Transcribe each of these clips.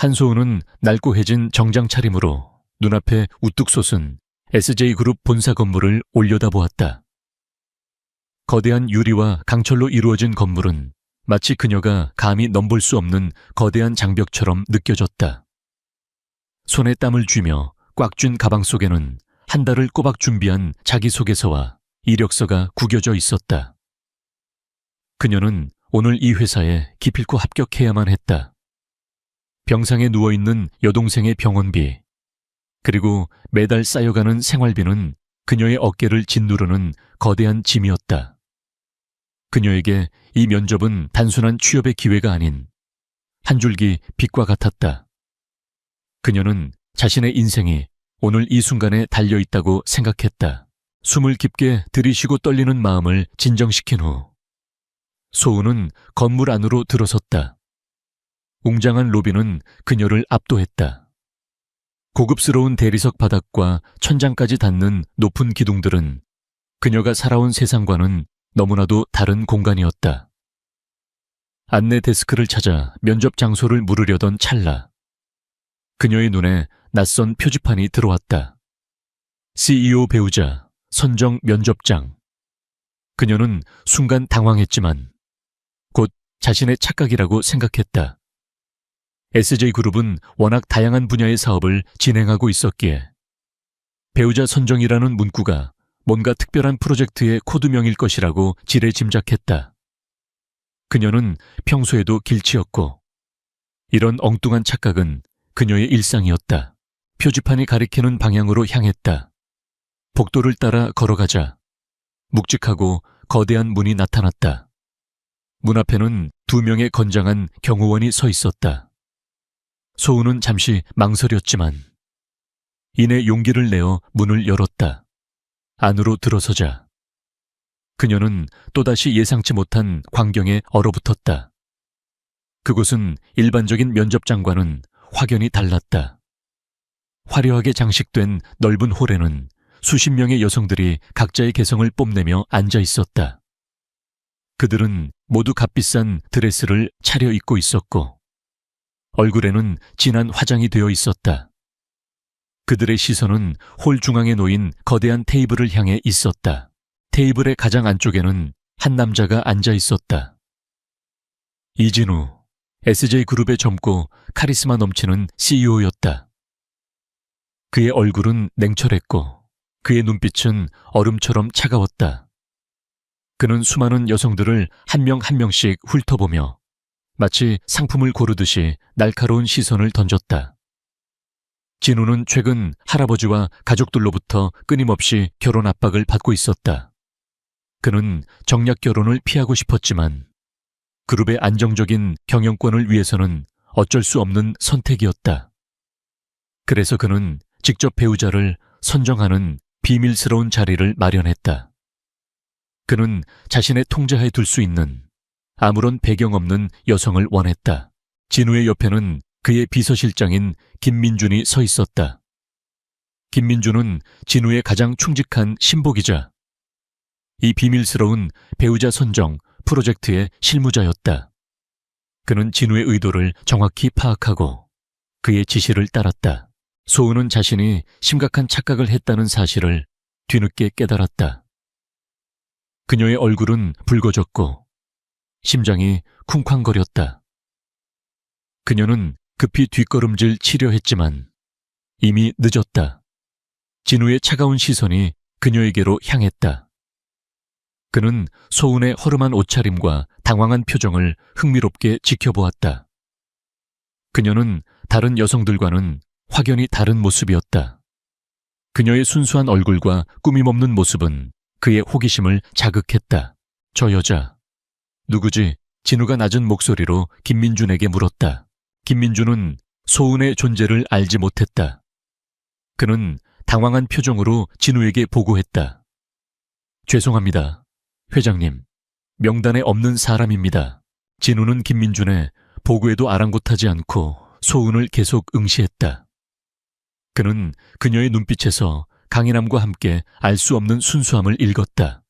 한소은은 낡고해진 정장 차림으로 눈앞에 우뚝 솟은 SJ그룹 본사 건물을 올려다보았다. 거대한 유리와 강철로 이루어진 건물은 마치 그녀가 감히 넘볼 수 없는 거대한 장벽처럼 느껴졌다. 손에 땀을 쥐며 꽉 쥔 가방 속에는 한 달을 꼬박 준비한 자기소개서와 이력서가 구겨져 있었다. 그녀는 오늘 이 회사에 기필코 합격해야만 했다. 병상에 누워있는 여동생의 병원비, 그리고 매달 쌓여가는 생활비는 그녀의 어깨를 짓누르는 거대한 짐이었다. 그녀에게 이 면접은 단순한 취업의 기회가 아닌 한 줄기 빛과 같았다. 그녀는 자신의 인생이 오늘 이 순간에 달려있다고 생각했다. 숨을 깊게 들이쉬고 떨리는 마음을 진정시킨 후 소은은 건물 안으로 들어섰다. 웅장한 로비는 그녀를 압도했다. 고급스러운 대리석 바닥과 천장까지 닿는 높은 기둥들은 그녀가 살아온 세상과는 너무나도 다른 공간이었다. 안내 데스크를 찾아 면접 장소를 물으려던 찰나 그녀의 눈에 낯선 표지판이 들어왔다. CEO 배우자 선정 면접장. 그녀는 순간 당황했지만 곧 자신의 착각이라고 생각했다. SJ그룹은 워낙 다양한 분야의 사업을 진행하고 있었기에 배우자 선정이라는 문구가 뭔가 특별한 프로젝트의 코드명일 것이라고 지레 짐작했다. 그녀는 평소에도 길치였고 이런 엉뚱한 착각은 그녀의 일상이었다. 표지판이 가리키는 방향으로 향했다. 복도를 따라 걸어가자 묵직하고 거대한 문이 나타났다. 문 앞에는 2명의 건장한 경호원이 서 있었다. 소은은 잠시 망설였지만 이내 용기를 내어 문을 열었다. 안으로 들어서자 그녀는 또다시 예상치 못한 광경에 얼어붙었다. 그곳은 일반적인 면접장과는 확연히 달랐다. 화려하게 장식된 넓은 홀에는 수십 명의 여성들이 각자의 개성을 뽐내며 앉아 있었다. 그들은 모두 값비싼 드레스를 차려입고 있었고 얼굴에는 진한 화장이 되어 있었다. 그들의 시선은 홀 중앙에 놓인 거대한 테이블을 향해 있었다. 테이블의 가장 안쪽에는 한 남자가 앉아 있었다. 이진우, SJ그룹의 젊고 카리스마 넘치는 CEO였다. 그의 얼굴은 냉철했고 그의 눈빛은 얼음처럼 차가웠다. 그는 수많은 여성들을 한 명 한 명씩 훑어보며 마치 상품을 고르듯이 날카로운 시선을 던졌다. 진우는 최근 할아버지와 가족들로부터 끊임없이 결혼 압박을 받고 있었다. 그는 정략 결혼을 피하고 싶었지만 그룹의 안정적인 경영권을 위해서는 어쩔 수 없는 선택이었다. 그래서 그는 직접 배우자를 선정하는 비밀스러운 자리를 마련했다. 그는 자신의 통제하에 둘 수 있는 아무런 배경 없는 여성을 원했다. 진우의 옆에는 그의 비서실장인 김민준이 서 있었다. 김민준은 진우의 가장 충직한 신복이자 이 비밀스러운 배우자 선정 프로젝트의 실무자였다. 그는 진우의 의도를 정확히 파악하고 그의 지시를 따랐다. 소은은 자신이 심각한 착각을 했다는 사실을 뒤늦게 깨달았다. 그녀의 얼굴은 붉어졌고 심장이 쿵쾅거렸다. 그녀는 급히 뒷걸음질 치려 했지만 이미 늦었다. 진우의 차가운 시선이 그녀에게로 향했다. 그는 소은의 허름한 옷차림과 당황한 표정을 흥미롭게 지켜보았다. 그녀는 다른 여성들과는 확연히 다른 모습이었다. 그녀의 순수한 얼굴과 꾸밈없는 모습은 그의 호기심을 자극했다. 저 여자, 누구지? 진우가 낮은 목소리로 김민준에게 물었다. 김민준은 소은의 존재를 알지 못했다. 그는 당황한 표정으로 진우에게 보고했다. 죄송합니다. 회장님, 명단에 없는 사람입니다. 진우는 김민준의 보고에도 아랑곳하지 않고 소은을 계속 응시했다. 그는 그녀의 눈빛에서 강인함과 함께 알 수 없는 순수함을 읽었다.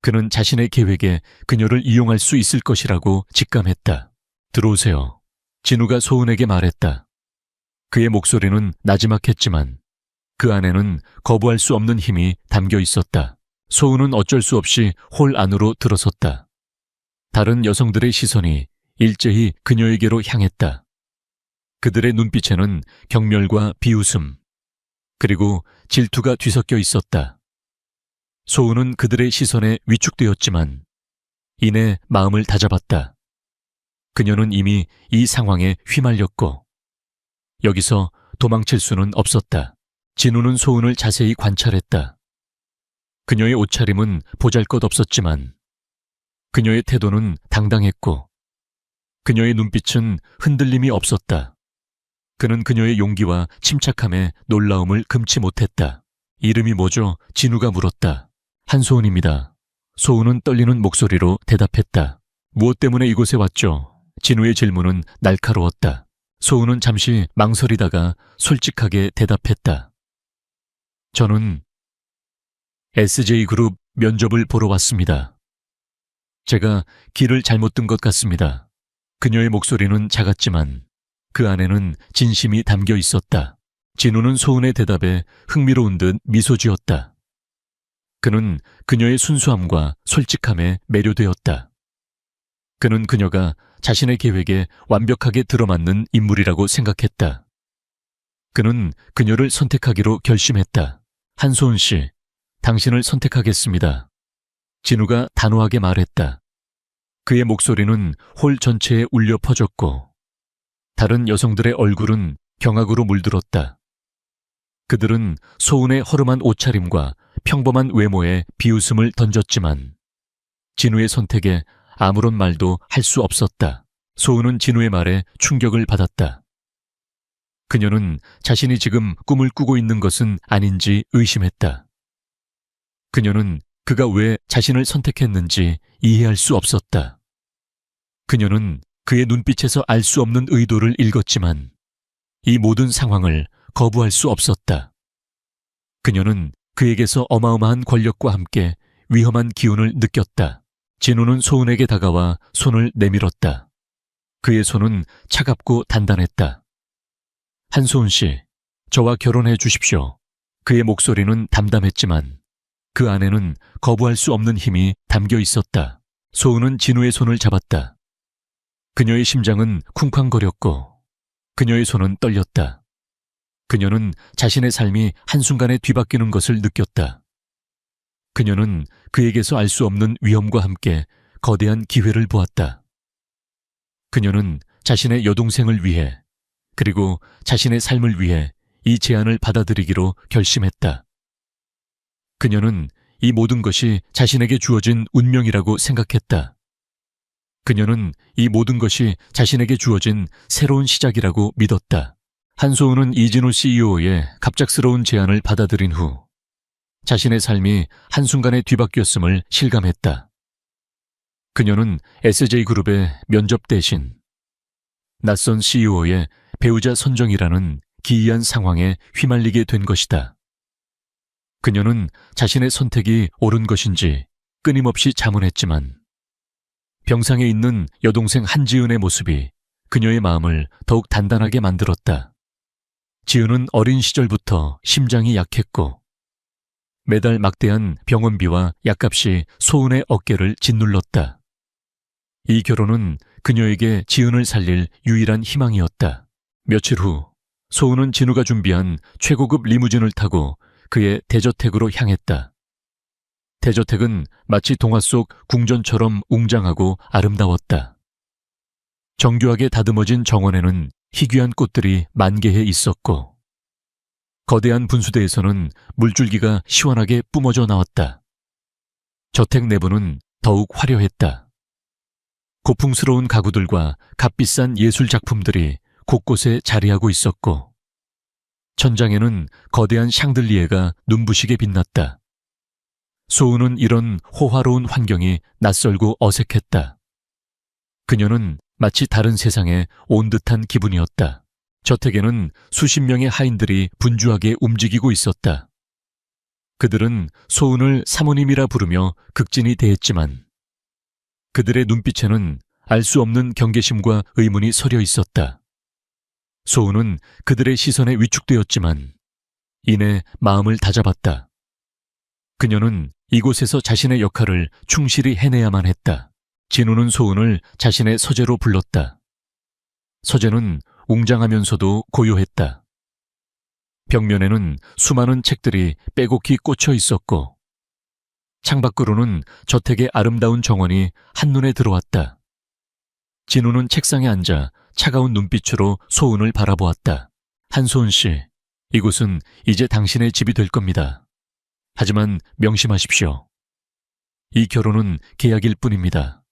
그는 자신의 계획에 그녀를 이용할 수 있을 것이라고 직감했다. 들어오세요. 진우가 소은에게 말했다. 그의 목소리는 나지막했지만 그 안에는 거부할 수 없는 힘이 담겨 있었다. 소은은 어쩔 수 없이 홀 안으로 들어섰다. 다른 여성들의 시선이 일제히 그녀에게로 향했다. 그들의 눈빛에는 경멸과 비웃음, 그리고 질투가 뒤섞여 있었다. 소은은 그들의 시선에 위축되었지만 이내 마음을 다잡았다. 그녀는 이미 이 상황에 휘말렸고 여기서 도망칠 수는 없었다. 진우는 소은을 자세히 관찰했다. 그녀의 옷차림은 보잘것없었지만 그녀의 태도는 당당했고 그녀의 눈빛은 흔들림이 없었다. 그는 그녀의 용기와 침착함에 놀라움을 금치 못했다. 이름이 뭐죠? 진우가 물었다. 한소은입니다. 소은은 떨리는 목소리로 대답했다. 무엇 때문에 이곳에 왔죠? 진우의 질문은 날카로웠다. 소은은 잠시 망설이다가 솔직하게 대답했다. 저는 SJ그룹 면접을 보러 왔습니다. 제가 길을 잘못 든 것 같습니다. 그녀의 목소리는 작았지만 그 안에는 진심이 담겨 있었다. 진우는 소은의 대답에 흥미로운 듯 미소 지었다. 그는 그녀의 순수함과 솔직함에 매료되었다. 그는 그녀가 자신의 계획에 완벽하게 들어맞는 인물이라고 생각했다. 그는 그녀를 선택하기로 결심했다. 한소은 씨, 당신을 선택하겠습니다. 진우가 단호하게 말했다. 그의 목소리는 홀 전체에 울려 퍼졌고 다른 여성들의 얼굴은 경악으로 물들었다. 그들은 소은의 허름한 옷차림과 평범한 외모에 비웃음을 던졌지만 진우의 선택에 아무런 말도 할 수 없었다. 소은은 진우의 말에 충격을 받았다. 그녀는 자신이 지금 꿈을 꾸고 있는 것은 아닌지 의심했다. 그녀는 그가 왜 자신을 선택했는지 이해할 수 없었다. 그녀는 그의 눈빛에서 알 수 없는 의도를 읽었지만 이 모든 상황을 거부할 수 없었다. 그녀는 그에게서 어마어마한 권력과 함께 위험한 기운을 느꼈다. 진우는 소은에게 다가와 손을 내밀었다. 그의 손은 차갑고 단단했다. 한소은 씨, 저와 결혼해 주십시오. 그의 목소리는 담담했지만 그 안에는 거부할 수 없는 힘이 담겨 있었다. 소은은 진우의 손을 잡았다. 그녀의 심장은 쿵쾅거렸고 그녀의 손은 떨렸다. 그녀는 자신의 삶이 한순간에 뒤바뀌는 것을 느꼈다. 그녀는 그에게서 알 수 없는 위험과 함께 거대한 기회를 보았다. 그녀는 자신의 여동생을 위해 그리고 자신의 삶을 위해 이 제안을 받아들이기로 결심했다. 그녀는 이 모든 것이 자신에게 주어진 운명이라고 생각했다. 그녀는 이 모든 것이 자신에게 주어진 새로운 시작이라고 믿었다. 한소은은 이진우 CEO의 갑작스러운 제안을 받아들인 후 자신의 삶이 한순간에 뒤바뀌었음을 실감했다. 그녀는 SJ그룹의 면접 대신 낯선 CEO의 배우자 선정이라는 기이한 상황에 휘말리게 된 것이다. 그녀는 자신의 선택이 옳은 것인지 끊임없이 자문했지만 병상에 있는 여동생 한지은의 모습이 그녀의 마음을 더욱 단단하게 만들었다. 지은은 어린 시절부터 심장이 약했고 매달 막대한 병원비와 약값이 소은의 어깨를 짓눌렀다. 이 결혼은 그녀에게 지은을 살릴 유일한 희망이었다. 며칠 후 소은은 진우가 준비한 최고급 리무진을 타고 그의 대저택으로 향했다. 대저택은 마치 동화 속 궁전처럼 웅장하고 아름다웠다. 정교하게 다듬어진 정원에는 희귀한 꽃들이 만개해 있었고 거대한 분수대에서는 물줄기가 시원하게 뿜어져 나왔다. 저택 내부는 더욱 화려했다. 고풍스러운 가구들과 값비싼 예술 작품들이 곳곳에 자리하고 있었고 천장에는 거대한 샹들리에가 눈부시게 빛났다. 소은은 이런 호화로운 환경이 낯설고 어색했다. 그녀는 마치 다른 세상에 온 듯한 기분이었다. 저택에는 수십 명의 하인들이 분주하게 움직이고 있었다. 그들은 소은을 사모님이라 부르며 극진히 대했지만 그들의 눈빛에는 알 수 없는 경계심과 의문이 서려 있었다. 소은은 그들의 시선에 위축되었지만 이내 마음을 다잡았다. 그녀는 이곳에서 자신의 역할을 충실히 해내야만 했다. 진우는 소은을 자신의 서재로 불렀다. 서재는 웅장하면서도 고요했다. 벽면에는 수많은 책들이 빼곡히 꽂혀 있었고 창밖으로는 저택의 아름다운 정원이 한눈에 들어왔다. 진우는 책상에 앉아 차가운 눈빛으로 소은을 바라보았다. 한소은 씨, 이곳은 이제 당신의 집이 될 겁니다. 하지만 명심하십시오. 이 결혼은 계약일 뿐입니다.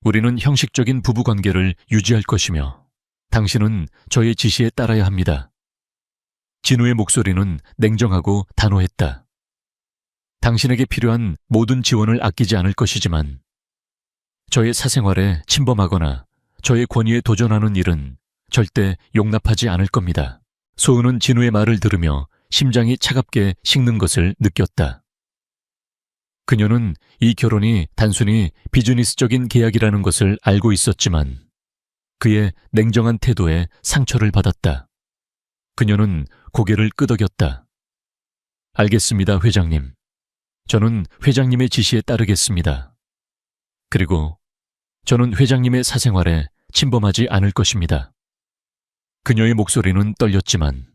우리는 형식적인 부부관계를 유지할 것이며 당신은 저의 지시에 따라야 합니다. 진우의 목소리는 냉정하고 단호했다. 당신에게 필요한 모든 지원을 아끼지 않을 것이지만 저의 사생활에 침범하거나 저의 권위에 도전하는 일은 절대 용납하지 않을 겁니다. 소은은 진우의 말을 들으며 심장이 차갑게 식는 것을 느꼈다. 그녀는 이 결혼이 단순히 비즈니스적인 계약이라는 것을 알고 있었지만 그의 냉정한 태도에 상처를 받았다. 그녀는 고개를 끄덕였다. 알겠습니다, 회장님. 저는 회장님의 지시에 따르겠습니다. 그리고 저는 회장님의 사생활에 침범하지 않을 것입니다. 그녀의 목소리는 떨렸지만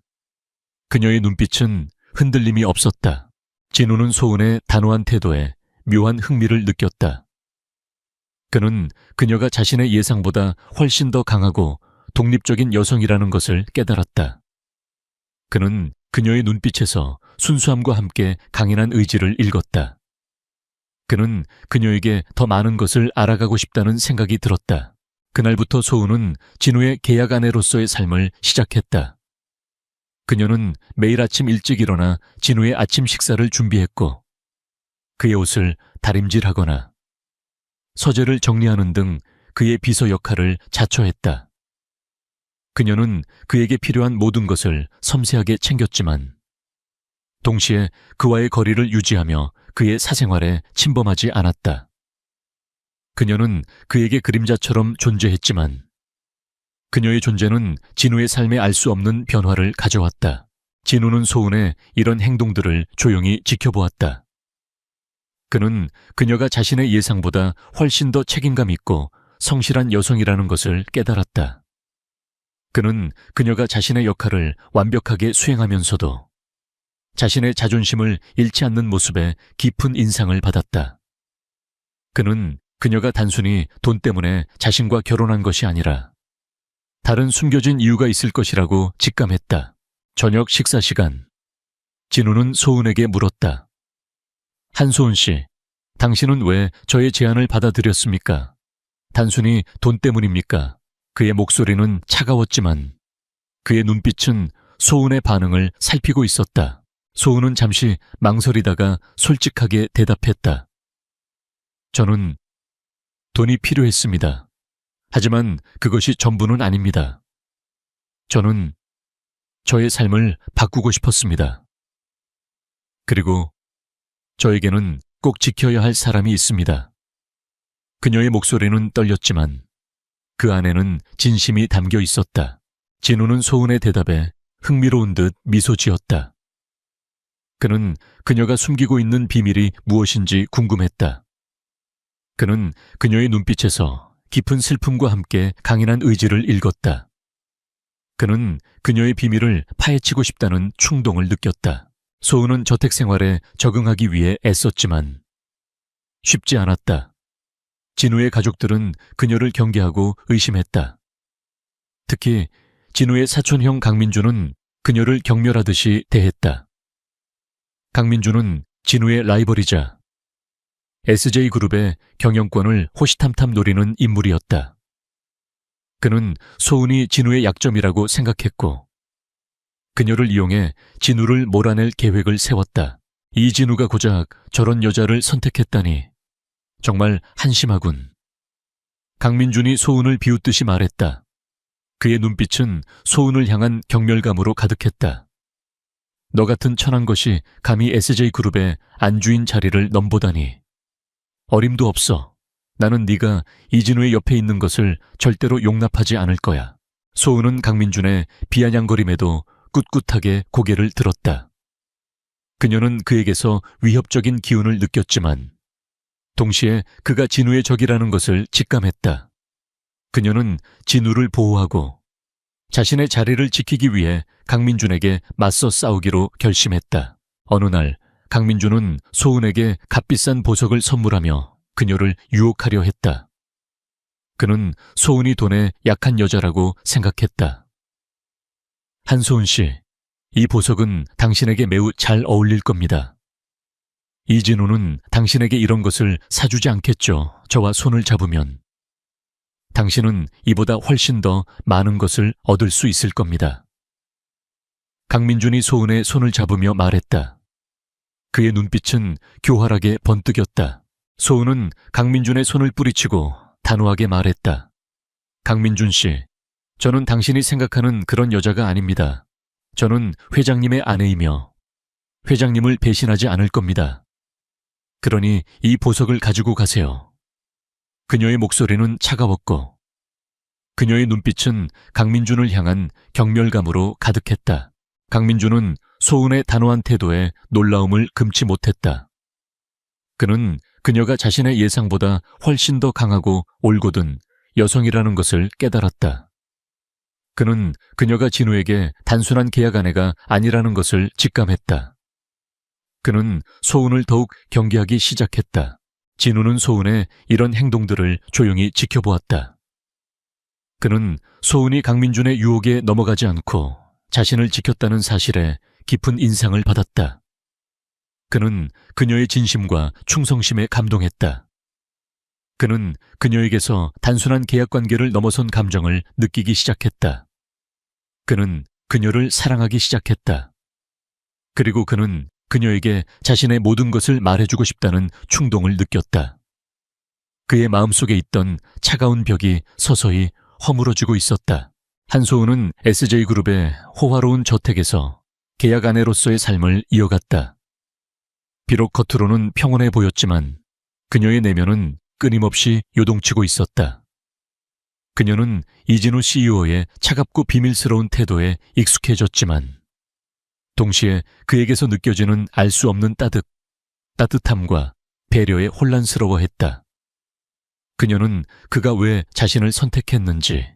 그녀의 눈빛은 흔들림이 없었다. 진우는 소은의 단호한 태도에 묘한 흥미를 느꼈다. 그는 그녀가 자신의 예상보다 훨씬 더 강하고 독립적인 여성이라는 것을 깨달았다. 그는 그녀의 눈빛에서 순수함과 함께 강인한 의지를 읽었다. 그는 그녀에게 더 많은 것을 알아가고 싶다는 생각이 들었다. 그날부터 소은은 진우의 계약 아내로서의 삶을 시작했다. 그녀는 매일 아침 일찍 일어나 진우의 아침 식사를 준비했고 그의 옷을 다림질하거나 서재를 정리하는 등 그의 비서 역할을 자처했다. 그녀는 그에게 필요한 모든 것을 섬세하게 챙겼지만 동시에 그와의 거리를 유지하며 그의 사생활에 침범하지 않았다. 그녀는 그에게 그림자처럼 존재했지만 그녀의 존재는 진우의 삶에 알 수 없는 변화를 가져왔다. 진우는 소은의 이런 행동들을 조용히 지켜보았다. 그는 그녀가 자신의 예상보다 훨씬 더 책임감 있고 성실한 여성이라는 것을 깨달았다. 그는 그녀가 자신의 역할을 완벽하게 수행하면서도 자신의 자존심을 잃지 않는 모습에 깊은 인상을 받았다. 그는 그녀가 단순히 돈 때문에 자신과 결혼한 것이 아니라 다른 숨겨진 이유가 있을 것이라고 직감했다. 저녁 식사 시간. 진우는 소은에게 물었다. 한소은 씨, 당신은 왜 저의 제안을 받아들였습니까? 단순히 돈 때문입니까? 그의 목소리는 차가웠지만 그의 눈빛은 소은의 반응을 살피고 있었다. 소은은 잠시 망설이다가 솔직하게 대답했다. 저는 돈이 필요했습니다. 하지만 그것이 전부는 아닙니다. 저는 저의 삶을 바꾸고 싶었습니다. 그리고 저에게는 꼭 지켜야 할 사람이 있습니다. 그녀의 목소리는 떨렸지만 그 안에는 진심이 담겨 있었다. 진우는 소은의 대답에 흥미로운 듯 미소 지었다. 그는 그녀가 숨기고 있는 비밀이 무엇인지 궁금했다. 그는 그녀의 눈빛에서 깊은 슬픔과 함께 강인한 의지를 읽었다. 그는 그녀의 비밀을 파헤치고 싶다는 충동을 느꼈다. 소은은 저택 생활에 적응하기 위해 애썼지만 쉽지 않았다. 진우의 가족들은 그녀를 경계하고 의심했다. 특히 진우의 사촌형 강민주는 그녀를 경멸하듯이 대했다. 강민주는 진우의 라이벌이자 SJ그룹의 경영권을 호시탐탐 노리는 인물이었다. 그는 소은이 진우의 약점이라고 생각했고 그녀를 이용해 진우를 몰아낼 계획을 세웠다. 이진우가 고작 저런 여자를 선택했다니 정말 한심하군. 강민준이 소은을 비웃듯이 말했다. 그의 눈빛은 소은을 향한 경멸감으로 가득했다. 너 같은 천한 것이 감히 SJ그룹의 안주인 자리를 넘보다니. 어림도 없어. 나는 네가 이진우의 옆에 있는 것을 절대로 용납하지 않을 거야. 소은은 강민준의 비아냥거림에도 꿋꿋하게 고개를 들었다. 그녀는 그에게서 위협적인 기운을 느꼈지만 동시에 그가 진우의 적이라는 것을 직감했다. 그녀는 진우를 보호하고 자신의 자리를 지키기 위해 강민준에게 맞서 싸우기로 결심했다. 어느 날 강민준은 소은에게 값비싼 보석을 선물하며 그녀를 유혹하려 했다. 그는 소은이 돈에 약한 여자라고 생각했다. 한소은 씨, 이 보석은 당신에게 매우 잘 어울릴 겁니다. 이진우는 당신에게 이런 것을 사주지 않겠죠. 저와 손을 잡으면. 당신은 이보다 훨씬 더 많은 것을 얻을 수 있을 겁니다. 강민준이 소은의 손을 잡으며 말했다. 그의 눈빛은 교활하게 번뜩였다. 소은은 강민준의 손을 뿌리치고 단호하게 말했다. 강민준 씨, 저는 당신이 생각하는 그런 여자가 아닙니다. 저는 회장님의 아내이며 회장님을 배신하지 않을 겁니다. 그러니 이 보석을 가지고 가세요. 그녀의 목소리는 차가웠고 그녀의 눈빛은 강민준을 향한 경멸감으로 가득했다. 강민준은 소은의 단호한 태도에 놀라움을 금치 못했다. 그는 그녀가 자신의 예상보다 훨씬 더 강하고 올곧은 여성이라는 것을 깨달았다. 그는 그녀가 진우에게 단순한 계약 아내가 아니라는 것을 직감했다. 그는 소은을 더욱 경계하기 시작했다. 진우는 소은의 이런 행동들을 조용히 지켜보았다. 그는 소은이 강민준의 유혹에 넘어가지 않고 자신을 지켰다는 사실에 깊은 인상을 받았다. 그는 그녀의 진심과 충성심에 감동했다. 그는 그녀에게서 단순한 계약관계를 넘어선 감정을 느끼기 시작했다. 그는 그녀를 사랑하기 시작했다. 그리고 그는 그녀에게 자신의 모든 것을 말해주고 싶다는 충동을 느꼈다. 그의 마음속에 있던 차가운 벽이 서서히 허물어지고 있었다. 한소은은 SJ그룹의 호화로운 저택에서 계약 아내로서의 삶을 이어갔다. 비록 겉으로는 평온해 보였지만 그녀의 내면은 끊임없이 요동치고 있었다. 그녀는 이진우 CEO의 차갑고 비밀스러운 태도에 익숙해졌지만 동시에 그에게서 느껴지는 알 수 없는 따뜻함과 배려에 혼란스러워했다. 그녀는 그가 왜 자신을 선택했는지,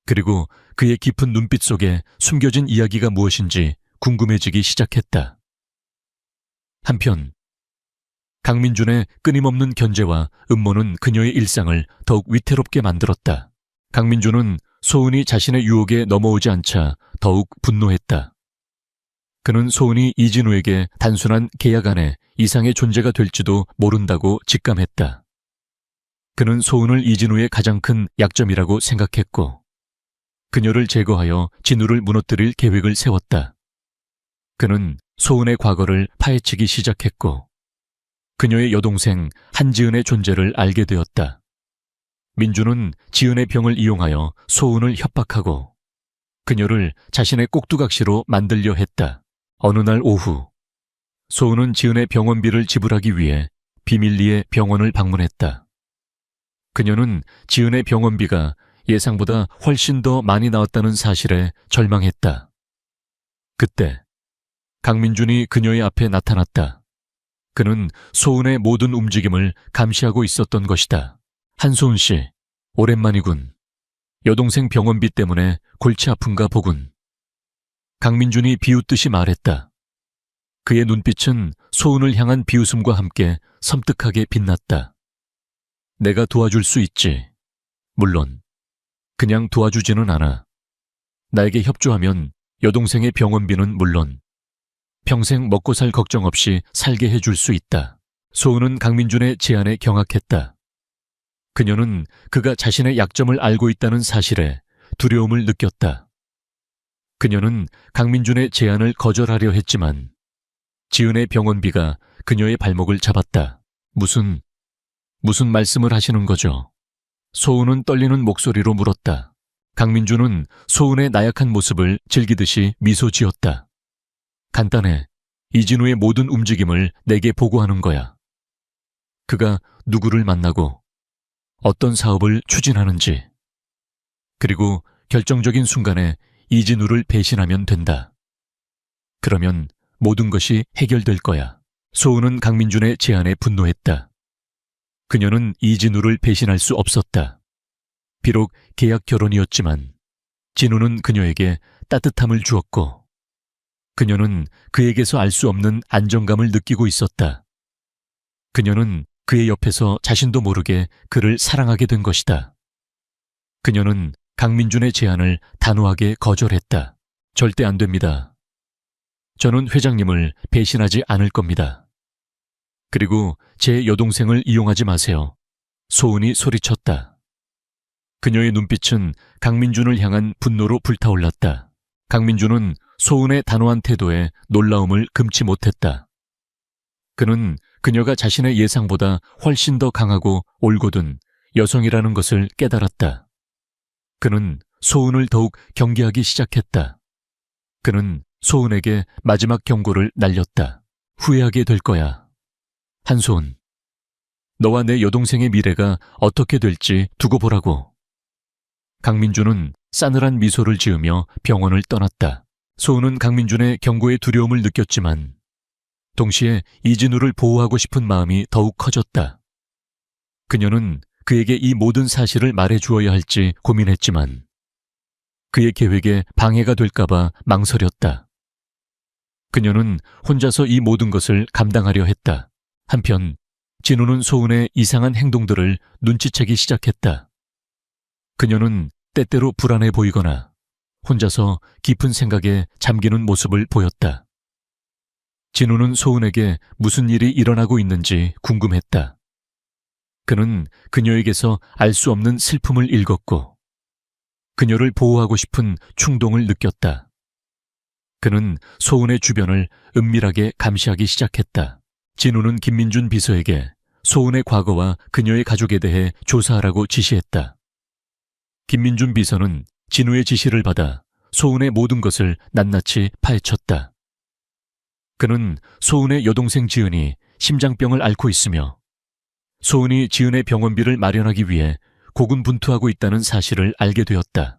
그리고 그의 깊은 눈빛 속에 숨겨진 이야기가 무엇인지 궁금해지기 시작했다. 한편 강민준의 끊임없는 견제와 음모는 그녀의 일상을 더욱 위태롭게 만들었다. 강민준은 소은이 자신의 유혹에 넘어오지 않자 더욱 분노했다. 그는 소은이 이진우에게 단순한 계약 아내 이상의 존재가 될지도 모른다고 직감했다. 그는 소은을 이진우의 가장 큰 약점이라고 생각했고 그녀를 제거하여 진우를 무너뜨릴 계획을 세웠다. 그는 소은의 과거를 파헤치기 시작했고 그녀의 여동생 한지은의 존재를 알게 되었다. 민주는 지은의 병을 이용하여 소은을 협박하고 그녀를 자신의 꼭두각시로 만들려 했다. 어느 날 오후 소은은 지은의 병원비를 지불하기 위해 비밀리에 병원을 방문했다. 그녀는 지은의 병원비가 예상보다 훨씬 더 많이 나왔다는 사실에 절망했다. 그때 강민준이 그녀의 앞에 나타났다. 그는 소은의 모든 움직임을 감시하고 있었던 것이다. 한소은 씨, 오랜만이군. 여동생 병원비 때문에 골치 아픈가 보군. 강민준이 비웃듯이 말했다. 그의 눈빛은 소은을 향한 비웃음과 함께 섬뜩하게 빛났다. 내가 도와줄 수 있지. 물론 그냥 도와주지는 않아. 나에게 협조하면 여동생의 병원비는 물론 평생 먹고 살 걱정 없이 살게 해줄 수 있다. 소은은 강민준의 제안에 경악했다. 그녀는 그가 자신의 약점을 알고 있다는 사실에 두려움을 느꼈다. 그녀는 강민준의 제안을 거절하려 했지만 지은의 병원비가 그녀의 발목을 잡았다. 무슨 말씀을 하시는 거죠? 소은은 떨리는 목소리로 물었다. 강민준은 소은의 나약한 모습을 즐기듯이 미소 지었다. 간단해. 이진우의 모든 움직임을 내게 보고하는 거야. 그가 누구를 만나고 어떤 사업을 추진하는지, 그리고 결정적인 순간에 이진우를 배신하면 된다. 그러면 모든 것이 해결될 거야. 소은은 강민준의 제안에 분노했다. 그녀는 이진우를 배신할 수 없었다. 비록 계약 결혼이었지만 진우는 그녀에게 따뜻함을 주었고 그녀는 그에게서 알 수 없는 안정감을 느끼고 있었다. 그녀는 그의 옆에서 자신도 모르게 그를 사랑하게 된 것이다. 그녀는 강민준의 제안을 단호하게 거절했다. 절대 안 됩니다. 저는 회장님을 배신하지 않을 겁니다. 그리고 제 여동생을 이용하지 마세요. 소은이 소리쳤다. 그녀의 눈빛은 강민준을 향한 분노로 불타올랐다. 강민준은 소은의 단호한 태도에 놀라움을 금치 못했다. 그는 그녀가 자신의 예상보다 훨씬 더 강하고 올곧은 여성이라는 것을 깨달았다. 그는 소은을 더욱 경계하기 시작했다. 그는 소은에게 마지막 경고를 날렸다. 후회하게 될 거야. 한소은, 너와 내 여동생의 미래가 어떻게 될지 두고 보라고. 강민준은 싸늘한 미소를 지으며 병원을 떠났다. 소은은 강민준의 경고에 두려움을 느꼈지만 동시에 이진우를 보호하고 싶은 마음이 더욱 커졌다. 그녀는 그에게 이 모든 사실을 말해주어야 할지 고민했지만 그의 계획에 방해가 될까봐 망설였다. 그녀는 혼자서 이 모든 것을 감당하려 했다. 한편 진우는 소은의 이상한 행동들을 눈치채기 시작했다. 그녀는 때때로 불안해 보이거나 혼자서 깊은 생각에 잠기는 모습을 보였다. 진우는 소은에게 무슨 일이 일어나고 있는지 궁금했다. 그는 그녀에게서 알 수 없는 슬픔을 읽었고 그녀를 보호하고 싶은 충동을 느꼈다. 그는 소은의 주변을 은밀하게 감시하기 시작했다. 진우는 김민준 비서에게 소은의 과거와 그녀의 가족에 대해 조사하라고 지시했다. 김민준 비서는 진우의 지시를 받아 소은의 모든 것을 낱낱이 파헤쳤다. 그는 소은의 여동생 지은이 심장병을 앓고 있으며 소은이 지은의 병원비를 마련하기 위해 고군분투하고 있다는 사실을 알게 되었다.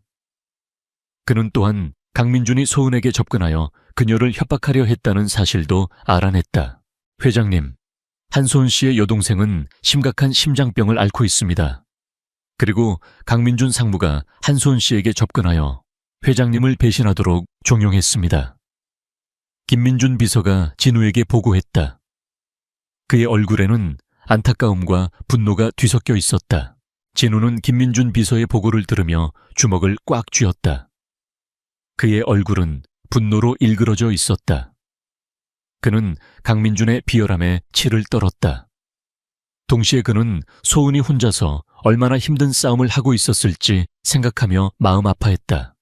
그는 또한 강민준이 소은에게 접근하여 그녀를 협박하려 했다는 사실도 알아냈다. 회장님, 한소은 씨의 여동생은 심각한 심장병을 앓고 있습니다. 그리고 강민준 상무가 한소은 씨에게 접근하여 회장님을 배신하도록 종용했습니다. 김민준 비서가 진우에게 보고했다. 그의 얼굴에는 안타까움과 분노가 뒤섞여 있었다. 진우는 김민준 비서의 보고를 들으며 주먹을 꽉 쥐었다. 그의 얼굴은 분노로 일그러져 있었다. 그는 강민준의 비열함에 치를 떨었다. 동시에 그는 소은이 혼자서 얼마나 힘든 싸움을 하고 있었을지 생각하며 마음 아파했다.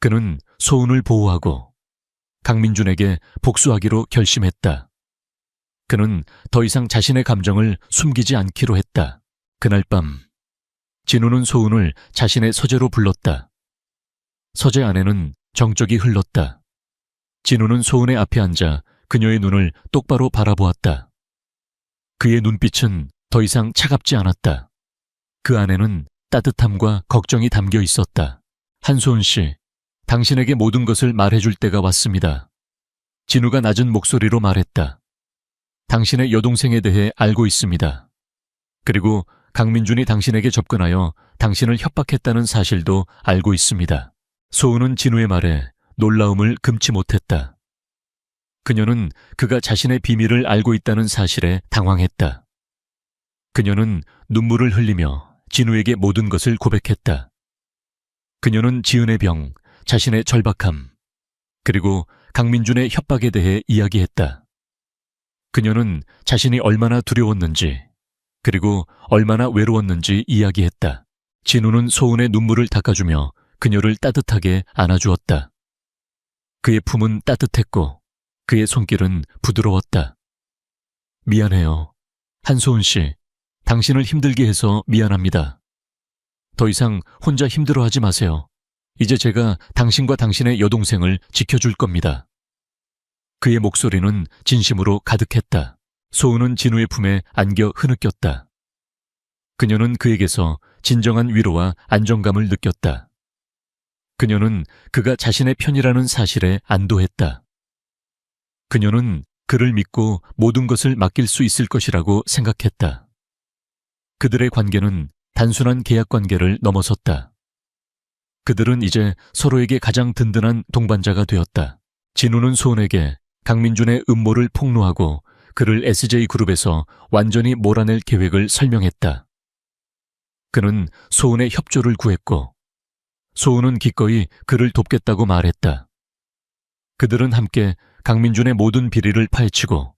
그는 소은을 보호하고 강민준에게 복수하기로 결심했다. 그는 더 이상 자신의 감정을 숨기지 않기로 했다. 그날 밤 진우는 소은을 자신의 서재로 불렀다. 서재 안에는 정적이 흘렀다. 진우는 소은의 앞에 앉아 그녀의 눈을 똑바로 바라보았다. 그의 눈빛은 더 이상 차갑지 않았다. 그 안에는 따뜻함과 걱정이 담겨 있었다. 한소은 씨, 당신에게 모든 것을 말해줄 때가 왔습니다. 진우가 낮은 목소리로 말했다. 당신의 여동생에 대해 알고 있습니다. 그리고 강민준이 당신에게 접근하여 당신을 협박했다는 사실도 알고 있습니다. 소은은 진우의 말에 놀라움을 금치 못했다. 그녀는 그가 자신의 비밀을 알고 있다는 사실에 당황했다. 그녀는 눈물을 흘리며 진우에게 모든 것을 고백했다. 그녀는 지은의 병, 자신의 절박함, 그리고 강민준의 협박에 대해 이야기했다. 그녀는 자신이 얼마나 두려웠는지, 그리고 얼마나 외로웠는지 이야기했다. 진우는 소은의 눈물을 닦아주며 그녀를 따뜻하게 안아주었다. 그의 품은 따뜻했고 그의 손길은 부드러웠다. 미안해요. 한소은 씨, 당신을 힘들게 해서 미안합니다. 더 이상 혼자 힘들어하지 마세요. 이제 제가 당신과 당신의 여동생을 지켜줄 겁니다. 그의 목소리는 진심으로 가득했다. 소은은 진우의 품에 안겨 흐느꼈다. 그녀는 그에게서 진정한 위로와 안정감을 느꼈다. 그녀는 그가 자신의 편이라는 사실에 안도했다. 그녀는 그를 믿고 모든 것을 맡길 수 있을 것이라고 생각했다. 그들의 관계는 단순한 계약 관계를 넘어섰다. 그들은 이제 서로에게 가장 든든한 동반자가 되었다. 진우는 소은에게 강민준의 음모를 폭로하고 그를 SJ그룹에서 완전히 몰아낼 계획을 설명했다. 그는 소은의 협조를 구했고 소은은 기꺼이 그를 돕겠다고 말했다. 그들은 함께 강민준의 모든 비리를 파헤치고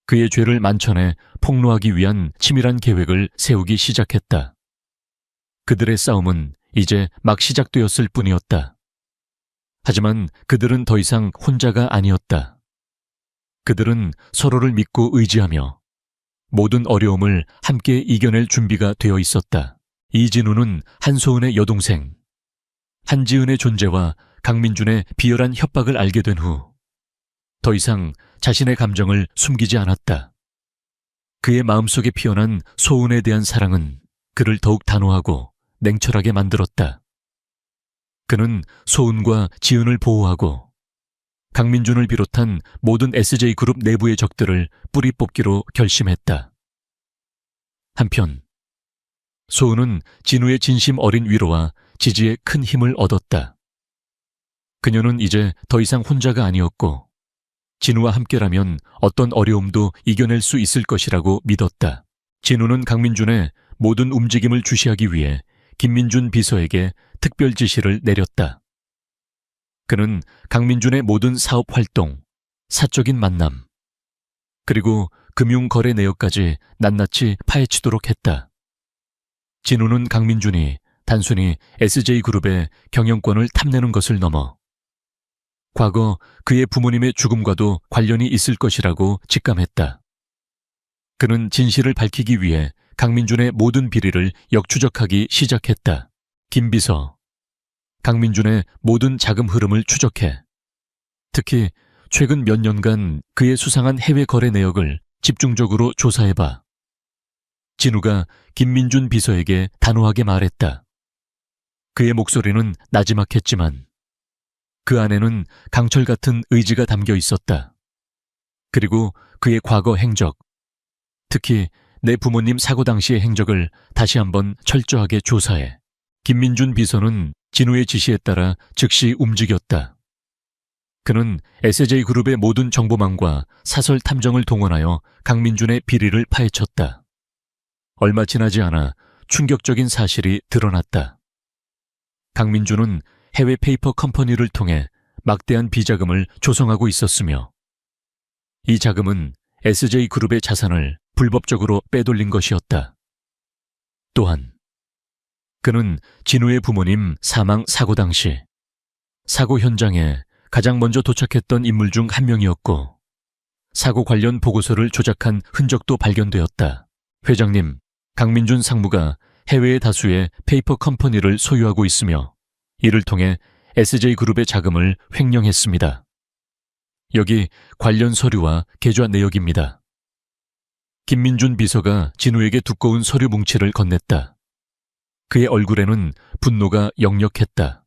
그의 죄를 만천해 폭로하기 위한 치밀한 계획을 세우기 시작했다. 그들의 싸움은 이제 막 시작되었을 뿐이었다. 하지만 그들은 더 이상 혼자가 아니었다. 그들은 서로를 믿고 의지하며 모든 어려움을 함께 이겨낼 준비가 되어 있었다. 이진우는 한소은의 여동생, 한지은의 존재와 강민준의 비열한 협박을 알게 된 후 더 이상 자신의 감정을 숨기지 않았다. 그의 마음속에 피어난 소은에 대한 사랑은 그를 더욱 단호하고 냉철하게 만들었다. 그는 소은과 지은을 보호하고 강민준을 비롯한 모든 SJ그룹 내부의 적들을 뿌리 뽑기로 결심했다. 한편 소은은 진우의 진심 어린 위로와 지지에 큰 힘을 얻었다. 그녀는 이제 더 이상 혼자가 아니었고 진우와 함께라면 어떤 어려움도 이겨낼 수 있을 것이라고 믿었다. 진우는 강민준의 모든 움직임을 주시하기 위해 김민준 비서에게 특별 지시를 내렸다. 그는 강민준의 모든 사업 활동, 사적인 만남, 그리고 금융거래 내역까지 낱낱이 파헤치도록 했다. 진우는 강민준이 단순히 SJ그룹의 경영권을 탐내는 것을 넘어 과거 그의 부모님의 죽음과도 관련이 있을 것이라고 직감했다. 그는 진실을 밝히기 위해 강민준의 모든 비리를 역추적하기 시작했다. 김 비서, 강민준의 모든 자금 흐름을 추적해 특히 최근 몇 년간 그의 수상한 해외 거래 내역을 집중적으로 조사해봐. 진우가 김민준 비서에게 단호하게 말했다. 그의 목소리는 나지막했지만 그 안에는 강철 같은 의지가 담겨 있었다. 그리고 그의 과거 행적, 특히 내 부모님 사고 당시의 행적을 다시 한번 철저하게 조사해. 김민준 비서는 진우의 지시에 따라 즉시 움직였다. 그는 SJ그룹의 모든 정보망과 사설 탐정을 동원하여 강민준의 비리를 파헤쳤다. 얼마 지나지 않아 충격적인 사실이 드러났다. 강민준은 해외 페이퍼 컴퍼니를 통해 막대한 비자금을 조성하고 있었으며 이 자금은 SJ그룹의 자산을 불법적으로 빼돌린 것이었다. 또한 그는 진우의 부모님 사망 사고 당시 사고 현장에 가장 먼저 도착했던 인물 중 한 명이었고 사고 관련 보고서를 조작한 흔적도 발견되었다. 회장님, 강민준 상무가 해외의 다수의 페이퍼 컴퍼니를 소유하고 있으며 이를 통해 SJ그룹의 자금을 횡령했습니다. 여기 관련 서류와 계좌 내역입니다. 김민준 비서가 진우에게 두꺼운 서류 뭉치를 건넸다. 그의 얼굴에는 분노가 역력했다.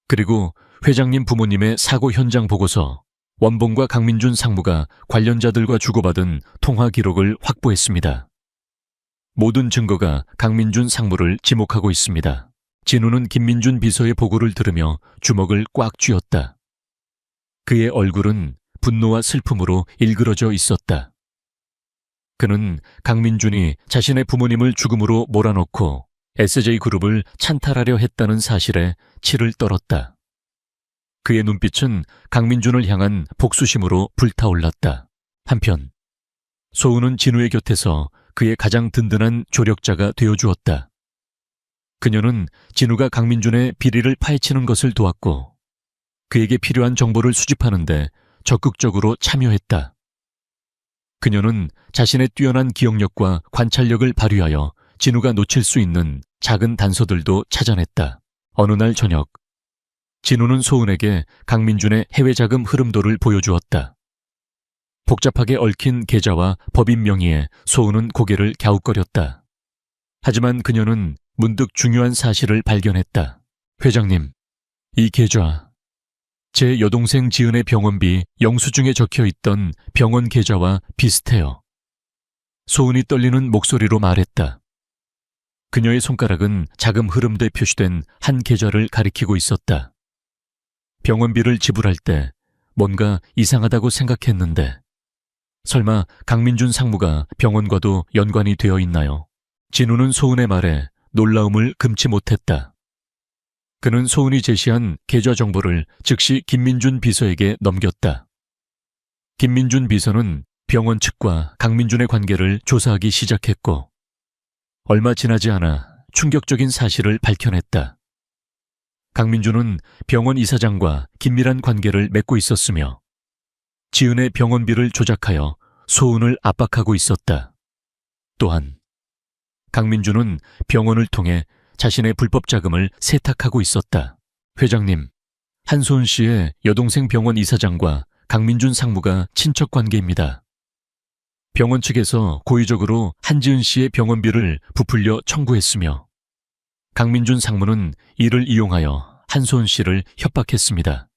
그리고 회장님 부모님의 사고 현장 보고서, 원봉과 강민준 상무가 관련자들과 주고받은 통화 기록을 확보했습니다. 모든 증거가 강민준 상무를 지목하고 있습니다. 진우는 김민준 비서의 보고를 들으며 주먹을 꽉 쥐었다. 그의 얼굴은 분노와 슬픔으로 일그러져 있었다. 그는 강민준이 자신의 부모님을 죽음으로 몰아넣고 SJ그룹을 찬탈하려 했다는 사실에 치를 떨었다. 그의 눈빛은 강민준을 향한 복수심으로 불타올랐다. 한편 소은은 진우의 곁에서 그의 가장 든든한 조력자가 되어주었다. 그녀는 진우가 강민준의 비리를 파헤치는 것을 도왔고 그에게 필요한 정보를 수집하는 데 적극적으로 참여했다. 그녀는 자신의 뛰어난 기억력과 관찰력을 발휘하여 진우가 놓칠 수 있는 작은 단서들도 찾아냈다. 어느 날 저녁, 진우는 소은에게 강민준의 해외 자금 흐름도를 보여주었다. 복잡하게 얽힌 계좌와 법인 명의에 소은은 고개를 갸웃거렸다. 하지만 그녀는 문득 중요한 사실을 발견했다. 회장님, 이 계좌, 제 여동생 지은의 병원비 영수증에 적혀 있던 병원 계좌와 비슷해요. 소은이 떨리는 목소리로 말했다. 그녀의 손가락은 자금 흐름대 표시된 한 계좌를 가리키고 있었다. 병원비를 지불할 때 뭔가 이상하다고 생각했는데 설마 강민준 상무가 병원과도 연관이 되어 있나요? 진우는 소은의 말에 놀라움을 금치 못했다. 그는 소은이 제시한 계좌 정보를 즉시 김민준 비서에게 넘겼다. 김민준 비서는 병원 측과 강민준의 관계를 조사하기 시작했고 얼마 지나지 않아 충격적인 사실을 밝혀냈다. 강민준은 병원 이사장과 긴밀한 관계를 맺고 있었으며 지은의 병원비를 조작하여 소은을 압박하고 있었다. 또한 강민준은 병원을 통해 자신의 불법 자금을 세탁하고 있었다. 회장님, 한소은 씨의 여동생 병원 이사장과 강민준 상무가 친척 관계입니다. 병원 측에서 고의적으로 한지은 씨의 병원비를 부풀려 청구했으며 강민준 상무는 이를 이용하여 한소은 씨를 협박했습니다.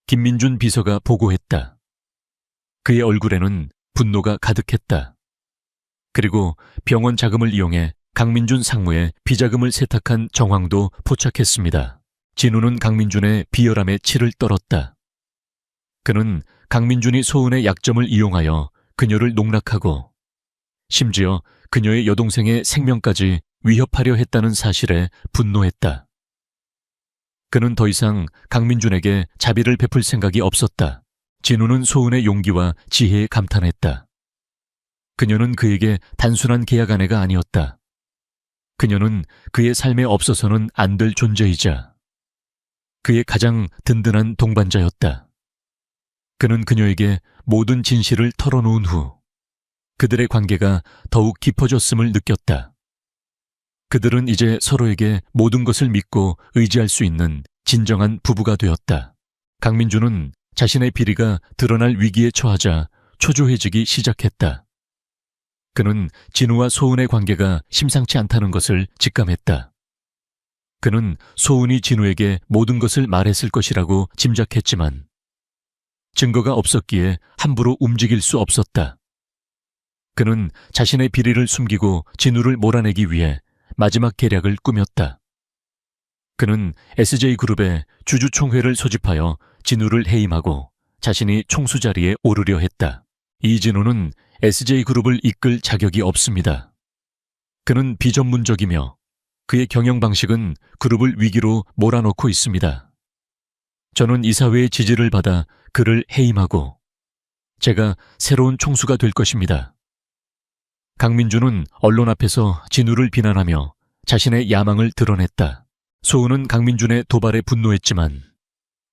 김민준 비서가 보고했다. 그의 얼굴에는 분노가 가득했다. 그리고 병원 자금을 이용해 강민준 상무의 비자금을 세탁한 정황도 포착했습니다. 진우는 강민준의 비열함에 치를 떨었다. 그는 강민준이 소은의 약점을 이용하여 그녀를 농락하고 심지어 그녀의 여동생의 생명까지 위협하려 했다는 사실에 분노했다. 그는 더 이상 강민준에게 자비를 베풀 생각이 없었다. 진우는 소은의 용기와 지혜에 감탄했다. 그녀는 그에게 단순한 계약 아내가 아니었다. 그녀는 그의 삶에 없어서는 안 될 존재이자 그의 가장 든든한 동반자였다. 그는 그녀에게 모든 진실을 털어놓은 후 그들의 관계가 더욱 깊어졌음을 느꼈다. 그들은 이제 서로에게 모든 것을 믿고 의지할 수 있는 진정한 부부가 되었다. 강민준은 자신의 비리가 드러날 위기에 처하자 초조해지기 시작했다. 그는 진우와 소은의 관계가 심상치 않다는 것을 직감했다. 그는 소은이 진우에게 모든 것을 말했을 것이라고 짐작했지만 증거가 없었기에 함부로 움직일 수 없었다. 그는 자신의 비리를 숨기고 진우를 몰아내기 위해 마지막 계략을 꾸몄다. 그는 SJ그룹의 주주총회를 소집하여 진우를 해임하고 자신이 총수 자리에 오르려 했다. 이진우는 SJ그룹을 이끌 자격이 없습니다. 그는 비전문적이며 그의 경영 방식은 그룹을 위기로 몰아넣고 있습니다. 저는 이사회의 지지를 받아 그를 해임하고 제가 새로운 총수가 될 것입니다. 강민준은 언론 앞에서 진우를 비난하며 자신의 야망을 드러냈다. 소은은 강민준의 도발에 분노했지만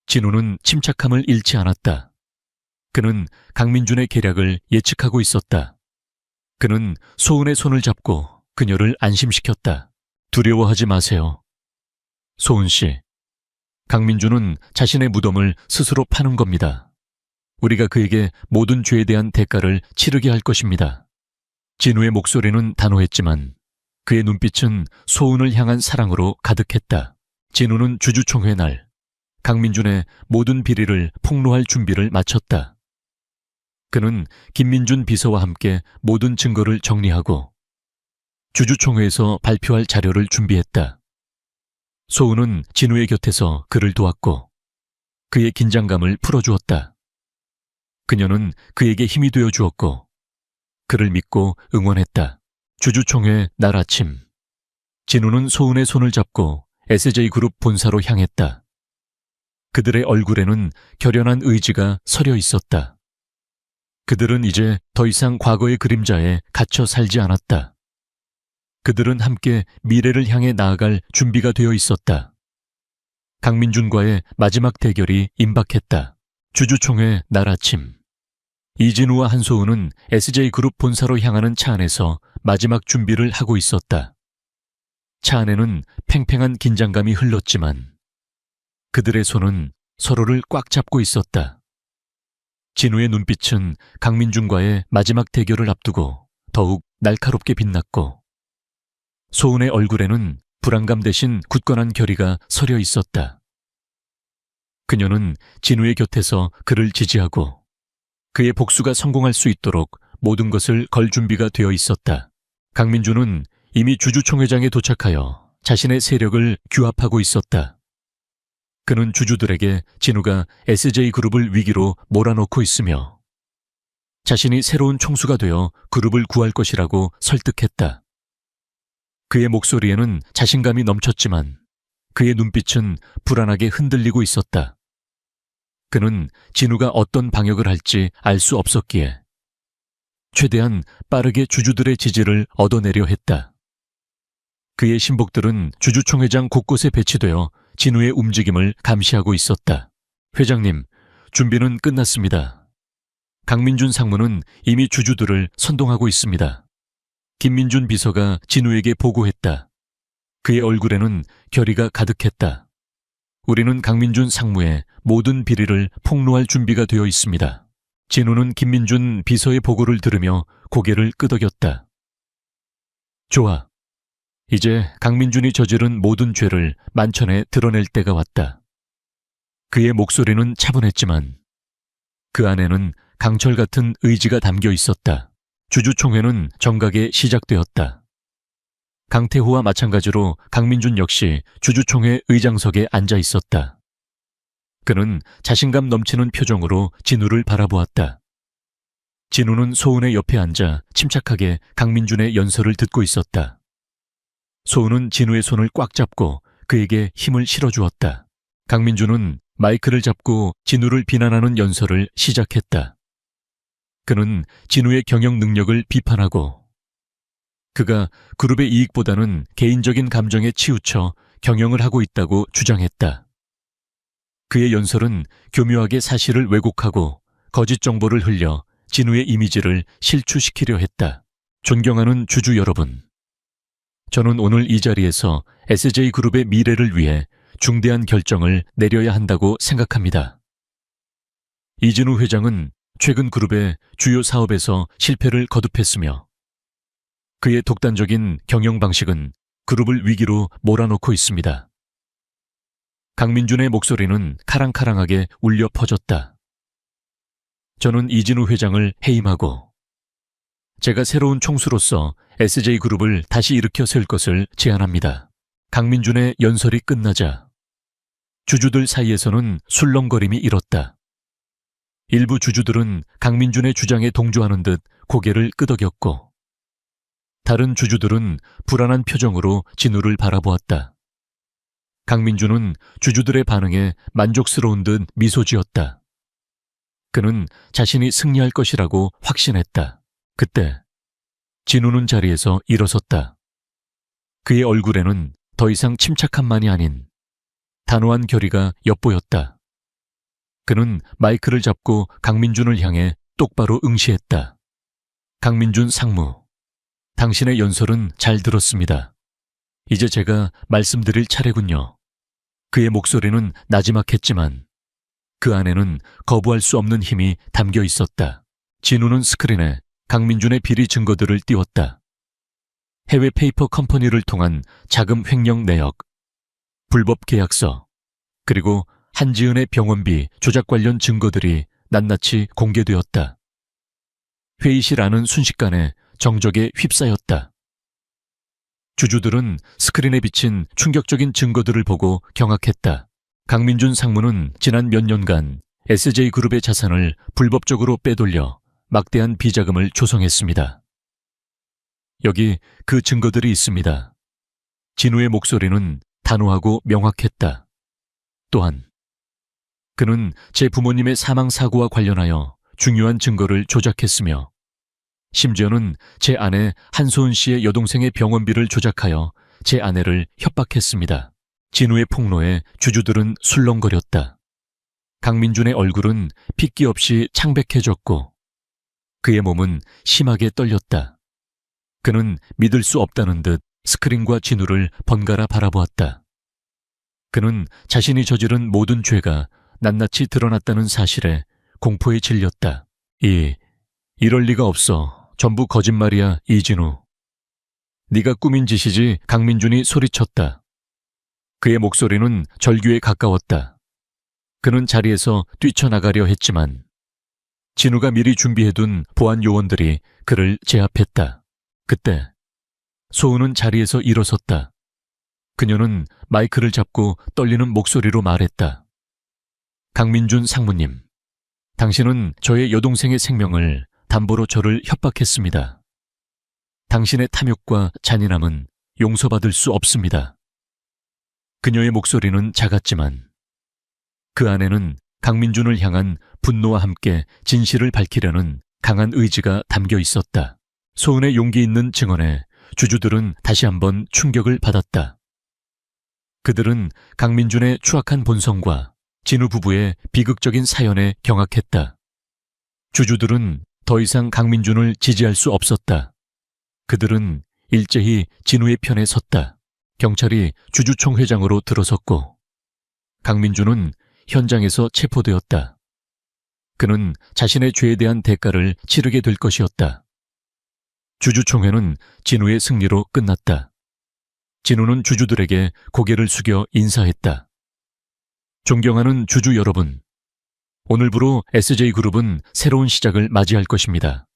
진우는 침착함을 잃지 않았다. 그는 강민준의 계략을 예측하고 있었다. 그는 소은의 손을 잡고 그녀를 안심시켰다. 두려워하지 마세요. 소은 씨, 강민준은 자신의 무덤을 스스로 파는 겁니다. 우리가 그에게 모든 죄에 대한 대가를 치르게 할 것입니다. 진우의 목소리는 단호했지만 그의 눈빛은 소은을 향한 사랑으로 가득했다. 진우는 주주총회 날 강민준의 모든 비리를 폭로할 준비를 마쳤다. 그는 김민준 비서와 함께 모든 증거를 정리하고 주주총회에서 발표할 자료를 준비했다. 소은은 진우의 곁에서 그를 도왔고 그의 긴장감을 풀어주었다. 그녀는 그에게 힘이 되어 주었고 그를 믿고 응원했다. 주주총회 날 아침 진우는 소은의 손을 잡고 SJ그룹 본사로 향했다. 그들의 얼굴에는 결연한 의지가 서려 있었다. 그들은 이제 더 이상 과거의 그림자에 갇혀 살지 않았다. 그들은 함께 미래를 향해 나아갈 준비가 되어 있었다. 강민준과의 마지막 대결이 임박했다. 주주총회 날 아침 이진우와 한소은은 SJ그룹 본사로 향하는 차 안에서 마지막 준비를 하고 있었다. 차 안에는 팽팽한 긴장감이 흘렀지만 그들의 손은 서로를 꽉 잡고 있었다. 진우의 눈빛은 강민준과의 마지막 대결을 앞두고 더욱 날카롭게 빛났고 소은의 얼굴에는 불안감 대신 굳건한 결의가 서려 있었다. 그녀는 진우의 곁에서 그를 지지하고 그의 복수가 성공할 수 있도록 모든 것을 걸 준비가 되어 있었다. 강민주는 이미 주주총회장에 도착하여 자신의 세력을 규합하고 있었다. 그는 주주들에게 진우가 SJ그룹을 위기로 몰아넣고 있으며 자신이 새로운 총수가 되어 그룹을 구할 것이라고 설득했다. 그의 목소리에는 자신감이 넘쳤지만 그의 눈빛은 불안하게 흔들리고 있었다. 그는 진우가 어떤 방역을 할지 알 수 없었기에 최대한 빠르게 주주들의 지지를 얻어내려 했다. 그의 신복들은 주주총회장 곳곳에 배치되어 진우의 움직임을 감시하고 있었다. 회장님, 준비는 끝났습니다. 강민준 상무는 이미 주주들을 선동하고 있습니다. 김민준 비서가 진우에게 보고했다. 그의 얼굴에는 결의가 가득했다. 우리는 강민준 상무의 모든 비리를 폭로할 준비가 되어 있습니다. 진우는 김민준 비서의 보고를 들으며 고개를 끄덕였다. 좋아. 이제 강민준이 저지른 모든 죄를 만천에 드러낼 때가 왔다. 그의 목소리는 차분했지만 그 안에는 강철 같은 의지가 담겨 있었다. 주주총회는 정각에 시작되었다. 강태호와 마찬가지로 강민준 역시 주주총회 의장석에 앉아 있었다. 그는 자신감 넘치는 표정으로 진우를 바라보았다. 진우는 소은의 옆에 앉아 침착하게 강민준의 연설을 듣고 있었다. 소은은 진우의 손을 꽉 잡고 그에게 힘을 실어주었다. 강민준은 마이크를 잡고 진우를 비난하는 연설을 시작했다. 그는 진우의 경영 능력을 비판하고 그가 그룹의 이익보다는 개인적인 감정에 치우쳐 경영을 하고 있다고 주장했다. 그의 연설은 교묘하게 사실을 왜곡하고 거짓 정보를 흘려 진우의 이미지를 실추시키려 했다. 존경하는 주주 여러분, 저는 오늘 이 자리에서 SJ그룹의 미래를 위해 중대한 결정을 내려야 한다고 생각합니다. 이진우 회장은 최근 그룹의 주요 사업에서 실패를 거듭했으며 그의 독단적인 경영 방식은 그룹을 위기로 몰아넣고 있습니다. 강민준의 목소리는 카랑카랑하게 울려 퍼졌다. 저는 이진우 회장을 해임하고 제가 새로운 총수로서 SJ그룹을 다시 일으켜 세울 것을 제안합니다. 강민준의 연설이 끝나자 주주들 사이에서는 술렁거림이 일었다. 일부 주주들은 강민준의 주장에 동조하는 듯 고개를 끄덕였고 다른 주주들은 불안한 표정으로 진우를 바라보았다. 강민준은 주주들의 반응에 만족스러운 듯 미소 지었다. 그는 자신이 승리할 것이라고 확신했다. 그때 진우는 자리에서 일어섰다. 그의 얼굴에는 더 이상 침착함만이 아닌 단호한 결의가 엿보였다. 그는 마이크를 잡고 강민준을 향해 똑바로 응시했다. 강민준 상무, 당신의 연설은 잘 들었습니다. 이제 제가 말씀드릴 차례군요. 그의 목소리는 나지막했지만 그 안에는 거부할 수 없는 힘이 담겨 있었다. 진우는 스크린에 강민준의 비리 증거들을 띄웠다. 해외 페이퍼 컴퍼니를 통한 자금 횡령 내역, 불법 계약서, 그리고 한지은의 병원비 조작 관련 증거들이 낱낱이 공개되었다. 회의실 안은 순식간에 정적에 휩싸였다. 주주들은 스크린에 비친 충격적인 증거들을 보고 경악했다. 강민준 상무는 지난 몇 년간 SJ그룹의 자산을 불법적으로 빼돌려 막대한 비자금을 조성했습니다. 여기 그 증거들이 있습니다. 진우의 목소리는 단호하고 명확했다. 또한 그는 제 부모님의 사망 사고와 관련하여 중요한 증거를 조작했으며 심지어는 제 아내 한소은 씨의 여동생의 병원비를 조작하여 제 아내를 협박했습니다. 진우의 폭로에 주주들은 술렁거렸다. 강민준의 얼굴은 핏기 없이 창백해졌고 그의 몸은 심하게 떨렸다. 그는 믿을 수 없다는 듯 스크린과 진우를 번갈아 바라보았다. 그는 자신이 저지른 모든 죄가 낱낱이 드러났다는 사실에 공포에 질렸다. 이럴 리가 없어. 전부 거짓말이야, 이진우. 네가 꾸민 짓이지, 강민준이 소리쳤다. 그의 목소리는 절규에 가까웠다. 그는 자리에서 뛰쳐나가려 했지만 진우가 미리 준비해둔 보안 요원들이 그를 제압했다. 그때 소은은 자리에서 일어섰다. 그녀는 마이크를 잡고 떨리는 목소리로 말했다. 강민준 상무님, 당신은 저의 여동생의 생명을 담보로 저를 협박했습니다. 당신의 탐욕과 잔인함은 용서받을 수 없습니다. 그녀의 목소리는 작았지만 그 안에는 강민준을 향한 분노와 함께 진실을 밝히려는 강한 의지가 담겨 있었다. 소은의 용기 있는 증언에 주주들은 다시 한번 충격을 받았다. 그들은 강민준의 추악한 본성과 진우 부부의 비극적인 사연에 경악했다. 주주들은 더 이상 강민준을 지지할 수 없었다. 그들은 일제히 진우의 편에 섰다. 경찰이 주주총회장으로 들어섰고 강민준은 현장에서 체포되었다. 그는 자신의 죄에 대한 대가를 치르게 될 것이었다. 주주총회는 진우의 승리로 끝났다. 진우는 주주들에게 고개를 숙여 인사했다. 존경하는 주주 여러분, 오늘부로 SJ그룹은 새로운 시작을 맞이할 것입니다.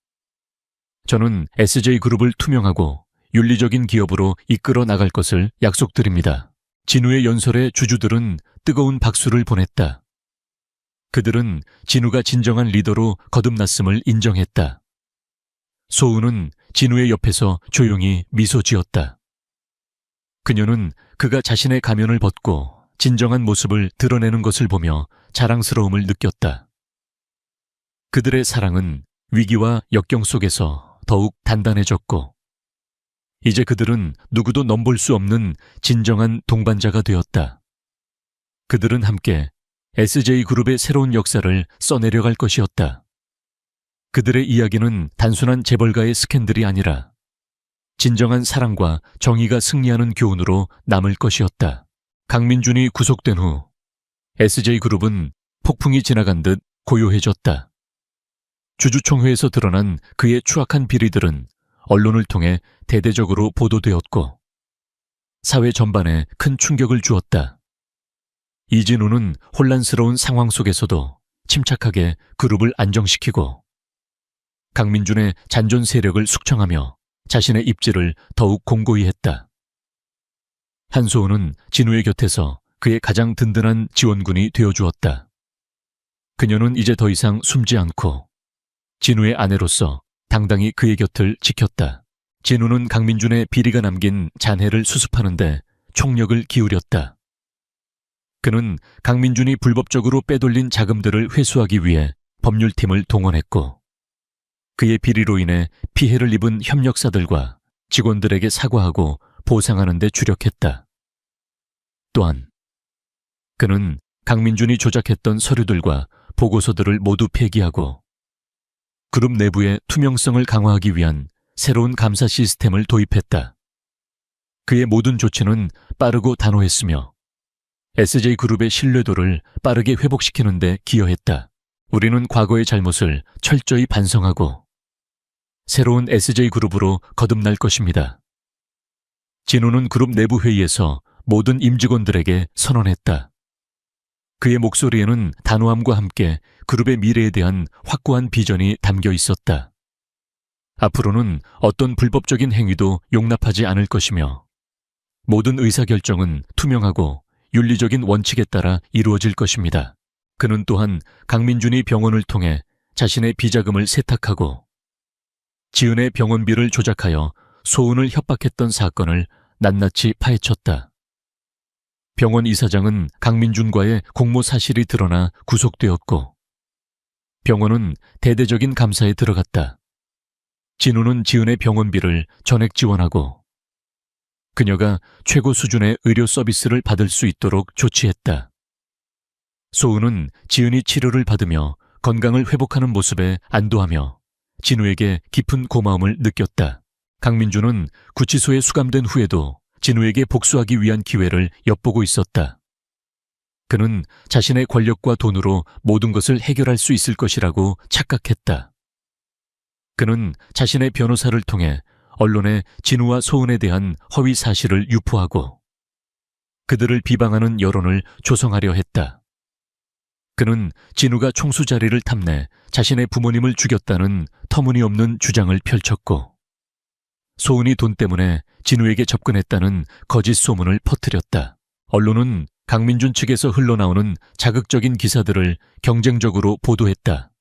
저는 SJ그룹을 투명하고 윤리적인 기업으로 이끌어 나갈 것을 약속드립니다. 진우의 연설에 주주들은 뜨거운 박수를 보냈다. 그들은 진우가 진정한 리더로 거듭났음을 인정했다. 소은은 진우의 옆에서 조용히 미소 지었다. 그녀는 그가 자신의 가면을 벗고 진정한 모습을 드러내는 것을 보며 자랑스러움을 느꼈다. 그들의 사랑은 위기와 역경 속에서 더욱 단단해졌고 이제 그들은 누구도 넘볼 수 없는 진정한 동반자가 되었다. 그들은 함께 SJ그룹의 새로운 역사를 써내려갈 것이었다. 그들의 이야기는 단순한 재벌가의 스캔들이 아니라 진정한 사랑과 정의가 승리하는 교훈으로 남을 것이었다. 강민준이 구속된 후 SJ그룹은 폭풍이 지나간 듯 고요해졌다. 주주총회에서 드러난 그의 추악한 비리들은 언론을 통해 대대적으로 보도되었고 사회 전반에 큰 충격을 주었다. 이진우는 혼란스러운 상황 속에서도 침착하게 그룹을 안정시키고 강민준의 잔존 세력을 숙청하며 자신의 입지를 더욱 공고히 했다. 한소은은 진우의 곁에서 그의 가장 든든한 지원군이 되어주었다. 그녀는 이제 더 이상 숨지 않고 진우의 아내로서 당당히 그의 곁을 지켰다. 진우는 강민준의 비리가 남긴 잔해를 수습하는데 총력을 기울였다. 그는 강민준이 불법적으로 빼돌린 자금들을 회수하기 위해 법률팀을 동원했고 그의 비리로 인해 피해를 입은 협력사들과 직원들에게 사과하고 보상하는 데 주력했다. 또한 그는 강민준이 조작했던 서류들과 보고서들을 모두 폐기하고 그룹 내부의 투명성을 강화하기 위한 새로운 감사 시스템을 도입했다. 그의 모든 조치는 빠르고 단호했으며 SJ그룹의 신뢰도를 빠르게 회복시키는 데 기여했다. 우리는 과거의 잘못을 철저히 반성하고 새로운 SJ그룹으로 거듭날 것입니다. 진우는 그룹 내부 회의에서 모든 임직원들에게 선언했다. 그의 목소리에는 단호함과 함께 그룹의 미래에 대한 확고한 비전이 담겨 있었다. 앞으로는 어떤 불법적인 행위도 용납하지 않을 것이며 모든 의사결정은 투명하고 윤리적인 원칙에 따라 이루어질 것입니다. 그는 또한 강민준이 병원을 통해 자신의 비자금을 세탁하고 지은의 병원비를 조작하여 소은을 협박했던 사건을 낱낱이 파헤쳤다. 병원 이사장은 강민준과의 공모 사실이 드러나 구속되었고 병원은 대대적인 감사에 들어갔다. 진우는 지은의 병원비를 전액 지원하고 그녀가 최고 수준의 의료 서비스를 받을 수 있도록 조치했다. 소은은 지은이 치료를 받으며 건강을 회복하는 모습에 안도하며 진우에게 깊은 고마움을 느꼈다. 강민준은 구치소에 수감된 후에도 진우에게 복수하기 위한 기회를 엿보고 있었다. 그는 자신의 권력과 돈으로 모든 것을 해결할 수 있을 것이라고 착각했다. 그는 자신의 변호사를 통해 언론에 진우와 소은에 대한 허위 사실을 유포하고 그들을 비방하는 여론을 조성하려 했다. 그는 진우가 총수 자리를 탐내 자신의 부모님을 죽였다는 터무니없는 주장을 펼쳤고 소은이 돈 때문에 진우에게 접근했다는 거짓 소문을 퍼뜨렸다. 언론은 강민준 측에서 흘러나오는 자극적인 기사들을 경쟁적으로 보도했다.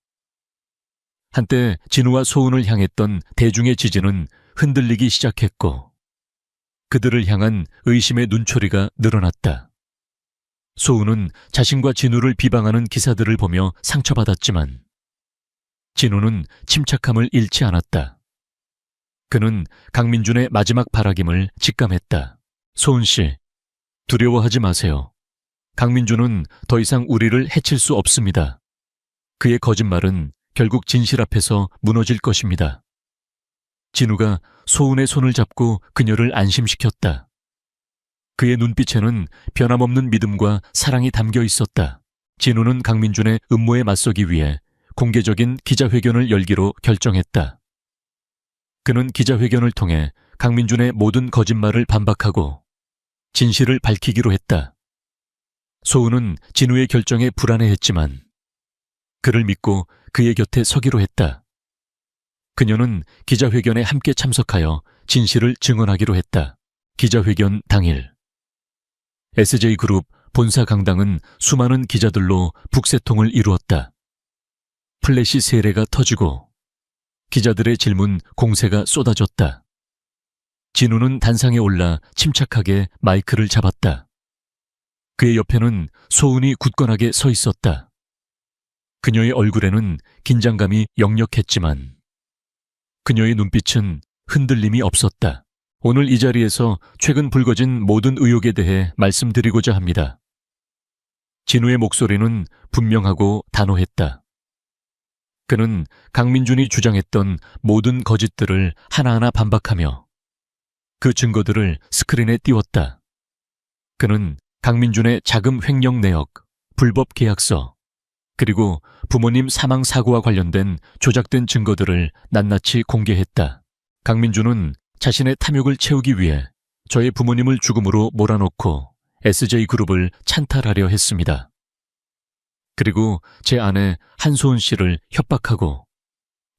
한때 진우와 소은을 향했던 대중의 지지는 흔들리기 시작했고 그들을 향한 의심의 눈초리가 늘어났다. 소은은 자신과 진우를 비방하는 기사들을 보며 상처받았지만 진우는 침착함을 잃지 않았다. 그는 강민준의 마지막 바라김을 직감했다. 소은 씨, 두려워하지 마세요. 강민준은 더 이상 우리를 해칠 수 없습니다. 그의 거짓말은 결국 진실 앞에서 무너질 것입니다. 진우가 소은의 손을 잡고 그녀를 안심시켰다. 그의 눈빛에는 변함없는 믿음과 사랑이 담겨 있었다. 진우는 강민준의 음모에 맞서기 위해 공개적인 기자회견을 열기로 결정했다. 그는 기자회견을 통해 강민준의 모든 거짓말을 반박하고 진실을 밝히기로 했다. 소은은 진우의 결정에 불안해했지만 그를 믿고 그의 곁에 서기로 했다. 그녀는 기자회견에 함께 참석하여 진실을 증언하기로 했다. 기자회견 당일 SJ그룹 본사 강당은 수많은 기자들로 북새통을 이루었다. 플래시 세례가 터지고 기자들의 질문 공세가 쏟아졌다. 진우는 단상에 올라 침착하게 마이크를 잡았다. 그의 옆에는 소은이 굳건하게 서 있었다. 그녀의 얼굴에는 긴장감이 역력했지만 그녀의 눈빛은 흔들림이 없었다. 오늘 이 자리에서 최근 불거진 모든 의혹에 대해 말씀드리고자 합니다. 진우의 목소리는 분명하고 단호했다. 그는 강민준이 주장했던 모든 거짓들을 하나하나 반박하며 그 증거들을 스크린에 띄웠다. 그는 강민준의 자금 횡령 내역, 불법 계약서, 그리고 부모님 사망 사고와 관련된 조작된 증거들을 낱낱이 공개했다. 강민준은 자신의 탐욕을 채우기 위해 저의 부모님을 죽음으로 몰아넣고 SJ그룹을 찬탈하려 했습니다. 그리고 제 아내 한소은 씨를 협박하고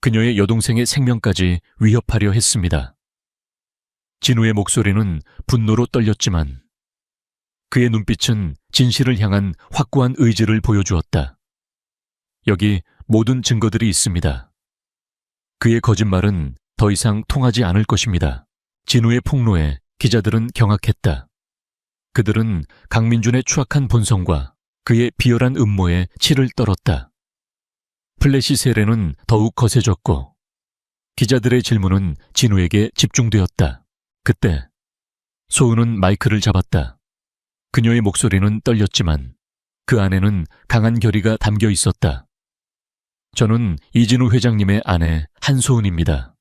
그녀의 여동생의 생명까지 위협하려 했습니다. 진우의 목소리는 분노로 떨렸지만 그의 눈빛은 진실을 향한 확고한 의지를 보여주었다. 여기 모든 증거들이 있습니다. 그의 거짓말은 더 이상 통하지 않을 것입니다. 진우의 폭로에 기자들은 경악했다. 그들은 강민준의 추악한 본성과 그의 비열한 음모에 치를 떨었다. 플래시 세례는 더욱 거세졌고 기자들의 질문은 진우에게 집중되었다. 그때 소은은 마이크를 잡았다. 그녀의 목소리는 떨렸지만 그 안에는 강한 결의가 담겨 있었다. 저는 이진우 회장님의 아내 한소은입니다.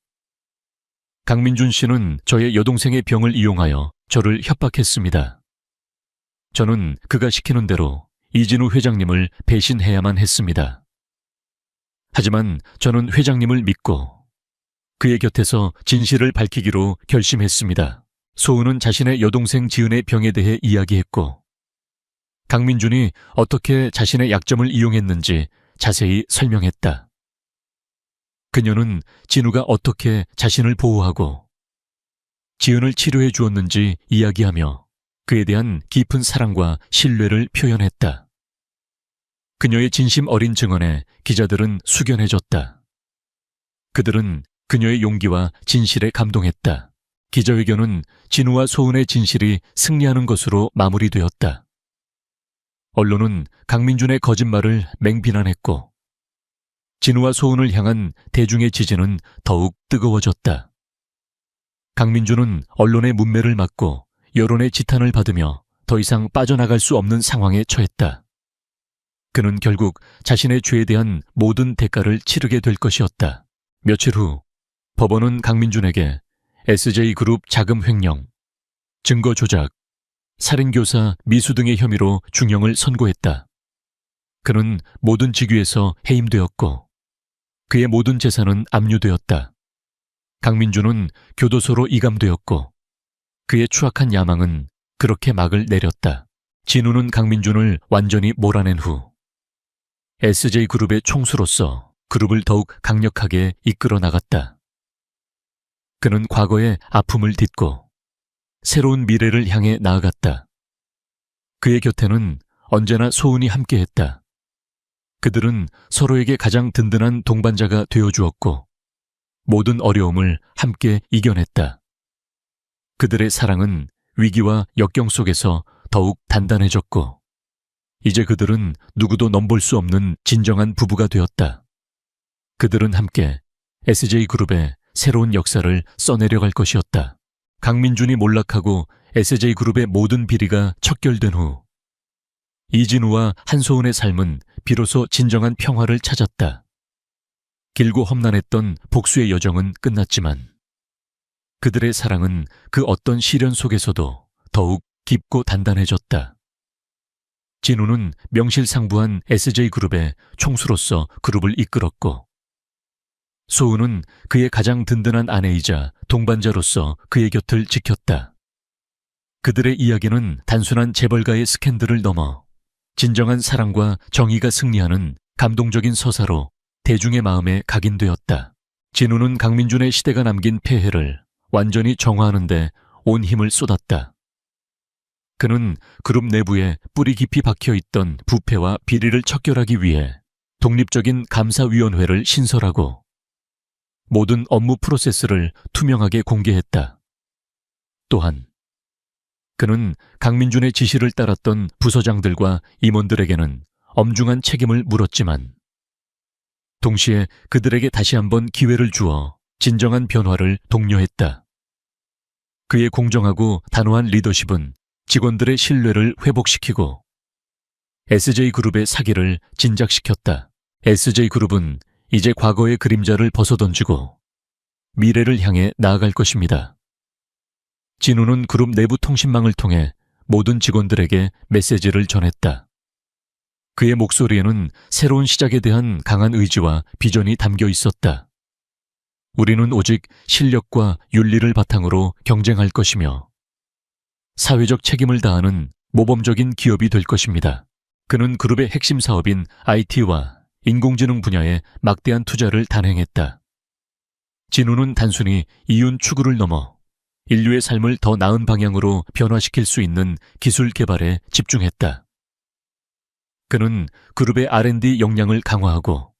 강민준 씨는 저의 여동생의 병을 이용하여 저를 협박했습니다. 저는 그가 시키는 대로 이진우 회장님을 배신해야만 했습니다. 하지만 저는 회장님을 믿고 그의 곁에서 진실을 밝히기로 결심했습니다. 소은은 자신의 여동생 지은의 병에 대해 이야기했고 강민준이 어떻게 자신의 약점을 이용했는지 자세히 설명했다. 그녀는 진우가 어떻게 자신을 보호하고 지은을 치료해 주었는지 이야기하며 그에 대한 깊은 사랑과 신뢰를 표현했다. 그녀의 진심 어린 증언에 기자들은 숙연해졌다. 그들은 그녀의 용기와 진실에 감동했다. 기자회견은 진우와 소은의 진실이 승리하는 것으로 마무리되었다. 언론은 강민준의 거짓말을 맹비난했고 진우와 소은을 향한 대중의 지지는 더욱 뜨거워졌다. 강민준은 언론의 문매를 맞고 여론의 지탄을 받으며 더 이상 빠져나갈 수 없는 상황에 처했다. 그는 결국 자신의 죄에 대한 모든 대가를 치르게 될 것이었다. 며칠 후 법원은 강민준에게 SJ그룹 자금 횡령, 증거 조작, 살인교사 미수 등의 혐의로 중형을 선고했다. 그는 모든 직위에서 해임되었고 그의 모든 재산은 압류되었다. 강민주는 교도소로 이감되었고 그의 추악한 야망은 그렇게 막을 내렸다. 진우는 강민준을 완전히 몰아낸 후 SJ그룹의 총수로서 그룹을 더욱 강력하게 이끌어 나갔다. 그는 과거의 아픔을 딛고 새로운 미래를 향해 나아갔다. 그의 곁에는 언제나 소은이 함께했다. 그들은 서로에게 가장 든든한 동반자가 되어주었고 모든 어려움을 함께 이겨냈다. 그들의 사랑은 위기와 역경 속에서 더욱 단단해졌고 이제 그들은 누구도 넘볼 수 없는 진정한 부부가 되었다. 그들은 함께 SJ그룹의 새로운 역사를 써내려갈 것이었다. 강민준이 몰락하고 SJ그룹의 모든 비리가 척결된 후 이진우와 한소은의 삶은 비로소 진정한 평화를 찾았다. 길고 험난했던 복수의 여정은 끝났지만 그들의 사랑은 그 어떤 시련 속에서도 더욱 깊고 단단해졌다. 진우는 명실상부한 SJ그룹의 총수로서 그룹을 이끌었고 소은은 그의 가장 든든한 아내이자 동반자로서 그의 곁을 지켰다. 그들의 이야기는 단순한 재벌가의 스캔들을 넘어 진정한 사랑과 정의가 승리하는 감동적인 서사로 대중의 마음에 각인되었다. 진우는 강민준의 시대가 남긴 폐해를 완전히 정화하는 데 온 힘을 쏟았다. 그는 그룹 내부에 뿌리 깊이 박혀있던 부패와 비리를 척결하기 위해 독립적인 감사위원회를 신설하고 모든 업무 프로세스를 투명하게 공개했다. 또한 그는 강민준의 지시를 따랐던 부서장들과 임원들에게는 엄중한 책임을 물었지만 동시에 그들에게 다시 한번 기회를 주어 진정한 변화를 독려했다. 그의 공정하고 단호한 리더십은 직원들의 신뢰를 회복시키고 SJ그룹의 사기를 진작시켰다. SJ그룹은 이제 과거의 그림자를 벗어던지고 미래를 향해 나아갈 것입니다. 진우는 그룹 내부 통신망을 통해 모든 직원들에게 메시지를 전했다. 그의 목소리에는 새로운 시작에 대한 강한 의지와 비전이 담겨 있었다. 우리는 오직 실력과 윤리를 바탕으로 경쟁할 것이며 사회적 책임을 다하는 모범적인 기업이 될 것입니다. 그는 그룹의 핵심 사업인 IT와 인공지능 분야에 막대한 투자를 단행했다. 진우는 단순히 이윤 추구를 넘어 인류의 삶을 더 나은 방향으로 변화시킬 수 있는 기술 개발에 집중했다. 그는 그룹의 R&D 역량을 강화하고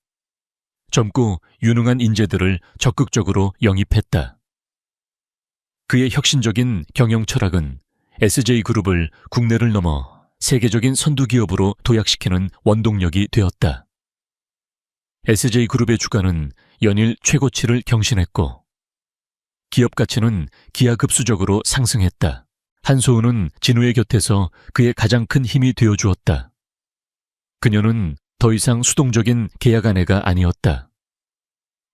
젊고 유능한 인재들을 적극적으로 영입했다. 그의 혁신적인 경영 철학은 SJ그룹을 국내를 넘어 세계적인 선두기업으로 도약시키는 원동력이 되었다. SJ그룹의 주가는 연일 최고치를 경신했고 기업 가치는 기하급수적으로 상승했다. 한소은은 진우의 곁에서 그의 가장 큰 힘이 되어주었다. 그녀는 더 이상 수동적인 계약 아내가 아니었다.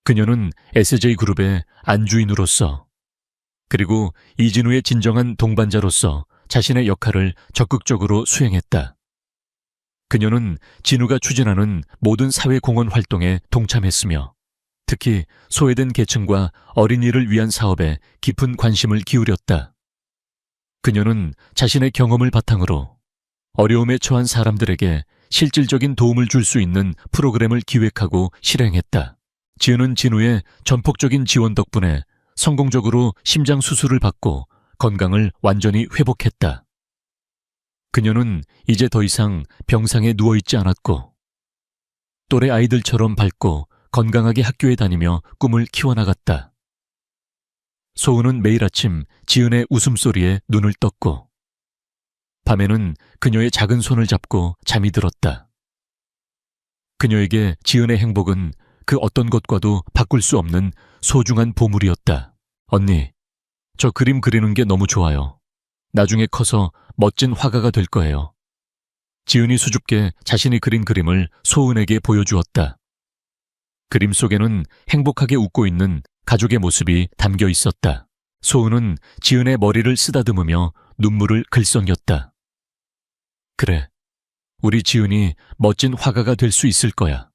그녀는 SJ그룹의 안주인으로서 그리고 이진우의 진정한 동반자로서 자신의 역할을 적극적으로 수행했다. 그녀는 진우가 추진하는 모든 사회공헌 활동에 동참했으며 특히 소외된 계층과 어린이를 위한 사업에 깊은 관심을 기울였다. 그녀는 자신의 경험을 바탕으로 어려움에 처한 사람들에게 실질적인 도움을 줄 수 있는 프로그램을 기획하고 실행했다. 지은은 진우의 전폭적인 지원 덕분에 성공적으로 심장 수술을 받고 건강을 완전히 회복했다. 그녀는 이제 더 이상 병상에 누워있지 않았고 또래 아이들처럼 밝고 건강하게 학교에 다니며 꿈을 키워나갔다. 소은은 매일 아침 지은의 웃음소리에 눈을 떴고 밤에는 그녀의 작은 손을 잡고 잠이 들었다. 그녀에게 지은의 행복은 그 어떤 것과도 바꿀 수 없는 소중한 보물이었다. 언니, 저 그림 그리는 게 너무 좋아요. 나중에 커서 멋진 화가가 될 거예요. 지은이 수줍게 자신이 그린 그림을 소은에게 보여주었다. 그림 속에는 행복하게 웃고 있는 가족의 모습이 담겨 있었다. 소은은 지은의 머리를 쓰다듬으며 눈물을 글썽였다. 그래, 우리 지은이 멋진 화가가 될 수 있을 거야.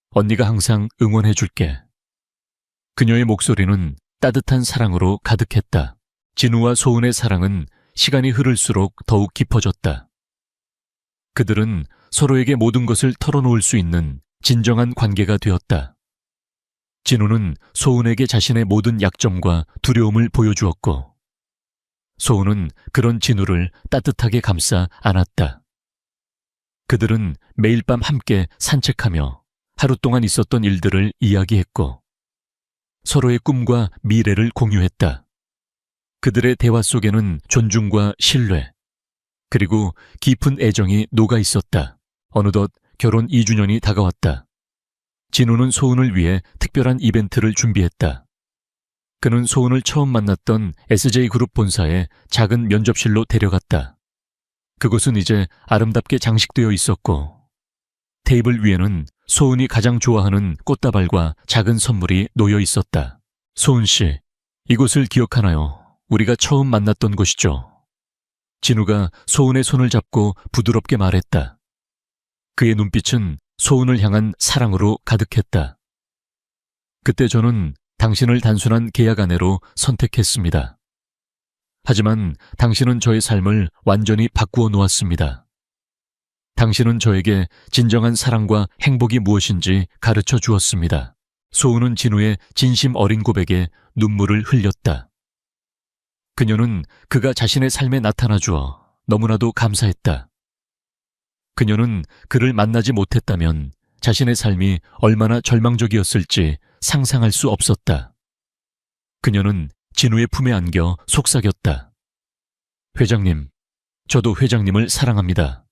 언니가 항상 응원해 줄게. 그녀의 목소리는 따뜻한 사랑으로 가득했다. 진우와 소은의 사랑은 시간이 흐를수록 더욱 깊어졌다. 그들은 서로에게 모든 것을 털어놓을 수 있는 진정한 관계가 되었다. 진우는 소은에게 자신의 모든 약점과 두려움을 보여주었고, 소은은 그런 진우를 따뜻하게 감싸 안았다. 그들은 매일 밤 함께 산책하며 하루 동안 있었던 일들을 이야기했고, 서로의 꿈과 미래를 공유했다. 그들의 대화 속에는 존중과 신뢰, 그리고 깊은 애정이 녹아 있었다. 어느덧 결혼 2주년이 다가왔다. 진우는 소은을 위해 특별한 이벤트를 준비했다. 그는 소은을 처음 만났던 SJ그룹 본사의 작은 면접실로 데려갔다. 그곳은 이제 아름답게 장식되어 있었고, 테이블 위에는 소은이 가장 좋아하는 꽃다발과 작은 선물이 놓여 있었다. 소은 씨, 이곳을 기억하나요? 우리가 처음 만났던 곳이죠. 진우가 소은의 손을 잡고 부드럽게 말했다. 그의 눈빛은 소은을 향한 사랑으로 가득했다. 그때 저는 당신을 단순한 계약 아내로 선택했습니다. 하지만 당신은 저의 삶을 완전히 바꾸어 놓았습니다. 당신은 저에게 진정한 사랑과 행복이 무엇인지 가르쳐 주었습니다. 소은은 진우의 진심 어린 고백에 눈물을 흘렸다. 그녀는 그가 자신의 삶에 나타나 주어 너무나도 감사했다. 그녀는 그를 만나지 못했다면 자신의 삶이 얼마나 절망적이었을지 상상할 수 없었다. 그녀는 진우의 품에 안겨 속삭였다. 회장님, 저도 회장님을 사랑합니다.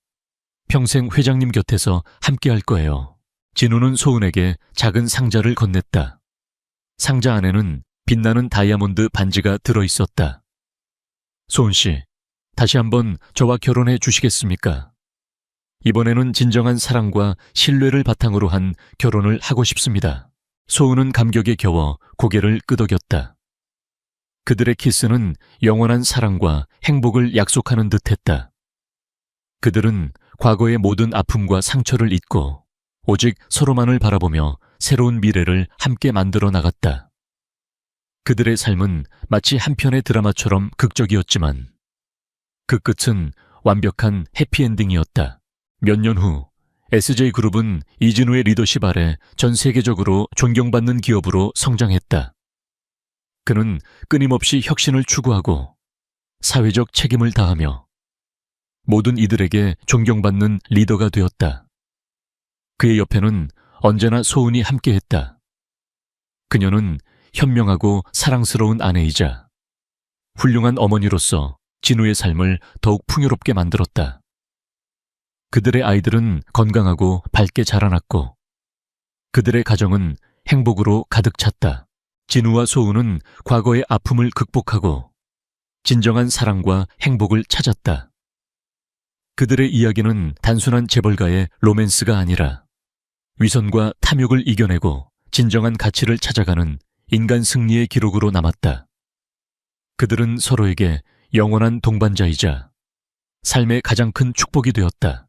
평생 회장님 곁에서 함께 할 거예요. 진우는 소은에게 작은 상자를 건넸다. 상자 안에는 빛나는 다이아몬드 반지가 들어있었다. 소은 씨, 다시 한번 저와 결혼해 주시겠습니까? 이번에는 진정한 사랑과 신뢰를 바탕으로 한 결혼을 하고 싶습니다. 소은은 감격에 겨워 고개를 끄덕였다. 그들의 키스는 영원한 사랑과 행복을 약속하는 듯했다. 그들은 과거의 모든 아픔과 상처를 잊고 오직 서로만을 바라보며 새로운 미래를 함께 만들어 나갔다. 그들의 삶은 마치 한 편의 드라마처럼 극적이었지만 그 끝은 완벽한 해피엔딩이었다. 몇 년 후 SJ그룹은 이진우의 리더십 아래 전 세계적으로 존경받는 기업으로 성장했다. 그는 끊임없이 혁신을 추구하고 사회적 책임을 다하며 모든 이들에게 존경받는 리더가 되었다. 그의 옆에는 언제나 소은이 함께했다. 그녀는 현명하고 사랑스러운 아내이자 훌륭한 어머니로서 진우의 삶을 더욱 풍요롭게 만들었다. 그들의 아이들은 건강하고 밝게 자라났고 그들의 가정은 행복으로 가득 찼다. 진우와 소은은 과거의 아픔을 극복하고 진정한 사랑과 행복을 찾았다. 그들의 이야기는 단순한 재벌가의 로맨스가 아니라 위선과 탐욕을 이겨내고 진정한 가치를 찾아가는 인간 승리의 기록으로 남았다. 그들은 서로에게 영원한 동반자이자 삶의 가장 큰 축복이 되었다.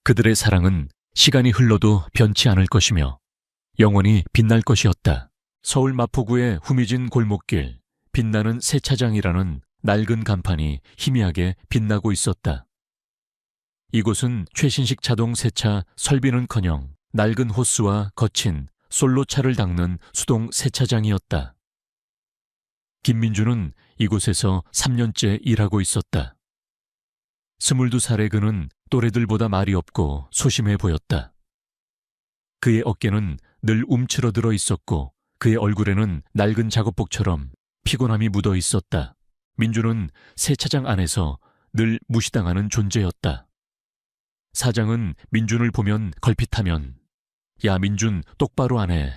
그들의 사랑은 시간이 흘러도 변치 않을 것이며 영원히 빛날 것이었다. 서울 마포구의 후미진 골목길, 빛나는 세차장이라는 낡은 간판이 희미하게 빛나고 있었다. 이곳은 최신식 자동 세차 설비는커녕 낡은 호스와 거친 솔로차를 닦는 수동 세차장이었다. 김민주는 이곳에서 3년째 일하고 있었다. 22살의 그는 또래들보다 말이 없고 소심해 보였다. 그의 어깨는 늘 움츠러들어 있었고 그의 얼굴에는 낡은 작업복처럼 피곤함이 묻어 있었다. 민주는 세차장 안에서 늘 무시당하는 존재였다. 사장은 민준을 보면 걸핏하면 야 민준 똑바로 안 해.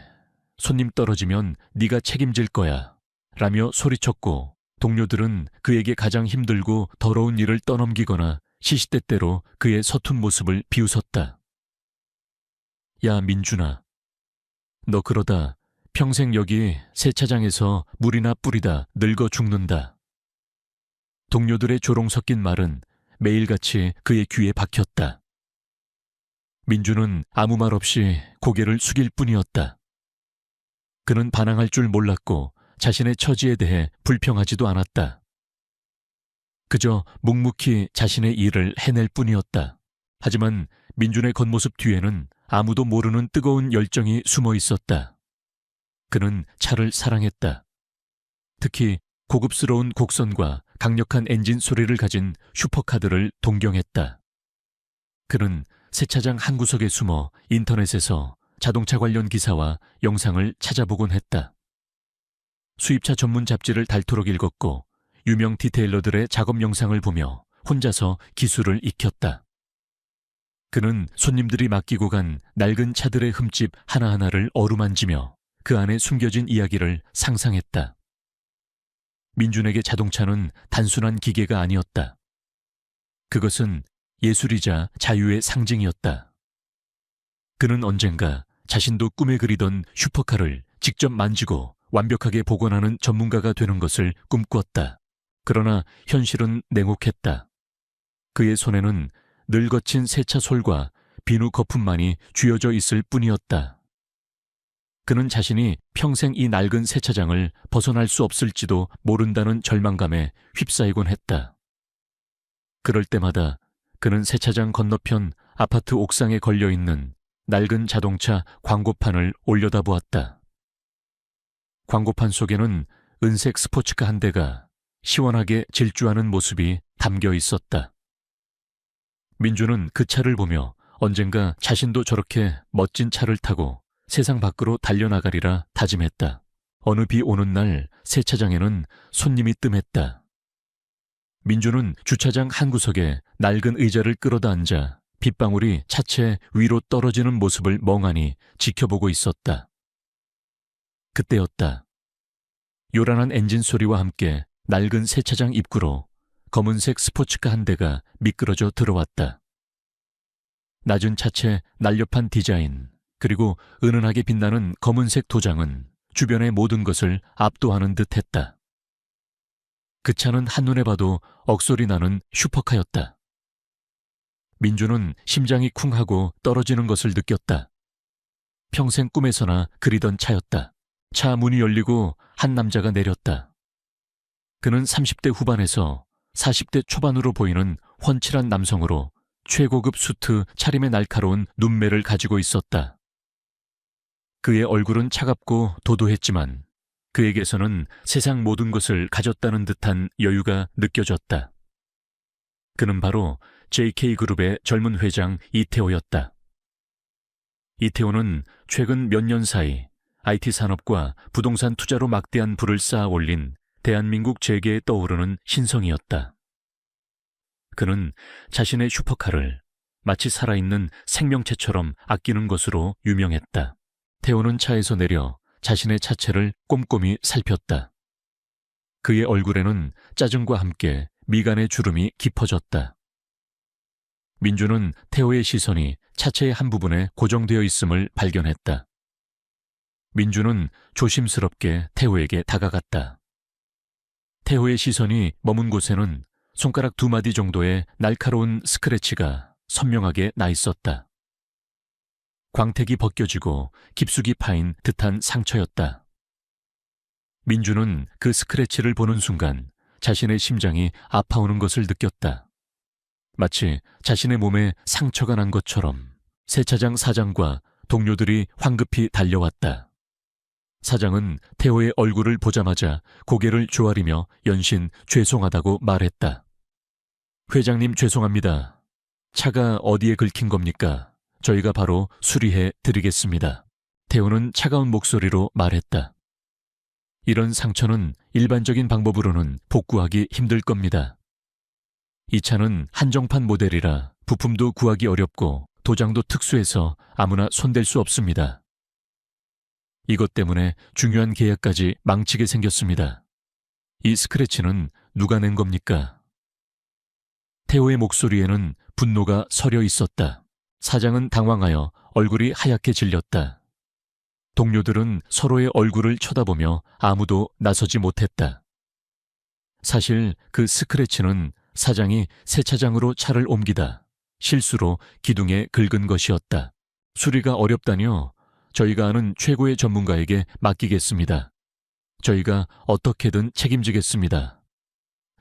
손님 떨어지면 네가 책임질 거야. 라며 소리쳤고 동료들은 그에게 가장 힘들고 더러운 일을 떠넘기거나 시시때때로 그의 서툰 모습을 비웃었다. 야 민준아, 너 그러다 평생 여기 세차장에서 물이나 뿌리다 늙어 죽는다. 동료들의 조롱 섞인 말은 매일같이 그의 귀에 박혔다. 민주는 아무 말 없이 고개를 숙일 뿐이었다. 그는 반항할 줄 몰랐고 자신의 처지에 대해 불평하지도 않았다. 그저 묵묵히 자신의 일을 해낼 뿐이었다. 하지만 민준의 겉모습 뒤에는 아무도 모르는 뜨거운 열정이 숨어 있었다. 그는 차를 사랑했다. 특히 고급스러운 곡선과 강력한 엔진 소리를 가진 슈퍼카들을 동경했다. 그는 세차장 한 구석에 숨어 인터넷에서 자동차 관련 기사와 영상을 찾아보곤 했다. 수입차 전문 잡지를 닳도록 읽었고 유명 디테일러들의 작업 영상을 보며 혼자서 기술을 익혔다. 그는 손님들이 맡기고 간 낡은 차들의 흠집 하나하나를 어루만지며 그 안에 숨겨진 이야기를 상상했다. 민준에게 자동차는 단순한 기계가 아니었다. 그것은 예술이자 자유의 상징이었다. 그는 언젠가 자신도 꿈에 그리던 슈퍼카를 직접 만지고 완벽하게 복원하는 전문가가 되는 것을 꿈꾸었다. 그러나 현실은 냉혹했다. 그의 손에는 늘 거친 세차 솔과 비누 거품만이 쥐어져 있을 뿐이었다. 그는 자신이 평생 이 낡은 세차장을 벗어날 수 없을지도 모른다는 절망감에 휩싸이곤 했다. 그럴 때마다 그는 세차장 건너편 아파트 옥상에 걸려있는 낡은 자동차 광고판을 올려다보았다. 광고판 속에는 은색 스포츠카 한 대가 시원하게 질주하는 모습이 담겨 있었다. 민주는 그 차를 보며 언젠가 자신도 저렇게 멋진 차를 타고 세상 밖으로 달려나가리라 다짐했다. 어느 비 오는 날 세차장에는 손님이 뜸했다. 민주는 주차장 한 구석에 낡은 의자를 끌어다 앉아 빗방울이 차체 위로 떨어지는 모습을 멍하니 지켜보고 있었다. 그때였다. 요란한 엔진 소리와 함께 낡은 세차장 입구로 검은색 스포츠카 한 대가 미끄러져 들어왔다. 낮은 차체 날렵한 디자인, 그리고 은은하게 빛나는 검은색 도장은 주변의 모든 것을 압도하는 듯했다. 그 차는 한눈에 봐도 억소리 나는 슈퍼카였다. 민주는 심장이 쿵 하고 떨어지는 것을 느꼈다. 평생 꿈에서나 그리던 차였다. 차 문이 열리고 한 남자가 내렸다. 그는 30대 후반에서 40대 초반으로 보이는 훤칠한 남성으로 최고급 수트 차림의 날카로운 눈매를 가지고 있었다. 그의 얼굴은 차갑고 도도했지만 그에게서는 세상 모든 것을 가졌다는 듯한 여유가 느껴졌다. 그는 바로 JK그룹의 젊은 회장 이태호였다. 이태호는 최근 몇 년 사이 IT 산업과 부동산 투자로 막대한 부를 쌓아 올린 대한민국 재계에 떠오르는 신성이었다. 그는 자신의 슈퍼카를 마치 살아있는 생명체처럼 아끼는 것으로 유명했다. 태호는 차에서 내려 자신의 차체를 꼼꼼히 살폈다. 그의 얼굴에는 짜증과 함께 미간의 주름이 깊어졌다. 민주는 태호의 시선이 차체의 한 부분에 고정되어 있음을 발견했다. 민주는 조심스럽게 태호에게 다가갔다. 태호의 시선이 머문 곳에는 손가락 2마디 정도의 날카로운 스크래치가 선명하게 나 있었다. 광택이 벗겨지고 깊숙이 파인 듯한 상처였다. 민주는 그 스크래치를 보는 순간 자신의 심장이 아파오는 것을 느꼈다. 마치 자신의 몸에 상처가 난 것처럼 세차장 사장과 동료들이 황급히 달려왔다. 사장은 태호의 얼굴을 보자마자 고개를 조아리며 연신 죄송하다고 말했다. 회장님 죄송합니다. 차가 어디에 긁힌 겁니까? 저희가 바로 수리해 드리겠습니다. 태호는 차가운 목소리로 말했다. 이런 상처는 일반적인 방법으로는 복구하기 힘들 겁니다. 이 차는 한정판 모델이라 부품도 구하기 어렵고 도장도 특수해서 아무나 손댈 수 없습니다. 이것 때문에 중요한 계약까지 망치게 생겼습니다. 이 스크래치는 누가 낸 겁니까? 태호의 목소리에는 분노가 서려 있었다. 사장은 당황하여 얼굴이 하얗게 질렸다. 동료들은 서로의 얼굴을 쳐다보며 아무도 나서지 못했다. 사실 그 스크래치는 사장이 세차장으로 차를 옮기다 실수로 기둥에 긁은 것이었다. 수리가 어렵다뇨? 저희가 아는 최고의 전문가에게 맡기겠습니다. 저희가 어떻게든 책임지겠습니다.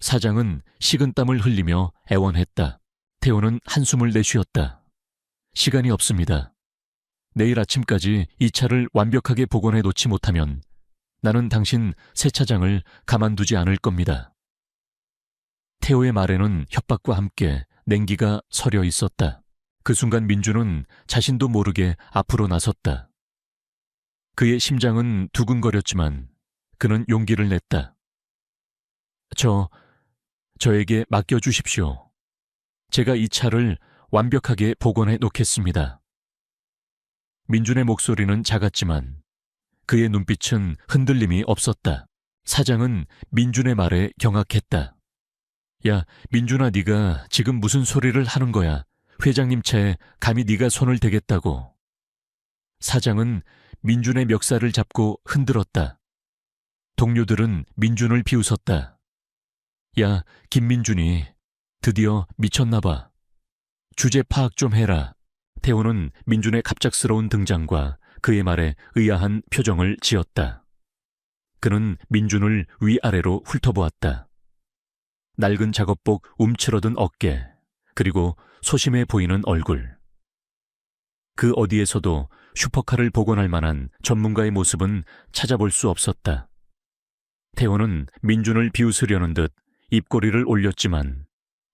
사장은 식은땀을 흘리며 애원했다. 태호는 한숨을 내쉬었다. 시간이 없습니다. 내일 아침까지 이 차를 완벽하게 복원해 놓지 못하면 나는 당신 세차장을 가만두지 않을 겁니다. 태호의 말에는 협박과 함께 냉기가 서려 있었다. 그 순간 민주는 자신도 모르게 앞으로 나섰다. 그의 심장은 두근거렸지만 그는 용기를 냈다. 저에게 맡겨주십시오. 제가 이 차를 완벽하게 복원해 놓겠습니다. 민준의 목소리는 작았지만 그의 눈빛은 흔들림이 없었다. 사장은 민준의 말에 경악했다. 야, 민준아, 네가 지금 무슨 소리를 하는 거야? 회장님 차에 감히 네가 손을 대겠다고. 사장은 민준의 멱살을 잡고 흔들었다. 동료들은 민준을 비웃었다. 야, 김민준이 드디어 미쳤나 봐. 주제 파악 좀 해라. 태호는 민준의 갑작스러운 등장과 그의 말에 의아한 표정을 지었다. 그는 민준을 위아래로 훑어보았다. 낡은 작업복 움츠러든 어깨, 그리고 소심해 보이는 얼굴. 그 어디에서도 슈퍼카를 복원할 만한 전문가의 모습은 찾아볼 수 없었다. 태호는 민준을 비웃으려는 듯 입꼬리를 올렸지만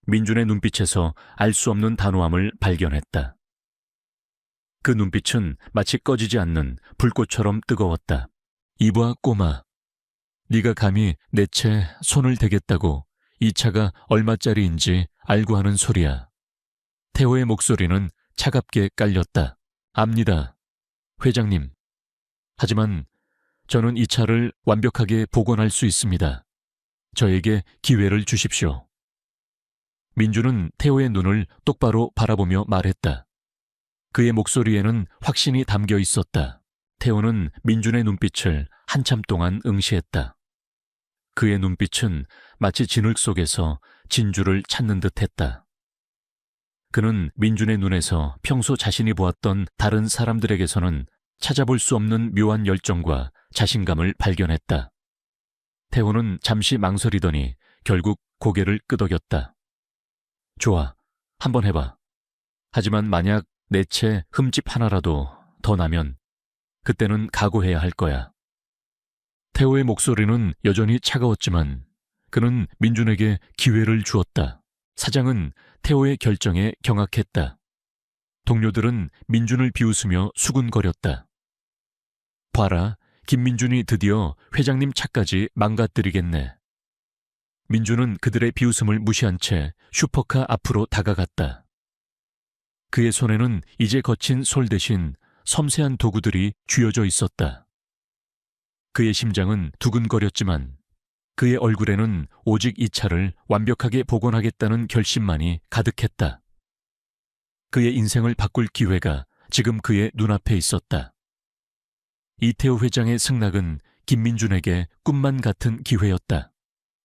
민준의 눈빛에서 알 수 없는 단호함을 발견했다. 그 눈빛은 마치 꺼지지 않는 불꽃처럼 뜨거웠다. 이봐, 꼬마. 네가 감히 내 채 손을 대겠다고 이 차가 얼마짜리인지 알고 하는 소리야. 태호의 목소리는 차갑게 깔렸다. 압니다, 회장님. 하지만 저는 이 차를 완벽하게 복원할 수 있습니다. 저에게 기회를 주십시오. 민주는 태호의 눈을 똑바로 바라보며 말했다. 그의 목소리에는 확신이 담겨 있었다. 태호는 민준의 눈빛을 한참 동안 응시했다. 그의 눈빛은 마치 진흙 속에서 진주를 찾는 듯했다. 그는 민준의 눈에서 평소 자신이 보았던 다른 사람들에게서는 찾아볼 수 없는 묘한 열정과 자신감을 발견했다. 태호는 잠시 망설이더니 결국 고개를 끄덕였다. 좋아, 한번 해봐. 하지만 만약 내 채 흠집 하나라도 더 나면 그때는 각오해야 할 거야. 태호의 목소리는 여전히 차가웠지만 그는 민준에게 기회를 주었다. 사장은 태호의 결정에 경악했다. 동료들은 민준을 비웃으며 수군거렸다. 봐라, 김민준이 드디어 회장님 차까지 망가뜨리겠네. 민준은 그들의 비웃음을 무시한 채 슈퍼카 앞으로 다가갔다. 그의 손에는 이제 거친 솔 대신 섬세한 도구들이 쥐어져 있었다. 그의 심장은 두근거렸지만 그의 얼굴에는 오직 이 차를 완벽하게 복원하겠다는 결심만이 가득했다. 그의 인생을 바꿀 기회가 지금 그의 눈앞에 있었다. 이태호 회장의 승낙은 김민준에게 꿈만 같은 기회였다.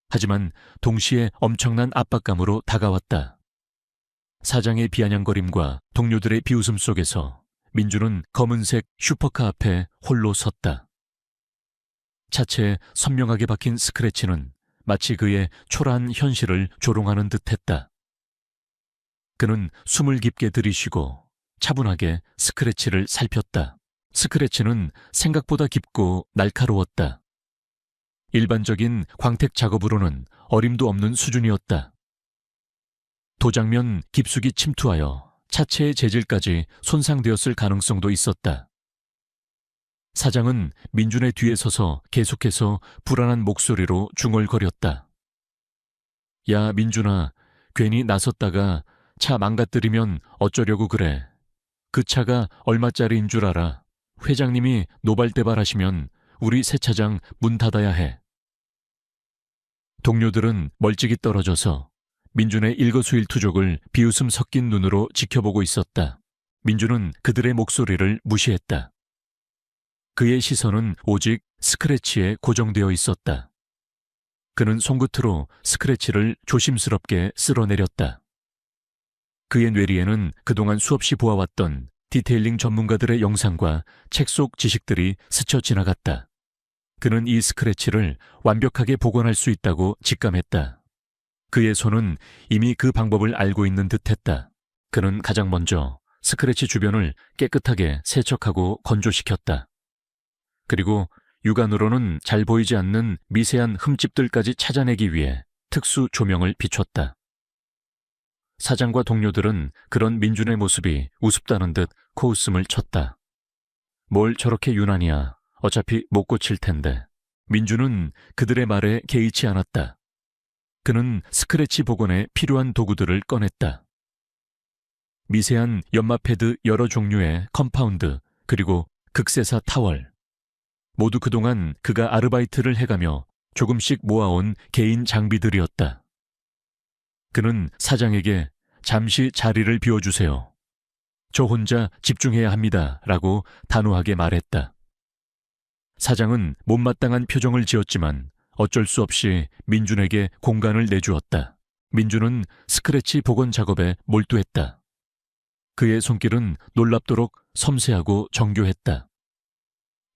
하지만 동시에 엄청난 압박감으로 다가왔다. 사장의 비아냥거림과 동료들의 비웃음 속에서 민준은 검은색 슈퍼카 앞에 홀로 섰다. 차체에 선명하게 박힌 스크래치는 마치 그의 초라한 현실을 조롱하는 듯했다. 그는 숨을 깊게 들이쉬고 차분하게 스크래치를 살폈다. 스크래치는 생각보다 깊고 날카로웠다. 일반적인 광택 작업으로는 어림도 없는 수준이었다. 도장면 깊숙이 침투하여 차체의 재질까지 손상되었을 가능성도 있었다. 사장은 민준의 뒤에 서서 계속해서 불안한 목소리로 중얼거렸다. 야, 민준아, 괜히 나섰다가 차 망가뜨리면 어쩌려고 그래. 그 차가 얼마짜리인 줄 알아. 회장님이 노발대발하시면 우리 세차장 문 닫아야 해. 동료들은 멀찍이 떨어져서 민준의 일거수일투족을 비웃음 섞인 눈으로 지켜보고 있었다. 민준은 그들의 목소리를 무시했다. 그의 시선은 오직 스크래치에 고정되어 있었다. 그는 손끝으로 스크래치를 조심스럽게 쓸어내렸다. 그의 뇌리에는 그동안 수없이 보아왔던 디테일링 전문가들의 영상과 책 속 지식들이 스쳐 지나갔다. 그는 이 스크래치를 완벽하게 복원할 수 있다고 직감했다. 그의 손은 이미 그 방법을 알고 있는 듯했다. 그는 가장 먼저 스크래치 주변을 깨끗하게 세척하고 건조시켰다. 그리고 육안으로는 잘 보이지 않는 미세한 흠집들까지 찾아내기 위해 특수 조명을 비췄다. 사장과 동료들은 그런 민준의 모습이 우습다는 듯 코웃음을 쳤다. 뭘 저렇게 유난이야. 어차피 못 고칠 텐데. 민준은 그들의 말에 개의치 않았다. 그는 스크래치 복원에 필요한 도구들을 꺼냈다. 미세한 연마 패드 여러 종류의 컴파운드, 그리고 극세사 타월. 모두 그동안 그가 아르바이트를 해가며 조금씩 모아온 개인 장비들이었다. 그는 사장에게 잠시 자리를 비워주세요. 저 혼자 집중해야 합니다. 라고 단호하게 말했다. 사장은 못마땅한 표정을 지었지만 어쩔 수 없이 민준에게 공간을 내주었다. 민준은 스크래치 복원 작업에 몰두했다. 그의 손길은 놀랍도록 섬세하고 정교했다.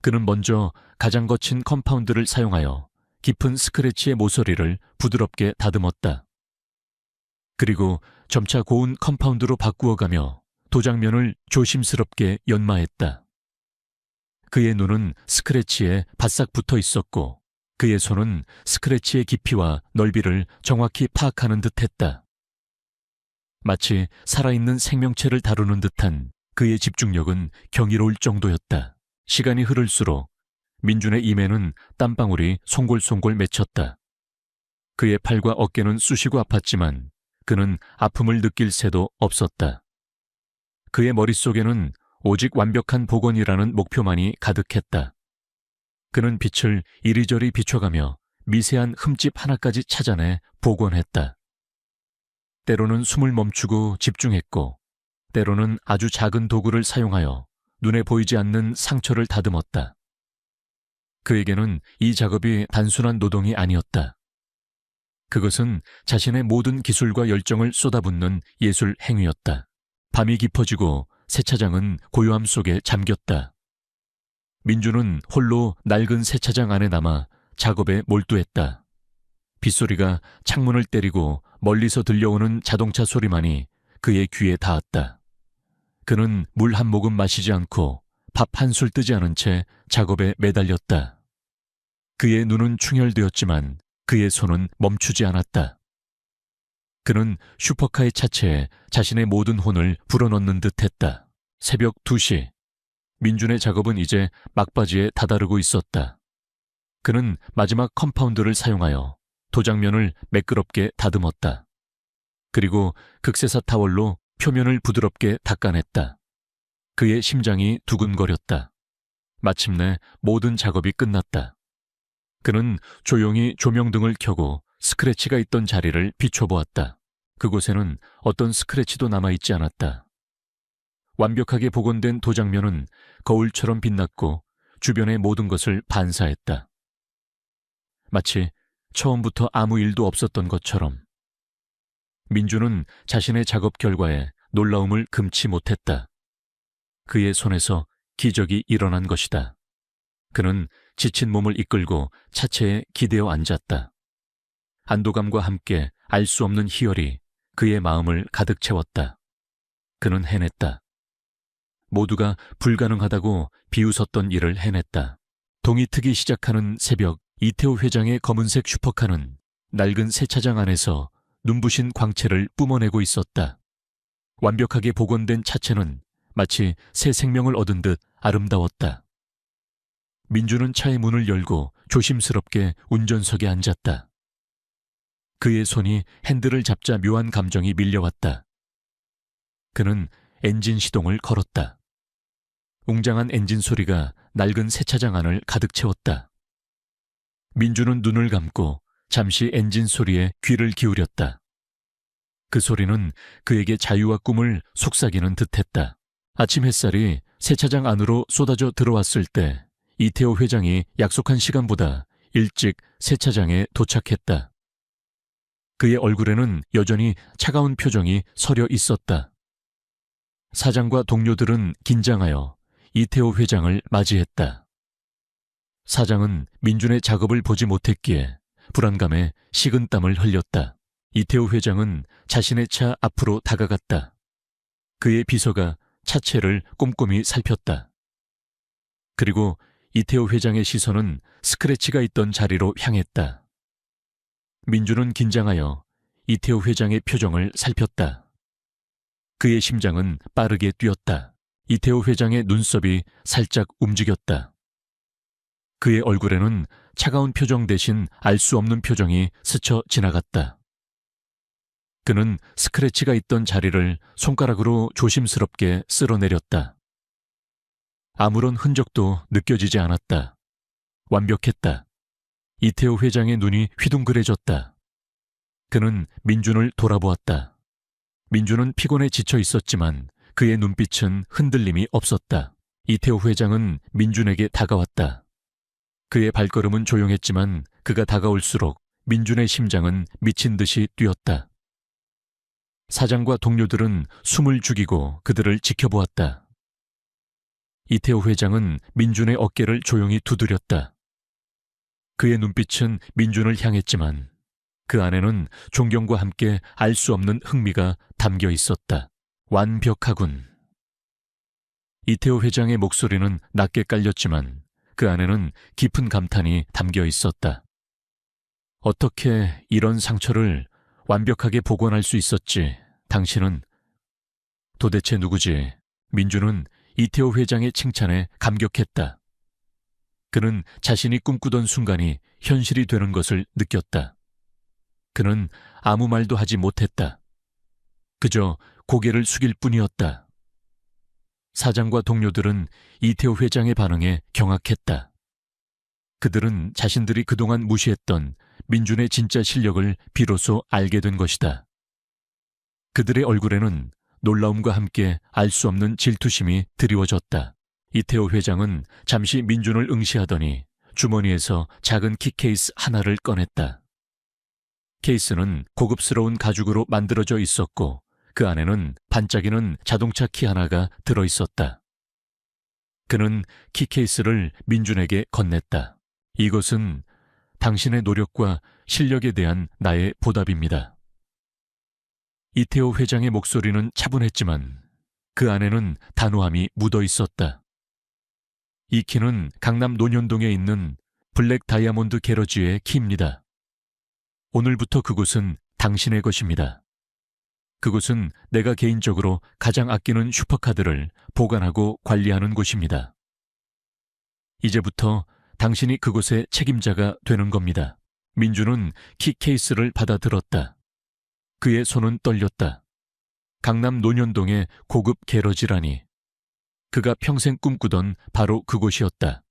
그는 먼저 가장 거친 컴파운드를 사용하여 깊은 스크래치의 모서리를 부드럽게 다듬었다. 그리고 점차 고운 컴파운드로 바꾸어가며 도장면을 조심스럽게 연마했다. 그의 눈은 스크래치에 바싹 붙어 있었고 그의 손은 스크래치의 깊이와 넓이를 정확히 파악하는 듯했다. 마치 살아있는 생명체를 다루는 듯한 그의 집중력은 경이로울 정도였다. 시간이 흐를수록 민준의 임에는 땀방울이 송골송골 맺혔다. 그의 팔과 어깨는 쑤시고 아팠지만 그는 아픔을 느낄 새도 없었다. 그의 머릿속에는 오직 완벽한 복원이라는 목표만이 가득했다. 그는 빛을 이리저리 비춰가며 미세한 흠집 하나까지 찾아내 복원했다. 때로는 숨을 멈추고 집중했고, 때로는 아주 작은 도구를 사용하여 눈에 보이지 않는 상처를 다듬었다. 그에게는 이 작업이 단순한 노동이 아니었다. 그것은 자신의 모든 기술과 열정을 쏟아붓는 예술 행위였다. 밤이 깊어지고 세차장은 고요함 속에 잠겼다. 민준은 홀로 낡은 세차장 안에 남아 작업에 몰두했다. 빗소리가 창문을 때리고 멀리서 들려오는 자동차 소리만이 그의 귀에 닿았다. 그는 물 한 모금 마시지 않고 밥 한 술 뜨지 않은 채 작업에 매달렸다. 그의 눈은 충혈되었지만 그의 손은 멈추지 않았다. 그는 슈퍼카의 차체에 자신의 모든 혼을 불어넣는 듯했다. 새벽 2시. 민준의 작업은 이제 막바지에 다다르고 있었다. 그는 마지막 컴파운드를 사용하여 도장면을 매끄럽게 다듬었다. 그리고 극세사 타월로 표면을 부드럽게 닦아냈다. 그의 심장이 두근거렸다. 마침내 모든 작업이 끝났다. 그는 조용히 조명등을 켜고 스크래치가 있던 자리를 비춰보았다. 그곳에는 어떤 스크래치도 남아있지 않았다. 완벽하게 복원된 도장면은 거울처럼 빛났고 주변의 모든 것을 반사했다. 마치 처음부터 아무 일도 없었던 것처럼. 민준은 자신의 작업 결과에 놀라움을 금치 못했다. 그의 손에서 기적이 일어난 것이다. 그는 지친 몸을 이끌고 차체에 기대어 앉았다. 안도감과 함께 알 수 없는 희열이 그의 마음을 가득 채웠다. 그는 해냈다. 모두가 불가능하다고 비웃었던 일을 해냈다. 동이 트기 시작하는 새벽, 이태호 회장의 검은색 슈퍼카는 낡은 세차장 안에서 눈부신 광채를 뿜어내고 있었다. 완벽하게 복원된 차체는 마치 새 생명을 얻은 듯 아름다웠다. 민준은 차의 문을 열고 조심스럽게 운전석에 앉았다. 그의 손이 핸들을 잡자 묘한 감정이 밀려왔다. 그는 엔진 시동을 걸었다. 웅장한 엔진 소리가 낡은 세차장 안을 가득 채웠다. 민준은 눈을 감고 잠시 엔진 소리에 귀를 기울였다. 그 소리는 그에게 자유와 꿈을 속삭이는 듯했다. 아침 햇살이 세차장 안으로 쏟아져 들어왔을 때 이태호 회장이 약속한 시간보다 일찍 세차장에 도착했다. 그의 얼굴에는 여전히 차가운 표정이 서려 있었다. 사장과 동료들은 긴장하여 이태호 회장을 맞이했다. 사장은 민준의 작업을 보지 못했기에 불안감에 식은땀을 흘렸다. 이태호 회장은 자신의 차 앞으로 다가갔다. 그의 비서가 차체를 꼼꼼히 살폈다. 그리고 이태호 회장의 시선은 스크래치가 있던 자리로 향했다. 민준은 긴장하여 이태호 회장의 표정을 살폈다. 그의 심장은 빠르게 뛰었다. 이태호 회장의 눈썹이 살짝 움직였다. 그의 얼굴에는 차가운 표정 대신 알 수 없는 표정이 스쳐 지나갔다. 그는 스크래치가 있던 자리를 손가락으로 조심스럽게 쓸어내렸다. 아무런 흔적도 느껴지지 않았다. 완벽했다. 이태호 회장의 눈이 휘둥그레졌다. 그는 민준을 돌아보았다. 민준은 피곤에 지쳐 있었지만 그의 눈빛은 흔들림이 없었다. 이태호 회장은 민준에게 다가왔다. 그의 발걸음은 조용했지만 그가 다가올수록 민준의 심장은 미친 듯이 뛰었다. 사장과 동료들은 숨을 죽이고 그들을 지켜보았다. 이태호 회장은 민준의 어깨를 조용히 두드렸다. 그의 눈빛은 민준을 향했지만 그 안에는 존경과 함께 알 수 없는 흥미가 담겨 있었다. 완벽하군. 이태호 회장의 목소리는 낮게 깔렸지만 그 안에는 깊은 감탄이 담겨 있었다. 어떻게 이런 상처를 완벽하게 복원할 수 있었지? 당신은 도대체 누구지? 민준은 이태호 회장의 칭찬에 감격했다. 그는 자신이 꿈꾸던 순간이 현실이 되는 것을 느꼈다. 그는 아무 말도 하지 못했다. 그저 고개를 숙일 뿐이었다. 사장과 동료들은 이태호 회장의 반응에 경악했다. 그들은 자신들이 그동안 무시했던 민준의 진짜 실력을 비로소 알게 된 것이다. 그들의 얼굴에는 놀라움과 함께 알 수 없는 질투심이 드리워졌다. 이태호 회장은 잠시 민준을 응시하더니 주머니에서 작은 키케이스 하나를 꺼냈다. 케이스는 고급스러운 가죽으로 만들어져 있었고 그 안에는 반짝이는 자동차 키 하나가 들어있었다. 그는 키케이스를 민준에게 건넸다. 이것은 당신의 노력과 실력에 대한 나의 보답입니다. 이태호 회장의 목소리는 차분했지만 그 안에는 단호함이 묻어 있었다. 이 키는 강남 논현동에 있는 블랙 다이아몬드 게러지의 키입니다. 오늘부터 그곳은 당신의 것입니다. 그곳은 내가 개인적으로 가장 아끼는 슈퍼카들을 보관하고 관리하는 곳입니다. 이제부터 당신이 그곳의 책임자가 되는 겁니다. 민준은 키 케이스를 받아들었다. 그의 손은 떨렸다. 강남 논현동의 고급 게러지라니. 그가 평생 꿈꾸던 바로 그곳이었다.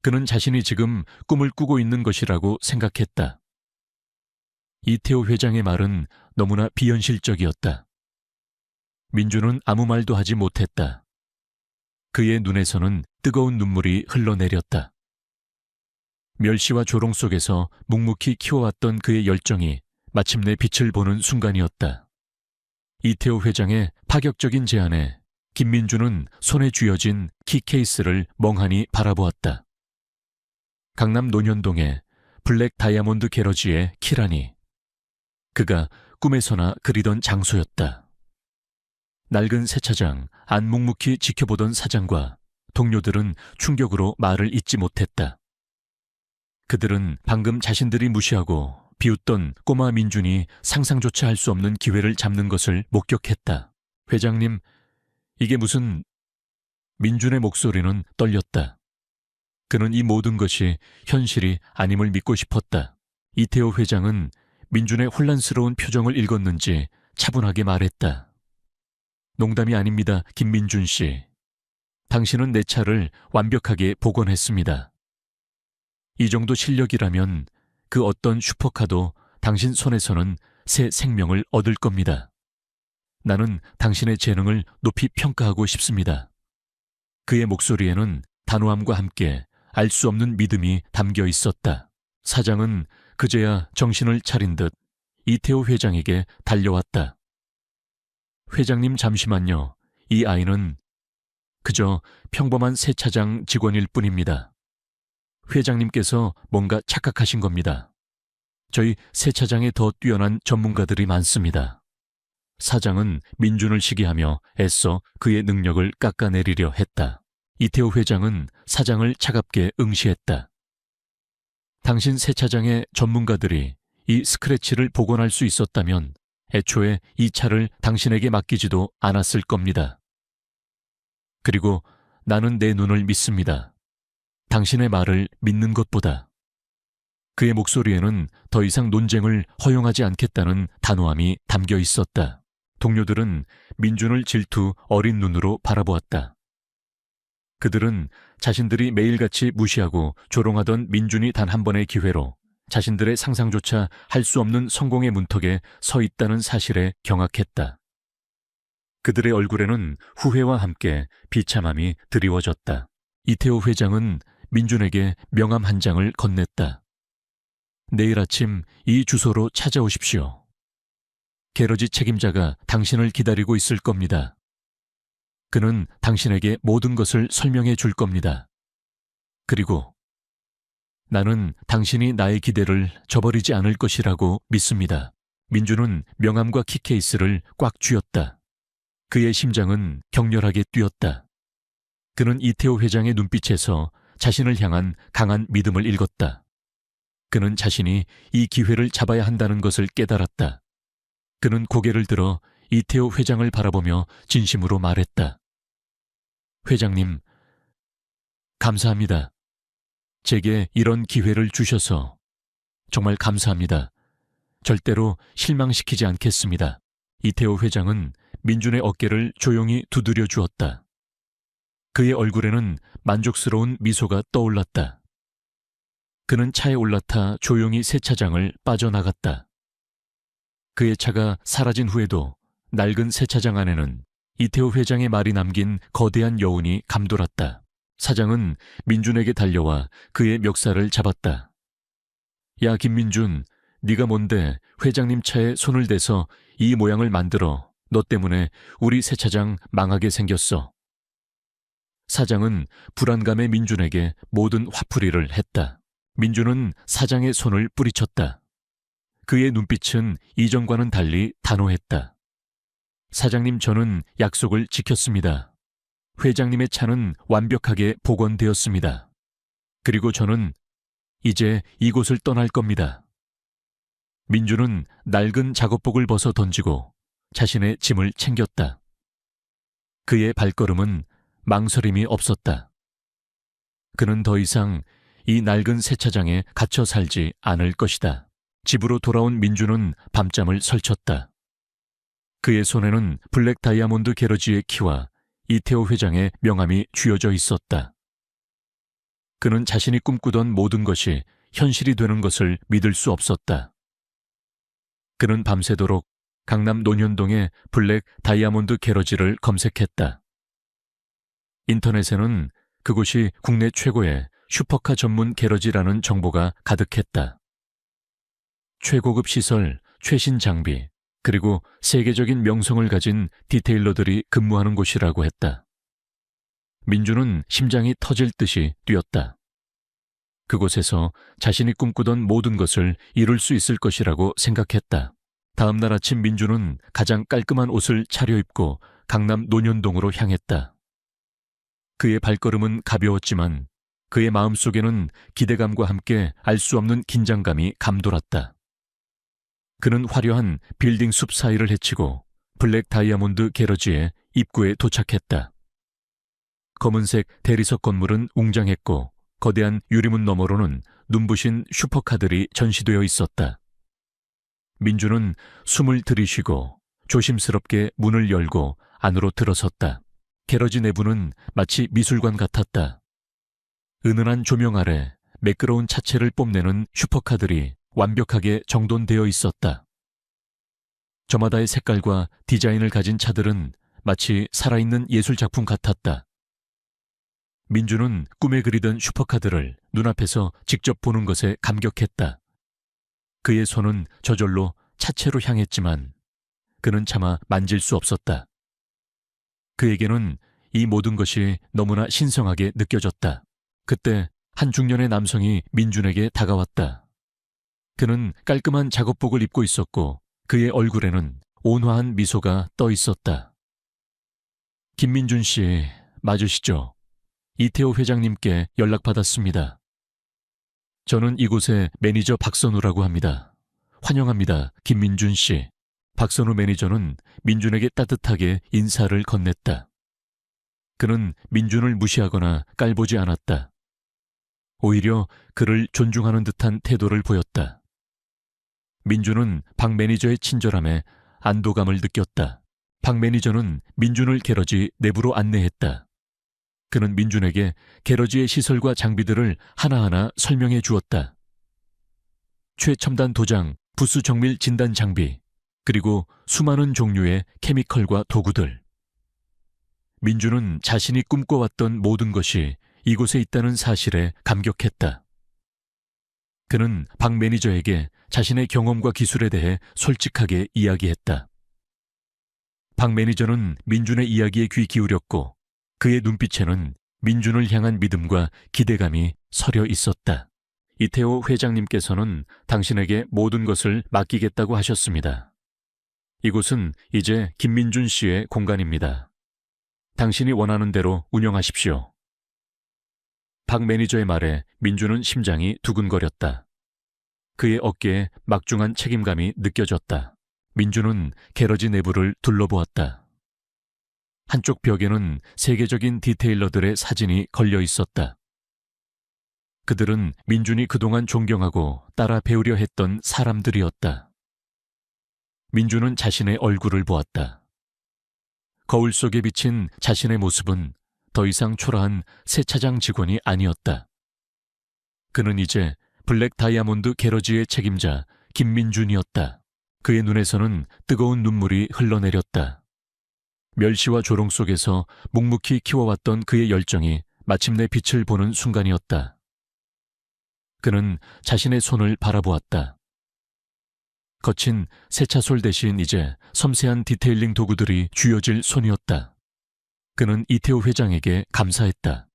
그는 자신이 지금 꿈을 꾸고 있는 것이라고 생각했다. 이태호 회장의 말은 너무나 비현실적이었다. 민준은 아무 말도 하지 못했다. 그의 눈에서는 뜨거운 눈물이 흘러내렸다. 멸시와 조롱 속에서 묵묵히 키워왔던 그의 열정이 마침내 빛을 보는 순간이었다. 이태호 회장의 파격적인 제안에 김민준은 손에 쥐어진 키 케이스를 멍하니 바라보았다. 강남 논현동의 블랙 다이아몬드 게러지의 키라니. 그가 꿈에서나 그리던 장소였다. 낡은 세차장 안 묵묵히 지켜보던 사장과 동료들은 충격으로 말을 잇지 못했다. 그들은 방금 자신들이 무시하고 비웃던 꼬마 민준이 상상조차 할 수 없는 기회를 잡는 것을 목격했다. 회장님, 이게 무슨... 민준의 목소리는 떨렸다. 그는 이 모든 것이 현실이 아님을 믿고 싶었다. 이태호 회장은 민준의 혼란스러운 표정을 읽었는지 차분하게 말했다. 농담이 아닙니다, 김민준 씨. 당신은 내 차를 완벽하게 복원했습니다. 이 정도 실력이라면 그 어떤 슈퍼카도 당신 손에서는 새 생명을 얻을 겁니다. 나는 당신의 재능을 높이 평가하고 싶습니다. 그의 목소리에는 단호함과 함께 알 수 없는 믿음이 담겨 있었다. 사장은 그제야 정신을 차린 듯 이태호 회장에게 달려왔다. 회장님 잠시만요. 이 아이는 그저 평범한 세차장 직원일 뿐입니다. 회장님께서 뭔가 착각하신 겁니다. 저희 세차장에 더 뛰어난 전문가들이 많습니다. 사장은 민준을 시기하며 애써 그의 능력을 깎아내리려 했다. 이태호 회장은 사장을 차갑게 응시했다. 당신 세차장의 전문가들이 이 스크래치를 복원할 수 있었다면 애초에 이 차를 당신에게 맡기지도 않았을 겁니다. 그리고 나는 내 눈을 믿습니다. 당신의 말을 믿는 것보다. 그의 목소리에는 더 이상 논쟁을 허용하지 않겠다는 단호함이 담겨 있었다. 동료들은 민준을 질투 어린 눈으로 바라보았다. 그들은 자신들이 매일같이 무시하고 조롱하던 민준이 단 한 번의 기회로 자신들의 상상조차 할 수 없는 성공의 문턱에 서 있다는 사실에 경악했다. 그들의 얼굴에는 후회와 함께 비참함이 드리워졌다. 이태호 회장은 민준에게 명함 한 장을 건넸다. 내일 아침 이 주소로 찾아오십시오. 게러지 책임자가 당신을 기다리고 있을 겁니다. 그는 당신에게 모든 것을 설명해 줄 겁니다. 그리고 나는 당신이 나의 기대를 저버리지 않을 것이라고 믿습니다. 민준은 명함과 키케이스를 꽉 쥐었다. 그의 심장은 격렬하게 뛰었다. 그는 이태호 회장의 눈빛에서 자신을 향한 강한 믿음을 읽었다. 그는 자신이 이 기회를 잡아야 한다는 것을 깨달았다. 그는 고개를 들어 이태호 회장을 바라보며 진심으로 말했다. 회장님, 감사합니다. 제게 이런 기회를 주셔서 정말 감사합니다. 절대로 실망시키지 않겠습니다. 이태호 회장은 민준의 어깨를 조용히 두드려 주었다. 그의 얼굴에는 만족스러운 미소가 떠올랐다. 그는 차에 올라타 조용히 세차장을 빠져나갔다. 그의 차가 사라진 후에도 낡은 세차장 안에는 이태호 회장의 말이 남긴 거대한 여운이 감돌았다. 사장은 민준에게 달려와 그의 멱살을 잡았다. 야, 김민준, 네가 뭔데 회장님 차에 손을 대서 이 모양을 만들어. 너 때문에 우리 세차장 망하게 생겼어. 사장은 불안감에 민준에게 모든 화풀이를 했다. 민준은 사장의 손을 뿌리쳤다. 그의 눈빛은 이전과는 달리 단호했다. 사장님, 저는 약속을 지켰습니다. 회장님의 차는 완벽하게 복원되었습니다. 그리고 저는 이제 이곳을 떠날 겁니다. 민준은 낡은 작업복을 벗어 던지고 자신의 짐을 챙겼다. 그의 발걸음은 망설임이 없었다. 그는 더 이상 이 낡은 세차장에 갇혀 살지 않을 것이다. 집으로 돌아온 민준은 밤잠을 설쳤다. 그의 손에는 블랙 다이아몬드 게러지의 키와 이태호 회장의 명함이 쥐어져 있었다. 그는 자신이 꿈꾸던 모든 것이 현실이 되는 것을 믿을 수 없었다. 그는 밤새도록 강남 논현동의 블랙 다이아몬드 게러지를 검색했다. 인터넷에는 그곳이 국내 최고의 슈퍼카 전문 게러지라는 정보가 가득했다. 최고급 시설, 최신 장비, 그리고 세계적인 명성을 가진 디테일러들이 근무하는 곳이라고 했다. 민준은 심장이 터질 듯이 뛰었다. 그곳에서 자신이 꿈꾸던 모든 것을 이룰 수 있을 것이라고 생각했다. 다음 날 아침 민준은 가장 깔끔한 옷을 차려입고 강남 논현동으로 향했다. 그의 발걸음은 가벼웠지만 그의 마음속에는 기대감과 함께 알 수 없는 긴장감이 감돌았다. 그는 화려한 빌딩 숲 사이를 헤치고 블랙 다이아몬드 게러지의 입구에 도착했다. 검은색 대리석 건물은 웅장했고 거대한 유리문 너머로는 눈부신 슈퍼카들이 전시되어 있었다. 민준은 숨을 들이쉬고 조심스럽게 문을 열고 안으로 들어섰다. 게러지 내부는 마치 미술관 같았다. 은은한 조명 아래 매끄러운 차체를 뽐내는 슈퍼카들이 완벽하게 정돈되어 있었다. 저마다의 색깔과 디자인을 가진 차들은 마치 살아있는 예술작품 같았다. 민준은 꿈에 그리던 슈퍼카들을 눈앞에서 직접 보는 것에 감격했다. 그의 손은 저절로 차체로 향했지만 그는 차마 만질 수 없었다. 그에게는 이 모든 것이 너무나 신성하게 느껴졌다. 그때 한 중년의 남성이 민준에게 다가왔다. 그는 깔끔한 작업복을 입고 있었고 그의 얼굴에는 온화한 미소가 떠 있었다. 김민준 씨 맞으시죠? 이태호 회장님께 연락받았습니다. 저는 이곳의 매니저 박선우라고 합니다. 환영합니다, 김민준 씨. 박선우 매니저는 민준에게 따뜻하게 인사를 건넸다. 그는 민준을 무시하거나 깔보지 않았다. 오히려 그를 존중하는 듯한 태도를 보였다. 민준은 박 매니저의 친절함에 안도감을 느꼈다. 박 매니저는 민준을 게러지 내부로 안내했다. 그는 민준에게 게러지의 시설과 장비들을 하나하나 설명해 주었다. 최첨단 도장, 부수 정밀 진단 장비, 그리고 수많은 종류의 케미컬과 도구들. 민준은 자신이 꿈꿔왔던 모든 것이 이곳에 있다는 사실에 감격했다. 그는 박 매니저에게 자신의 경험과 기술에 대해 솔직하게 이야기했다. 박 매니저는 민준의 이야기에 귀 기울였고 그의 눈빛에는 민준을 향한 믿음과 기대감이 서려 있었다. 이태호 회장님께서는 당신에게 모든 것을 맡기겠다고 하셨습니다. 이곳은 이제 김민준 씨의 공간입니다. 당신이 원하는 대로 운영하십시오. 박 매니저의 말에 민준은 심장이 두근거렸다. 그의 어깨에 막중한 책임감이 느껴졌다. 민준은 게러지 내부를 둘러보았다. 한쪽 벽에는 세계적인 디테일러들의 사진이 걸려 있었다. 그들은 민준이 그동안 존경하고 따라 배우려 했던 사람들이었다. 민준은 자신의 얼굴을 보았다. 거울 속에 비친 자신의 모습은 더 이상 초라한 세차장 직원이 아니었다. 그는 이제 블랙 다이아몬드 게러지의 책임자 김민준이었다. 그의 눈에서는 뜨거운 눈물이 흘러내렸다. 멸시와 조롱 속에서 묵묵히 키워왔던 그의 열정이 마침내 빛을 보는 순간이었다. 그는 자신의 손을 바라보았다. 거친 세차솔 대신 이제 섬세한 디테일링 도구들이 쥐어질 손이었다. 그는 이태호 회장에게 감사했다.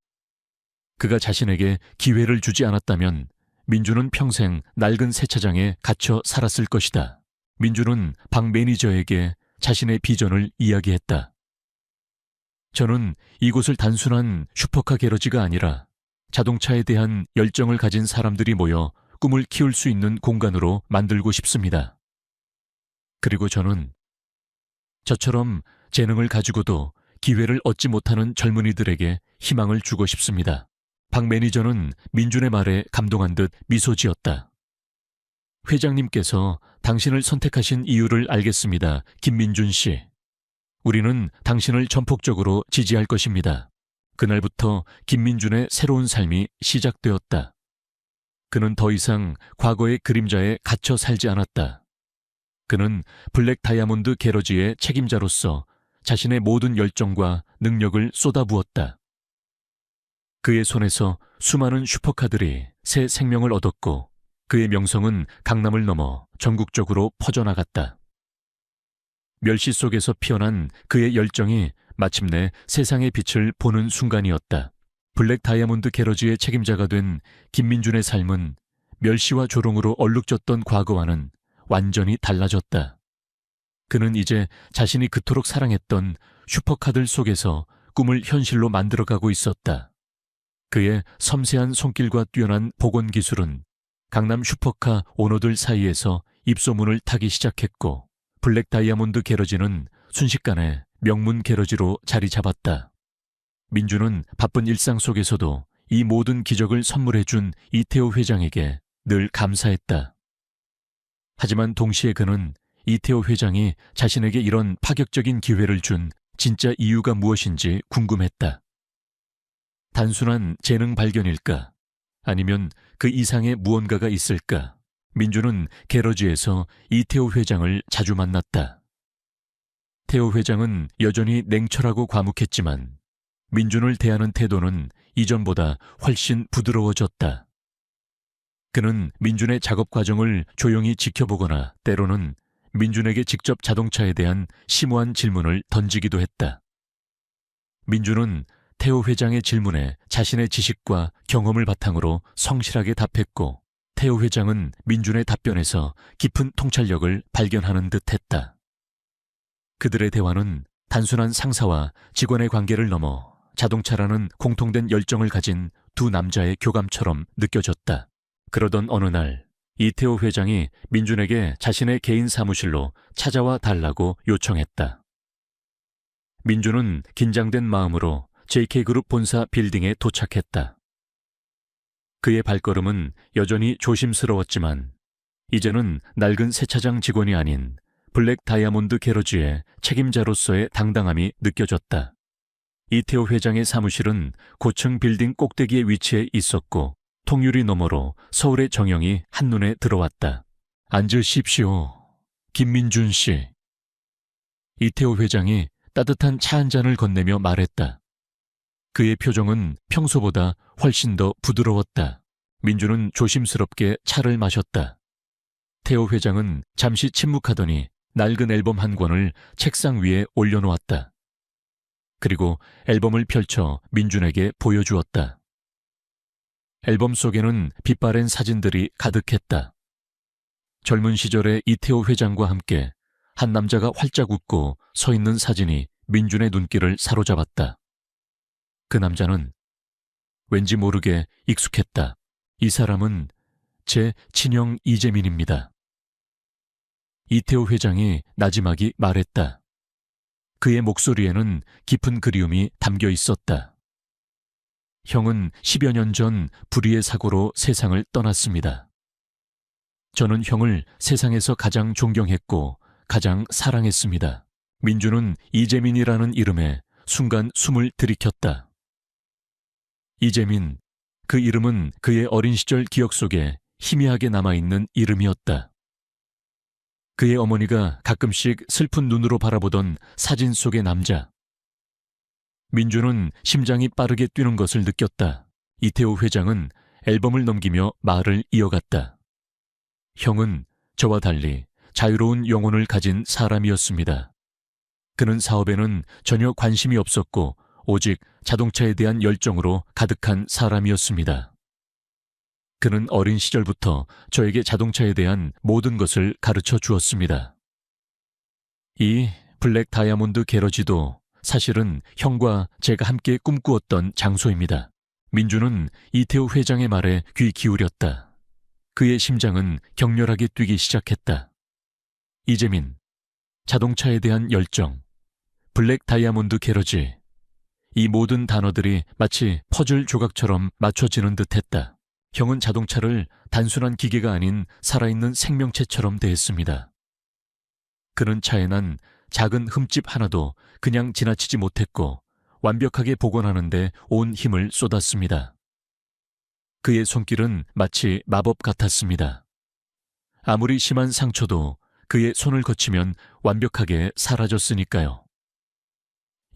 그가 자신에게 기회를 주지 않았다면 민준은 평생 낡은 세차장에 갇혀 살았을 것이다. 민준은 박 매니저에게 자신의 비전을 이야기했다. 저는 이곳을 단순한 슈퍼카 게러지가 아니라 자동차에 대한 열정을 가진 사람들이 모여 꿈을 키울 수 있는 공간으로 만들고 싶습니다. 그리고 저는 저처럼 재능을 가지고도 기회를 얻지 못하는 젊은이들에게 희망을 주고 싶습니다. 박 매니저는 민준의 말에 감동한 듯 미소 지었다. 회장님께서 당신을 선택하신 이유를 알겠습니다, 김민준 씨. 우리는 당신을 전폭적으로 지지할 것입니다. 그날부터 김민준의 새로운 삶이 시작되었다. 그는 더 이상 과거의 그림자에 갇혀 살지 않았다. 그는 블랙 다이아몬드 게러지의 책임자로서 자신의 모든 열정과 능력을 쏟아부었다. 그의 손에서 수많은 슈퍼카들이 새 생명을 얻었고 그의 명성은 강남을 넘어 전국적으로 퍼져나갔다. 멸시 속에서 피어난 그의 열정이 마침내 세상의 빛을 보는 순간이었다. 블랙 다이아몬드 게러지의 책임자가 된 김민준의 삶은 멸시와 조롱으로 얼룩졌던 과거와는 완전히 달라졌다. 그는 이제 자신이 그토록 사랑했던 슈퍼카들 속에서 꿈을 현실로 만들어가고 있었다. 그의 섬세한 손길과 뛰어난 복원 기술은 강남 슈퍼카 오너들 사이에서 입소문을 타기 시작했고 블랙 다이아몬드 게러지는 순식간에 명문 게러지로 자리 잡았다. 민준은 바쁜 일상 속에서도 이 모든 기적을 선물해준 이태호 회장에게 늘 감사했다. 하지만 동시에 그는 이태호 회장이 자신에게 이런 파격적인 기회를 준 진짜 이유가 무엇인지 궁금했다. 단순한 재능 발견일까? 아니면 그 이상의 무언가가 있을까? 민준은 게러지에서 이태호 회장을 자주 만났다. 태호 회장은 여전히 냉철하고 과묵했지만 민준을 대하는 태도는 이전보다 훨씬 부드러워졌다. 그는 민준의 작업 과정을 조용히 지켜보거나 때로는 민준에게 직접 자동차에 대한 심오한 질문을 던지기도 했다. 민준은 태호 회장의 질문에 자신의 지식과 경험을 바탕으로 성실하게 답했고, 태호 회장은 민준의 답변에서 깊은 통찰력을 발견하는 듯했다. 그들의 대화는 단순한 상사와 직원의 관계를 넘어 자동차라는 공통된 열정을 가진 두 남자의 교감처럼 느껴졌다. 그러던 어느 날 이태호 회장이 민준에게 자신의 개인 사무실로 찾아와 달라고 요청했다. 민준은 긴장된 마음으로 JK그룹 본사 빌딩에 도착했다. 그의 발걸음은 여전히 조심스러웠지만 이제는 낡은 세차장 직원이 아닌 블랙 다이아몬드 게러지의 책임자로서의 당당함이 느껴졌다. 이태호 회장의 사무실은 고층 빌딩 꼭대기에 위치해 있었고 통유리 너머로 서울의 정영이 한눈에 들어왔다. 앉으십시오. 김민준 씨. 이태호 회장이 따뜻한 차 한 잔을 건네며 말했다. 그의 표정은 평소보다 훨씬 더 부드러웠다. 민준은 조심스럽게 차를 마셨다. 태호 회장은 잠시 침묵하더니 낡은 앨범 한 권을 책상 위에 올려놓았다. 그리고 앨범을 펼쳐 민준에게 보여주었다. 앨범 속에는 빛바랜 사진들이 가득했다. 젊은 시절의 이태호 회장과 함께 한 남자가 활짝 웃고 서 있는 사진이 민준의 눈길을 사로잡았다. 그 남자는 왠지 모르게 익숙했다. 이 사람은 제 친형 이재민입니다. 이태호 회장이 나지막이 말했다. 그의 목소리에는 깊은 그리움이 담겨 있었다. 형은 10여 년 전 불의의 사고로 세상을 떠났습니다. 저는 형을 세상에서 가장 존경했고 가장 사랑했습니다. 민준은 이재민이라는 이름에 순간 숨을 들이켰다. 이재민, 그 이름은 그의 어린 시절 기억 속에 희미하게 남아있는 이름이었다. 그의 어머니가 가끔씩 슬픈 눈으로 바라보던 사진 속의 남자. 민준은 심장이 빠르게 뛰는 것을 느꼈다. 이태호 회장은 앨범을 넘기며 말을 이어갔다. 형은 저와 달리 자유로운 영혼을 가진 사람이었습니다. 그는 사업에는 전혀 관심이 없었고 오직 자동차에 대한 열정으로 가득한 사람이었습니다. 그는 어린 시절부터 저에게 자동차에 대한 모든 것을 가르쳐 주었습니다. 이 블랙 다이아몬드 게러지도 사실은 형과 제가 함께 꿈꾸었던 장소입니다. 민준은 이태호 회장의 말에 귀 기울였다. 그의 심장은 격렬하게 뛰기 시작했다. 이재민, 자동차에 대한 열정, 블랙 다이아몬드 게러지, 이 모든 단어들이 마치 퍼즐 조각처럼 맞춰지는 듯했다. 형은 자동차를 단순한 기계가 아닌 살아있는 생명체처럼 대했습니다. 그는 차에 난 작은 흠집 하나도 그냥 지나치지 못했고 완벽하게 복원하는데 온 힘을 쏟았습니다. 그의 손길은 마치 마법 같았습니다. 아무리 심한 상처도 그의 손을 거치면 완벽하게 사라졌으니까요.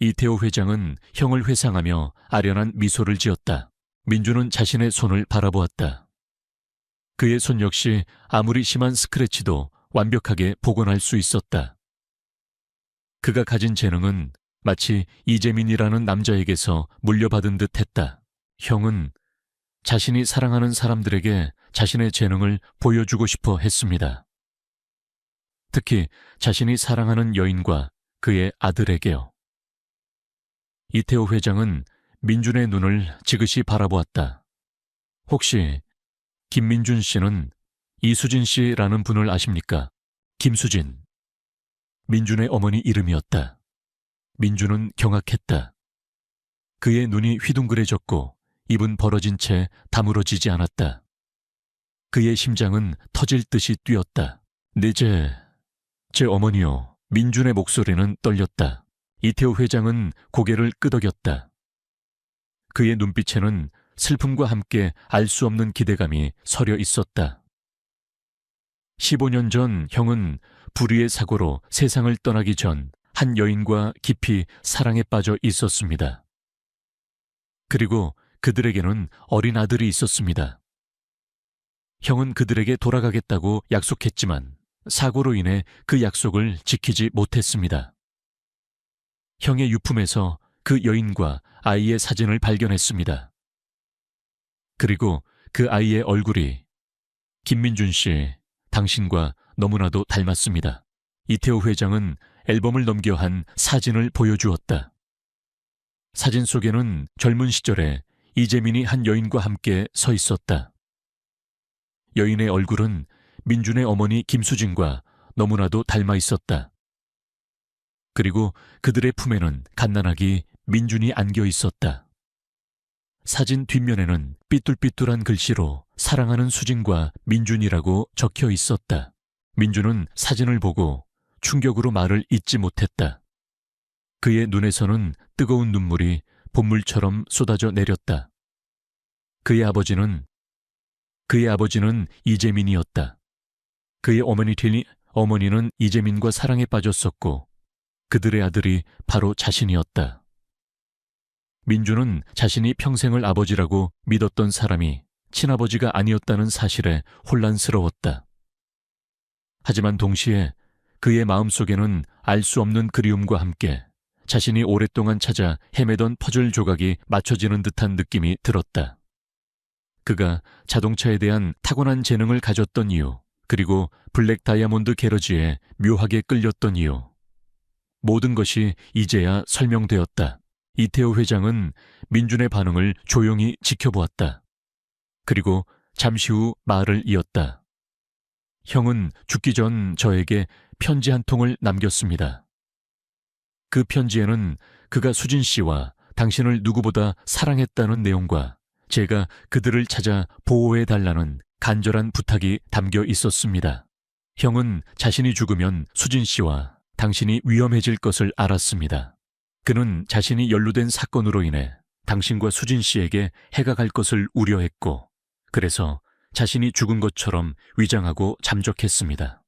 이태호 회장은 형을 회상하며 아련한 미소를 지었다. 민준은 자신의 손을 바라보았다. 그의 손 역시 아무리 심한 스크래치도 완벽하게 복원할 수 있었다. 그가 가진 재능은 마치 이재민이라는 남자에게서 물려받은 듯 했다. 형은 자신이 사랑하는 사람들에게 자신의 재능을 보여주고 싶어 했습니다. 특히 자신이 사랑하는 여인과 그의 아들에게요. 이태호 회장은 민준의 눈을 지그시 바라보았다. 혹시 김민준 씨는 이수진 씨라는 분을 아십니까? 김수진. 민준의 어머니 이름이었다. 민준은 경악했다. 그의 눈이 휘둥그레졌고 입은 벌어진 채 다물어지지 않았다. 그의 심장은 터질 듯이 뛰었다. 제 어머니요. 민준의 목소리는 떨렸다. 이태호 회장은 고개를 끄덕였다. 그의 눈빛에는 슬픔과 함께 알 수 없는 기대감이 서려 있었다. 15년 전 형은 불의의 사고로 세상을 떠나기 전 한 여인과 깊이 사랑에 빠져 있었습니다. 그리고 그들에게는 어린 아들이 있었습니다. 형은 그들에게 돌아가겠다고 약속했지만 사고로 인해 그 약속을 지키지 못했습니다. 형의 유품에서 그 여인과 아이의 사진을 발견했습니다. 그리고 그 아이의 얼굴이 김민준 씨, 당신과 너무나도 닮았습니다. 이태호 회장은 앨범을 넘겨 한 사진을 보여주었다. 사진 속에는 젊은 시절에 이재민이 한 여인과 함께 서 있었다. 여인의 얼굴은 민준의 어머니 김수진과 너무나도 닮아 있었다. 그리고 그들의 품에는 갓난아기 민준이 안겨 있었다. 사진 뒷면에는 삐뚤삐뚤한 글씨로 사랑하는 수진과 민준이라고 적혀 있었다. 민준은 사진을 보고 충격으로 말을 잇지 못했다. 그의 눈에서는 뜨거운 눈물이 봇물처럼 쏟아져 내렸다. 그의 아버지는 이재민이었다. 그의 어머니는 이재민과 사랑에 빠졌었고 그들의 아들이 바로 자신이었다. 민준은 자신이 평생을 아버지라고 믿었던 사람이 친아버지가 아니었다는 사실에 혼란스러웠다. 하지만 동시에 그의 마음속에는 알 수 없는 그리움과 함께 자신이 오랫동안 찾아 헤매던 퍼즐 조각이 맞춰지는 듯한 느낌이 들었다. 그가 자동차에 대한 타고난 재능을 가졌던 이유, 그리고 블랙 다이아몬드 게러지에 묘하게 끌렸던 이유, 모든 것이 이제야 설명되었다. 이태호 회장은 민준의 반응을 조용히 지켜보았다. 그리고 잠시 후 말을 이었다. 형은 죽기 전 저에게 편지 한 통을 남겼습니다. 그 편지에는 그가 수진 씨와 당신을 누구보다 사랑했다는 내용과 제가 그들을 찾아 보호해달라는 간절한 부탁이 담겨 있었습니다. 형은 자신이 죽으면 수진 씨와 당신이 위험해질 것을 알았습니다. 그는 자신이 연루된 사건으로 인해 당신과 수진 씨에게 해가 갈 것을 우려했고, 그래서 자신이 죽은 것처럼 위장하고 잠적했습니다.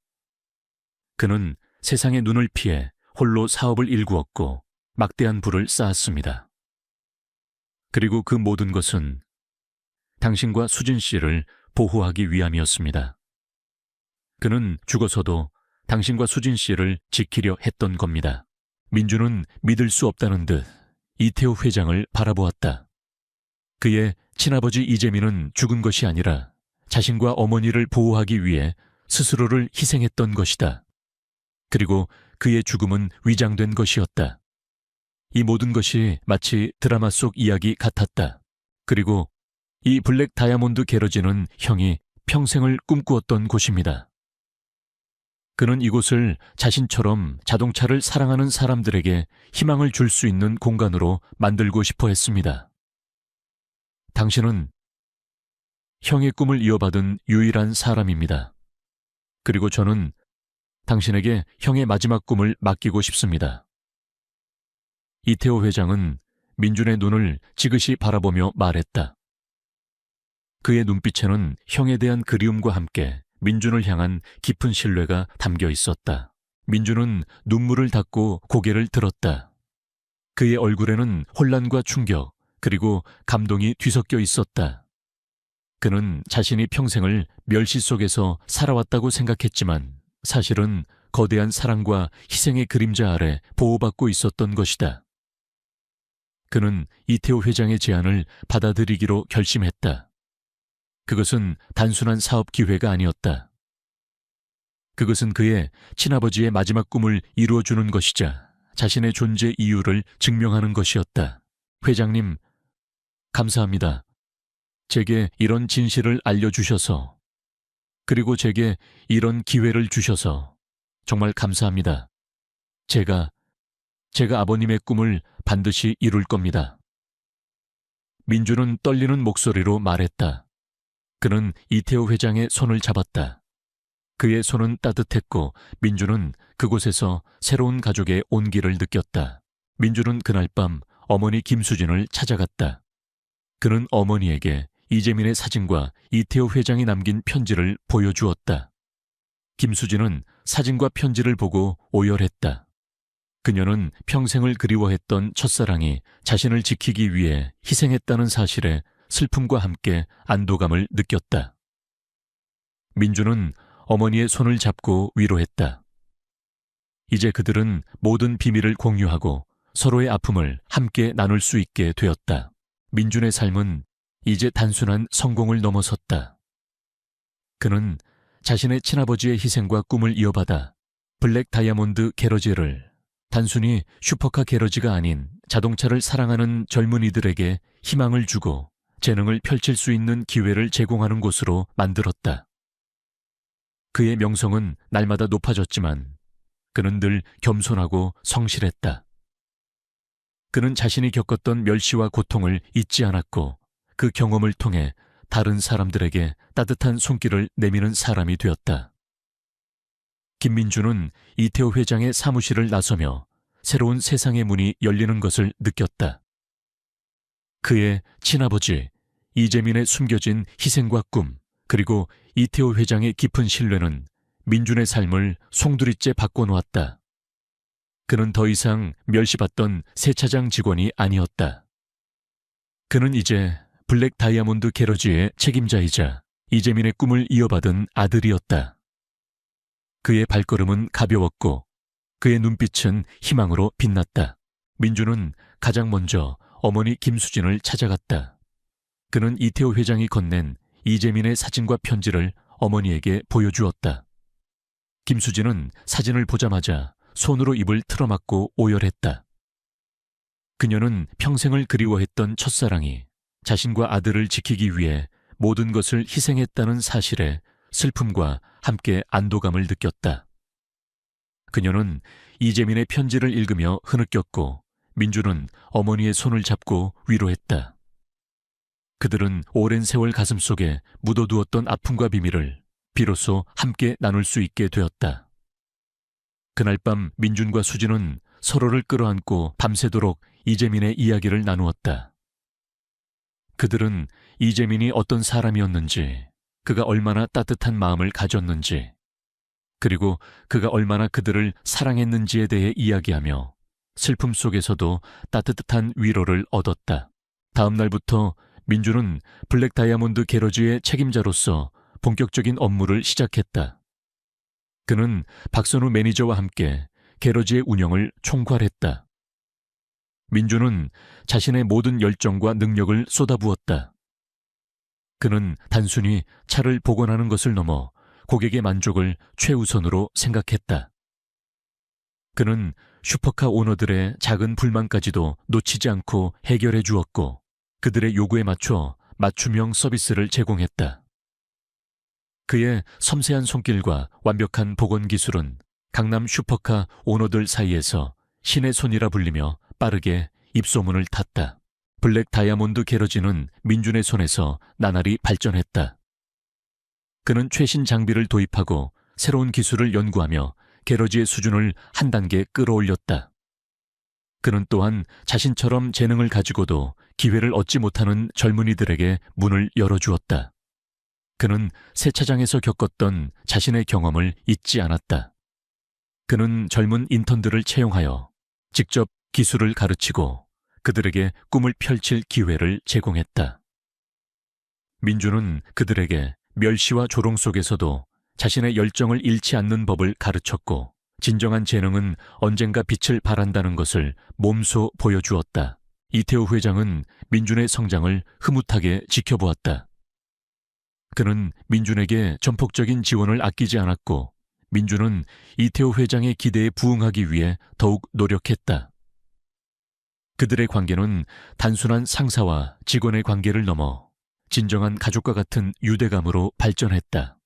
그는 세상의 눈을 피해 홀로 사업을 일구었고 막대한 부를 쌓았습니다. 그리고 그 모든 것은 당신과 수진 씨를 보호하기 위함이었습니다. 그는 죽어서도 당신과 수진 씨를 지키려 했던 겁니다. 민준은 믿을 수 없다는 듯 이태호 회장을 바라보았다. 그의 친아버지 이재민은 죽은 것이 아니라 자신과 어머니를 보호하기 위해 스스로를 희생했던 것이다. 그리고 그의 죽음은 위장된 것이었다. 이 모든 것이 마치 드라마 속 이야기 같았다. 그리고 이 블랙 다이아몬드 게러지는 형이 평생을 꿈꾸었던 곳입니다. 그는 이곳을 자신처럼 자동차를 사랑하는 사람들에게 희망을 줄 수 있는 공간으로 만들고 싶어 했습니다. 당신은 형의 꿈을 이어받은 유일한 사람입니다. 그리고 저는 당신에게 형의 마지막 꿈을 맡기고 싶습니다. 이태호 회장은 민준의 눈을 지그시 바라보며 말했다. 그의 눈빛에는 형에 대한 그리움과 함께 민준을 향한 깊은 신뢰가 담겨 있었다. 민준은 눈물을 닦고 고개를 들었다. 그의 얼굴에는 혼란과 충격, 그리고 감동이 뒤섞여 있었다. 그는 자신이 평생을 멸시 속에서 살아왔다고 생각했지만 사실은 거대한 사랑과 희생의 그림자 아래 보호받고 있었던 것이다. 그는 이태호 회장의 제안을 받아들이기로 결심했다. 그것은 단순한 사업 기회가 아니었다. 그것은 그의 친아버지의 마지막 꿈을 이루어주는 것이자 자신의 존재 이유를 증명하는 것이었다. 회장님, 감사합니다. 제게 이런 진실을 알려주셔서, 그리고 제게 이런 기회를 주셔서 정말 감사합니다. 제가 아버님의 꿈을 반드시 이룰 겁니다. 민준은 떨리는 목소리로 말했다. 그는 이태호 회장의 손을 잡았다. 그의 손은 따뜻했고 민준은 그곳에서 새로운 가족의 온기를 느꼈다. 민준은 그날 밤 어머니 김수진을 찾아갔다. 그는 어머니에게 이재민의 사진과 이태호 회장이 남긴 편지를 보여주었다. 김수진은 사진과 편지를 보고 오열했다. 그녀는 평생을 그리워했던 첫사랑이 자신을 지키기 위해 희생했다는 사실에 슬픔과 함께 안도감을 느꼈다. 민준은 어머니의 손을 잡고 위로했다. 이제 그들은 모든 비밀을 공유하고 서로의 아픔을 함께 나눌 수 있게 되었다. 민준의 삶은 이제 단순한 성공을 넘어섰다. 그는 자신의 친아버지의 희생과 꿈을 이어받아 블랙 다이아몬드 게러지를 단순히 슈퍼카 게러지가 아닌 자동차를 사랑하는 젊은이들에게 희망을 주고 재능을 펼칠 수 있는 기회를 제공하는 곳으로 만들었다. 그의 명성은 날마다 높아졌지만 그는 늘 겸손하고 성실했다. 그는 자신이 겪었던 멸시와 고통을 잊지 않았고 그 경험을 통해 다른 사람들에게 따뜻한 손길을 내미는 사람이 되었다. 김민주는 이태호 회장의 사무실을 나서며 새로운 세상의 문이 열리는 것을 느꼈다. 그의 친아버지 이재민의 숨겨진 희생과 꿈, 그리고 이태호 회장의 깊은 신뢰는 민준의 삶을 송두리째 바꿔놓았다. 그는 더 이상 멸시받던 세차장 직원이 아니었다. 그는 이제 블랙 다이아몬드 게러지의 책임자이자 이재민의 꿈을 이어받은 아들이었다. 그의 발걸음은 가벼웠고 그의 눈빛은 희망으로 빛났다. 민주는 가장 먼저 어머니 김수진을 찾아갔다. 그는 이태호 회장이 건넨 이재민의 사진과 편지를 어머니에게 보여주었다. 김수진은 사진을 보자마자 손으로 입을 틀어막고 오열했다. 그녀는 평생을 그리워했던 첫사랑이 자신과 아들을 지키기 위해 모든 것을 희생했다는 사실에 슬픔과 함께 안도감을 느꼈다. 그녀는 이재민의 편지를 읽으며 흐느꼈고 민주는 어머니의 손을 잡고 위로했다. 그들은 오랜 세월 가슴속에 묻어두었던 아픔과 비밀을 비로소 함께 나눌 수 있게 되었다. 그날 밤 민준과 수진은 서로를 끌어안고 밤새도록 이재민의 이야기를 나누었다. 그들은 이재민이 어떤 사람이었는지, 그가 얼마나 따뜻한 마음을 가졌는지, 그리고 그가 얼마나 그들을 사랑했는지에 대해 이야기하며 슬픔 속에서도 따뜻한 위로를 얻었다. 다음 날부터 민주는 블랙 다이아몬드 게러지의 책임자로서 본격적인 업무를 시작했다. 그는 박선우 매니저와 함께 게러지의 운영을 총괄했다. 민주는 자신의 모든 열정과 능력을 쏟아부었다. 그는 단순히 차를 복원하는 것을 넘어 고객의 만족을 최우선으로 생각했다. 그는 슈퍼카 오너들의 작은 불만까지도 놓치지 않고 해결해 주었고 그들의 요구에 맞춰 맞춤형 서비스를 제공했다. 그의 섬세한 손길과 완벽한 복원 기술은 강남 슈퍼카 오너들 사이에서 신의 손이라 불리며 빠르게 입소문을 탔다. 블랙 다이아몬드 게러지는 민준의 손에서 나날이 발전했다. 그는 최신 장비를 도입하고 새로운 기술을 연구하며 게러지의 수준을 한 단계 끌어올렸다. 그는 또한 자신처럼 재능을 가지고도 기회를 얻지 못하는 젊은이들에게 문을 열어주었다. 그는 세차장에서 겪었던 자신의 경험을 잊지 않았다. 그는 젊은 인턴들을 채용하여 직접 기술을 가르치고 그들에게 꿈을 펼칠 기회를 제공했다. 민주는 그들에게 멸시와 조롱 속에서도 자신의 열정을 잃지 않는 법을 가르쳤고 진정한 재능은 언젠가 빛을 발한다는 것을 몸소 보여주었다. 이태호 회장은 민준의 성장을 흐뭇하게 지켜보았다. 그는 민준에게 전폭적인 지원을 아끼지 않았고 민준은 이태호 회장의 기대에 부응하기 위해 더욱 노력했다. 그들의 관계는 단순한 상사와 직원의 관계를 넘어 진정한 가족과 같은 유대감으로 발전했다.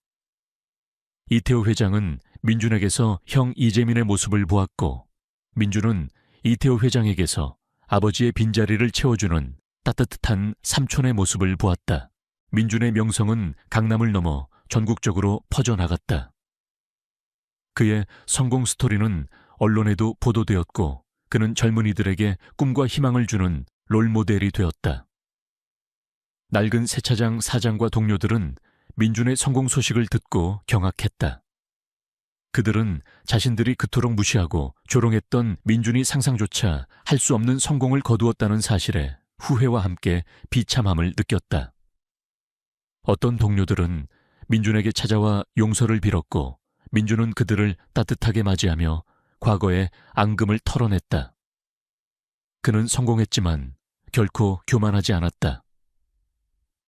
이태호 회장은 민준에게서 형 이재민의 모습을 보았고 민준은 이태호 회장에게서 아버지의 빈자리를 채워주는 따뜻한 삼촌의 모습을 보았다. 민준의 명성은 강남을 넘어 전국적으로 퍼져나갔다. 그의 성공 스토리는 언론에도 보도되었고 그는 젊은이들에게 꿈과 희망을 주는 롤모델이 되었다. 낡은 세차장 사장과 동료들은 민준의 성공 소식을 듣고 경악했다. 그들은 자신들이 그토록 무시하고 조롱했던 민준이 상상조차 할 수 없는 성공을 거두었다는 사실에 후회와 함께 비참함을 느꼈다. 어떤 동료들은 민준에게 찾아와 용서를 빌었고 민준은 그들을 따뜻하게 맞이하며 과거의 앙금을 털어냈다. 그는 성공했지만 결코 교만하지 않았다.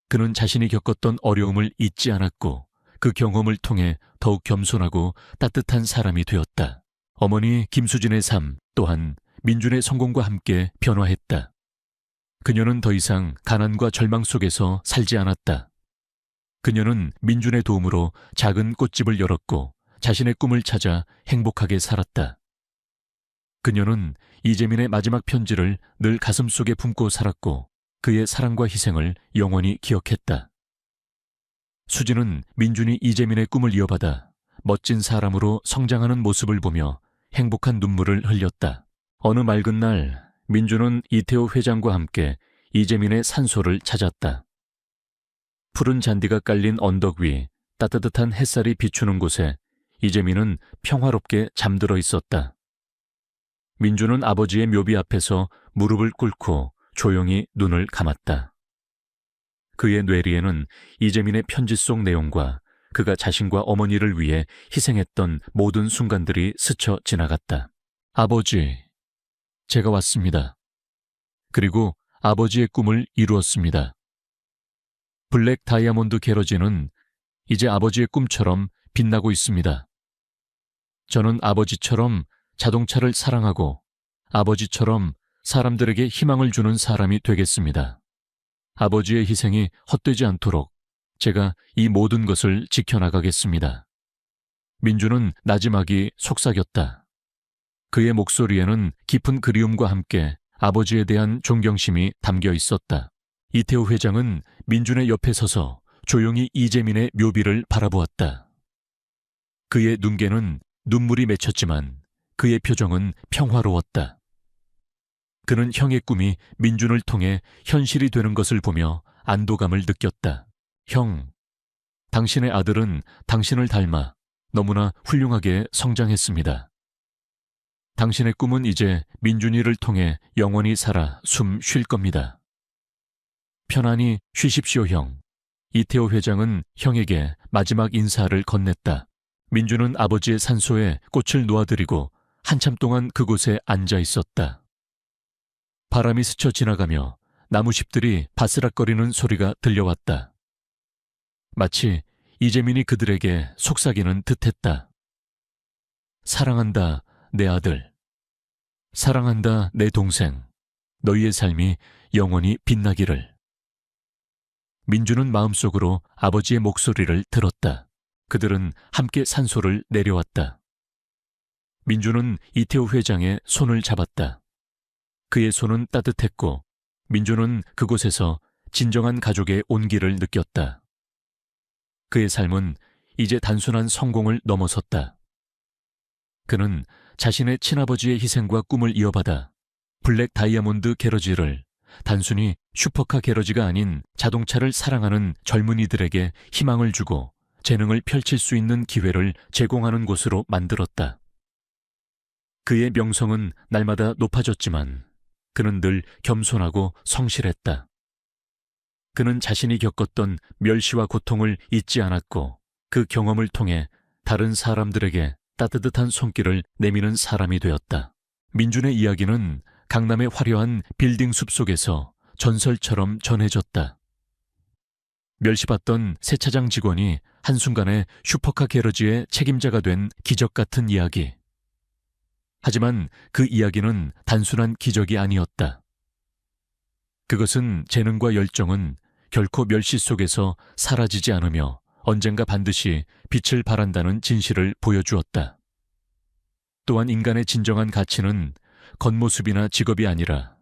그는 자신이 겪었던 어려움을 잊지 않았고 그 경험을 통해 더욱 겸손하고 따뜻한 사람이 되었다. 어머니 김수진의 삶 또한 민준의 성공과 함께 변화했다. 그녀는 더 이상 가난과 절망 속에서 살지 않았다. 그녀는 민준의 도움으로 작은 꽃집을 열었고 자신의 꿈을 찾아 행복하게 살았다. 그녀는 이재민의 마지막 편지를 늘 가슴속에 품고 살았고 그의 사랑과 희생을 영원히 기억했다. 수진은 민준이 이재민의 꿈을 이어받아 멋진 사람으로 성장하는 모습을 보며 행복한 눈물을 흘렸다. 어느 맑은 날 민준은 이태호 회장과 함께 이재민의 산소를 찾았다. 푸른 잔디가 깔린 언덕 위 따뜻한 햇살이 비추는 곳에 이재민은 평화롭게 잠들어 있었다. 민준은 아버지의 묘비 앞에서 무릎을 꿇고 조용히 눈을 감았다. 그의 뇌리에는 이재민의 편지 속 내용과 그가 자신과 어머니를 위해 희생했던 모든 순간들이 스쳐 지나갔다. 아버지, 제가 왔습니다. 그리고 아버지의 꿈을 이루었습니다. 블랙 다이아몬드 게러지는 이제 아버지의 꿈처럼 빛나고 있습니다. 저는 아버지처럼 자동차를 사랑하고 아버지처럼 사람들에게 희망을 주는 사람이 되겠습니다. 아버지의 희생이 헛되지 않도록 제가 이 모든 것을 지켜나가겠습니다. 민준은 나지막이 속삭였다. 그의 목소리에는 깊은 그리움과 함께 아버지에 대한 존경심이 담겨 있었다. 이태호 회장은 민준의 옆에 서서 조용히 이재민의 묘비를 바라보았다. 그의 눈개는 눈물이 맺혔지만 그의 표정은 평화로웠다. 그는 형의 꿈이 민준을 통해 현실이 되는 것을 보며 안도감을 느꼈다. 형, 당신의 아들은 당신을 닮아 너무나 훌륭하게 성장했습니다. 당신의 꿈은 이제 민준이를 통해 영원히 살아 숨 쉴 겁니다. 편안히 쉬십시오, 형. 이태호 회장은 형에게 마지막 인사를 건넸다. 민준은 아버지의 산소에 꽃을 놓아드리고 한참 동안 그곳에 앉아 있었다. 바람이 스쳐 지나가며 나무잎들이 바스락거리는 소리가 들려왔다. 마치 이재민이 그들에게 속삭이는 듯했다. 사랑한다, 내 아들. 사랑한다, 내 동생. 너희의 삶이 영원히 빛나기를. 민준은 마음속으로 아버지의 목소리를 들었다. 그들은 함께 산소를 내려왔다. 민준은 이태호 회장의 손을 잡았다. 그의 손은 따뜻했고 민준은 그곳에서 진정한 가족의 온기를 느꼈다. 그의 삶은 이제 단순한 성공을 넘어섰다. 그는 자신의 친아버지의 희생과 꿈을 이어받아 블랙 다이아몬드 게러지를 단순히 슈퍼카 게러지가 아닌 자동차를 사랑하는 젊은이들에게 희망을 주고 재능을 펼칠 수 있는 기회를 제공하는 곳으로 만들었다. 그의 명성은 날마다 높아졌지만 그는 늘 겸손하고 성실했다. 그는 자신이 겪었던 멸시와 고통을 잊지 않았고 그 경험을 통해 다른 사람들에게 따뜻한 손길을 내미는 사람이 되었다. 민준의 이야기는 강남의 화려한 빌딩 숲 속에서 전설처럼 전해졌다. 멸시받던 세차장 직원이 한순간에 슈퍼카 게러지의 책임자가 된 기적 같은 이야기. 하지만 그 이야기는 단순한 기적이 아니었다. 그것은 재능과 열정은 결코 멸시 속에서 사라지지 않으며 언젠가 반드시 빛을 발한다는 진실을 보여주었다. 또한 인간의 진정한 가치는 겉모습이나 직업이 아니라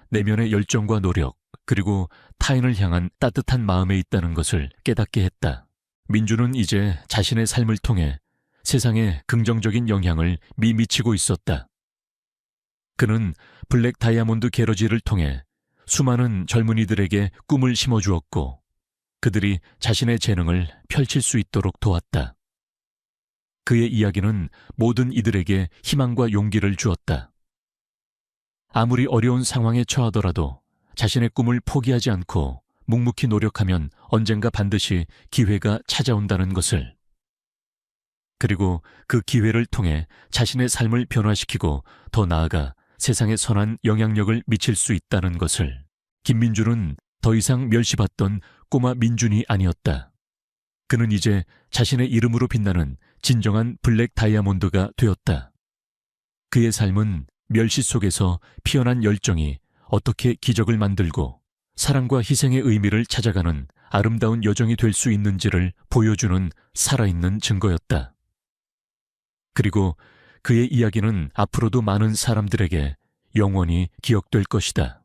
내면의 열정과 노력, 그리고 타인을 향한 따뜻한 마음에 있다는 것을 깨닫게 했다. 민준은 이제 자신의 삶을 통해 세상에 긍정적인 영향을 미치고 있었다. 그는 블랙 다이아몬드 게러지를 통해 수많은 젊은이들에게 꿈을 심어주었고 그들이 자신의 재능을 펼칠 수 있도록 도왔다. 그의 이야기는 모든 이들에게 희망과 용기를 주었다. 아무리 어려운 상황에 처하더라도 자신의 꿈을 포기하지 않고 묵묵히 노력하면 언젠가 반드시 기회가 찾아온다는 것을. 그리고 그 기회를 통해 자신의 삶을 변화시키고 더 나아가 세상에 선한 영향력을 미칠 수 있다는 것을. 김민준은 더 이상 멸시받던 꼬마 민준이 아니었다. 그는 이제 자신의 이름으로 빛나는 진정한 블랙 다이아몬드가 되었다. 그의 삶은 멸시 속에서 피어난 열정이 어떻게 기적을 만들고 사랑과 희생의 의미를 찾아가는 아름다운 여정이 될 수 있는지를 보여주는 살아있는 증거였다. 그리고 그의 이야기는 앞으로도 많은 사람들에게 영원히 기억될 것이다.